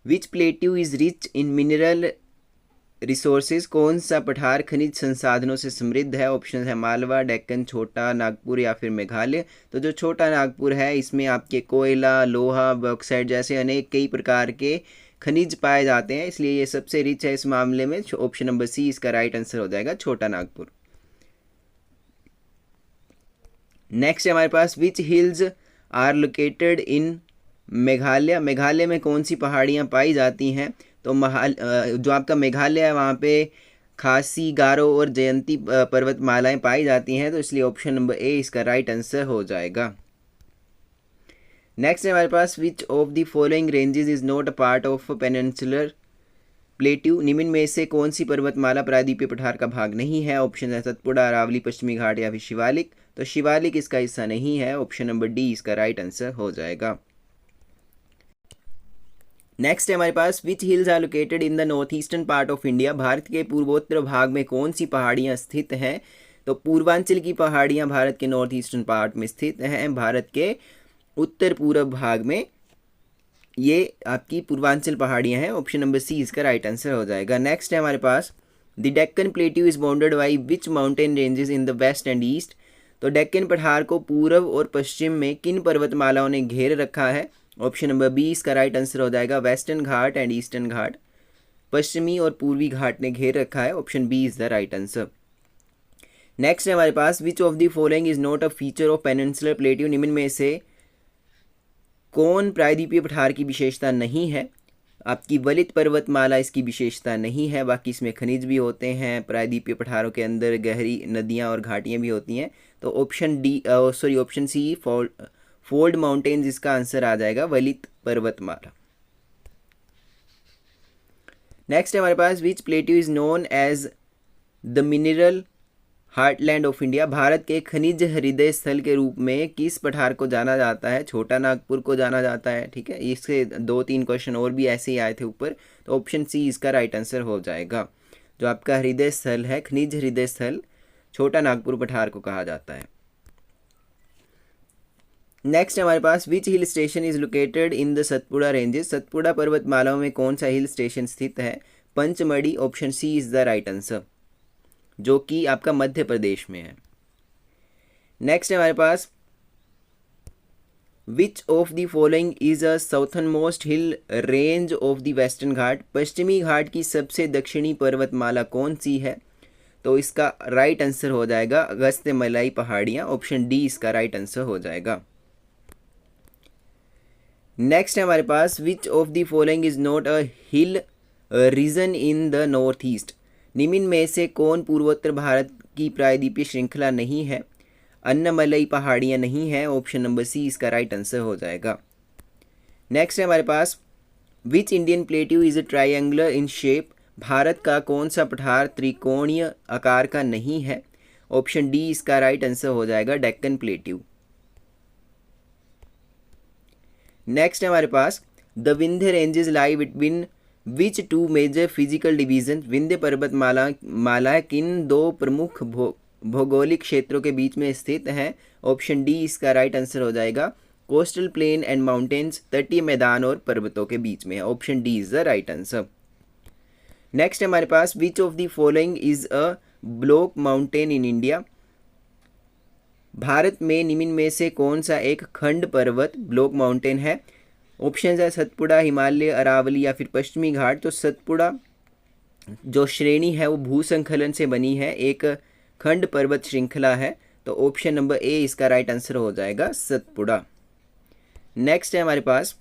which plateau is rich in mineral resources, कौन सा पठार खनिज संसाधनों से समृद्ध है? ऑप्शन है मालवा, डेक्कन, छोटा नागपुर या फिर मेघालय। तो जो छोटा नागपुर है इसमें आपके कोयला, लोहा, बॉक्साइट जैसे अनेक कई प्रकार के खनिज पाए जाते हैं, इसलिए ये सबसे रिच है इस मामले में। ऑप्शन नंबर सी इसका राइट आंसर हो जाएगा, छोटा नागपुर। नेक्स्ट है हमारे पास which hills are located in Meghalaya, Meghalaya में कौन सी पहाड़ियाँ पाई जाती हैं? तो जो आपका मेघालय है वहाँ पे खासी, गारो और जयंती पर्वतमालाएं पाई जाती हैं, तो इसलिए ऑप्शन नंबर ए इसका राइट आंसर हो जाएगा। नेक्स्ट है हमारे पास which of the following ranges is not a part of peninsular plateau, निम्न में से कौन सी पर्वतमाला प्रायद्वीपीय पठार का भाग नहीं है? ऑप्शन है सतपुड़ा, अरावली, पश्चिमी घाट या फिर शिवालिक। तो शिवालिक इसका हिस्सा नहीं है, ऑप्शन नंबर डी इसका राइट आंसर हो जाएगा। नेक्स्ट है हमारे पास which hills are located in the north eastern part of India, Bharat के पूर्वोत्तर भाग में कौन सी पहाड़ियाँ स्थित हैं? तो पूर्वांचल की पहाड़ियाँ भारत के नॉर्थ ईस्टर्न पार्ट में स्थित हैं, भारत के उत्तर पूर्व भाग में ये आपकी पूर्वांचल पहाड़ियाँ हैं, ऑप्शन नंबर सी इसका राइट आंसर हो जाएगा। नेक्स्ट है हमारे पास the Deccan plateau is bounded by which mountain ranges in the west and east, तो डेक्कन पठार को पूर्व और पश्चिम में किन पर्वतमालाओं ने घेर रखा है? ऑप्शन नंबर बी इसका राइट आंसर हो जाएगा, Western Ghat and eastern Ghat, पश्चिमी और पूर्वी घाट ने घेर रखा है, option B is the right answer. Next है हमारे पास which of the following is not a feature of peninsular plateau, निम्न में से कौन प्रायद्वीपीय पठार की विशेषता नहीं है? आपकी वलित पर्वतमाला इसकी विशेषता नहीं है, बाकी इसमें खनिज भी होते हैं, प्रायद्वीपीय पठारों के अंदर गहरी नदियाँ और घाटियाँ भी होती हैं। तो ऑप्शन सी फोल्ड माउंटेन्स इसका आंसर आ जाएगा, वलित पर्वतमाला। नेक्स्ट है हमारे पास which plateau is known as the mineral heartland of India, Bharat के खनिज हृदय स्थल के रूप में किस पठार को जाना जाता है? छोटा नागपुर को जाना जाता है, ठीक है। इसके 2-3 क्वेश्चन और भी ऐसे ही आए थे ऊपर, तो ऑप्शन सी इसका राइट आंसर हो जाएगा। जो आपका हृदय स्थल है, खनिज हृदय स्थल, छोटा नागपुर पठार को कहा जाता है। नेक्स्ट हमारे पास which hill station is located in the Satpura ranges, Satpura पर्वतमालाओं में कौन सा हिल स्टेशन स्थित है? Pachmarhi, option C is the right answer, जो कि आपका मध्य प्रदेश में है। नेक्स्ट है हमारे पास which of the following is a southernmost hill range of the western घाट, पश्चिमी घाट की सबसे दक्षिणी पर्वतमाला कौन सी है? तो इसका राइट आंसर हो जाएगा अगस्त्यमलाई पहाड़ियाँ, ऑप्शन डी इसका राइट आंसर हो जाएगा। नेक्स्ट है हमारे पास which of the following is not a hill region in the north east, निम्न में से कौन पूर्वोत्तर भारत की प्रायद्वीपीय श्रृंखला नहीं है? अन्नामलई पहाड़ियाँ नहीं है, ऑप्शन नंबर सी इसका राइट आंसर हो जाएगा। नेक्स्ट है हमारे पास which Indian plateau is a triangular in shape, Bharat का कौन सा पठार त्रिकोणीय आकार का नहीं है? ऑप्शन डी इसका राइट आंसर हो जाएगा, डेक्कन प्लेट्यू। नेक्स्ट है हमारे पास the Vindhya ranges lie between which two major physical division, Vindhya पर्वतमाला किन दो प्रमुख भौगोलिक क्षेत्रों के बीच में स्थित है। ऑप्शन डी इसका राइट आंसर हो जाएगा, कोस्टल प्लेन एंड माउंटेन्स, तटीय मैदान और पर्वतों के बीच में है। Option D is the right answer. Next हमारे पास which of the following is a block mountain in India, Bharat में निम्न में से कौन सा एक खंड पर्वत ब्लॉक माउंटेन है। ऑप्शन है सतपुड़ा, हिमालय, अरावली या फिर पश्चिमी घाट। तो सतपुड़ा जो श्रेणी है वो भूसंखलन से बनी है, एक खंड पर्वत श्रृंखला है। तो ऑप्शन नंबर ए इसका राइट आंसर हो जाएगा, सतपुड़ा। नेक्स्ट है हमारे पास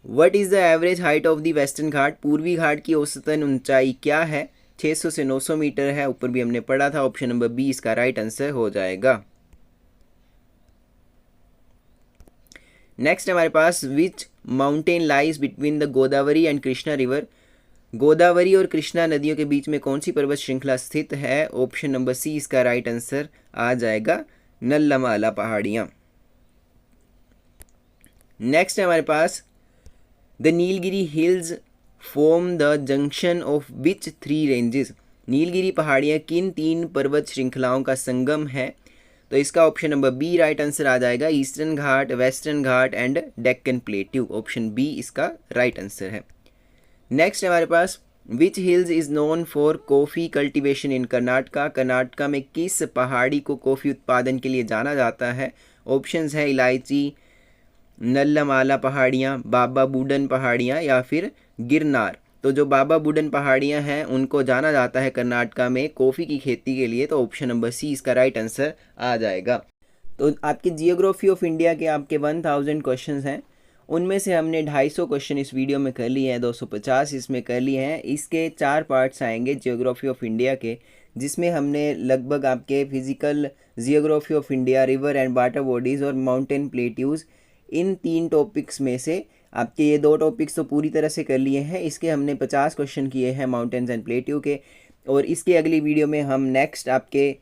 what is the average height of the western Ghat, पूर्वी घाट की औसतन ऊंचाई क्या है। 600 से 900 मीटर है, ऊपर भी हमने पढ़ा था। ऑप्शन नंबर बी इसका राइट आंसर हो जाएगा। नेक्स्ट हमारे पास which mountain lies between the Godavari and Krishna river, Godavari और कृष्णा नदियों के बीच में कौन सी पर्वत श्रृंखला स्थित है। ऑप्शन नंबर सी इसका राइट आंसर आ जाएगा, नल्लामाला पहाड़ियाँ। नेक्स्ट है हमारे पास the Nilgiri hills form the junction of which 3 ranges, Nilgiri पहाड़ियाँ किन 3 पर्वत श्रृंखलाओं का संगम है। तो इसका option number B right answer आ जाएगा, Eastern Ghat, Western Ghat and Deccan plateau. Option B इसका राइट आंसर है। नेक्स्ट हमारे पास which hills is known for coffee cultivation in Karnataka, Karnataka में किस पहाड़ी को कॉफ़ी उत्पादन के लिए जाना जाता है। ऑप्शंस है इलायची, नल्लामाला पहाड़ियाँ, बाबा बूडन पहाड़ियाँ या फिर गिरनार। तो जो बाबा बूडन पहाड़ियाँ हैं उनको जाना जाता है कर्नाटका में कॉफ़ी की खेती के लिए। तो ऑप्शन नंबर सी इसका राइट आंसर आ जाएगा। तो आपके जियोग्राफी ऑफ इंडिया के आपके 1000 क्वेश्चंस हैं, उनमें से हमने 250 क्वेश्चन इस वीडियो में कर लिए हैं, 250 इसमें कर लिए हैं। इसके 4 पार्ट्स आएंगे जियोग्राफी ऑफ इंडिया के, जिसमें हमने लगभग आपके physical, geography of India, river and water bodies और माउंटेन प्लेट्यूज़, इन 3 टॉपिक्स में से आपके ये 2 टॉपिक्स तो पूरी तरह से कर लिए हैं। इसके हमने 50 क्वेश्चन किए हैं माउंटेन्स एंड प्लेट्यू के, और इसके अगली वीडियो में हम नेक्स्ट आपके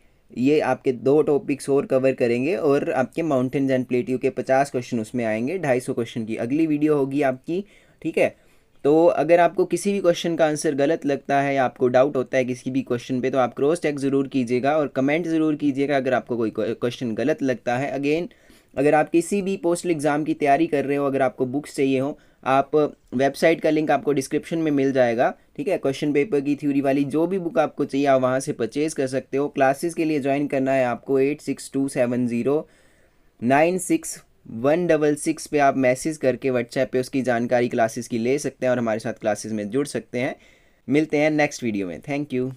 2 टॉपिक्स और कवर करेंगे और आपके माउंटेन्स एंड प्लेट्यू के 50 क्वेश्चन उसमें आएंगे। 250 क्वेश्चन की अगली वीडियो होगी आपकी, ठीक है। तो अगर आपको किसी भी क्वेश्चन का आंसर गलत लगता है या आपको डाउट होता है किसी भी क्वेश्चन पे, तो आप क्रॉस चेक ज़रूर कीजिएगा और कमेंट ज़रूर कीजिएगा अगर आपको कोई क्वेश्चन गलत लगता है। अगेन, अगर आप किसी भी पोस्टल एग्ज़ाम की तैयारी कर रहे हो, अगर आपको बुक्स चाहिए हो, आप वेबसाइट का लिंक आपको डिस्क्रिप्शन में मिल जाएगा, ठीक है। क्वेश्चन पेपर की थ्योरी वाली जो भी बुक आपको चाहिए आप वहाँ से परचेज़ कर सकते हो। क्लासेस के लिए ज्वाइन करना है आपको 8627096166 पे आप मैसेज करके व्हाट्सएप पे उसकी जानकारी क्लासेस की ले सकते हैं और हमारे साथ क्लासेस में जुड़ सकते हैं। मिलते हैं नेक्स्ट वीडियो में। Thank you.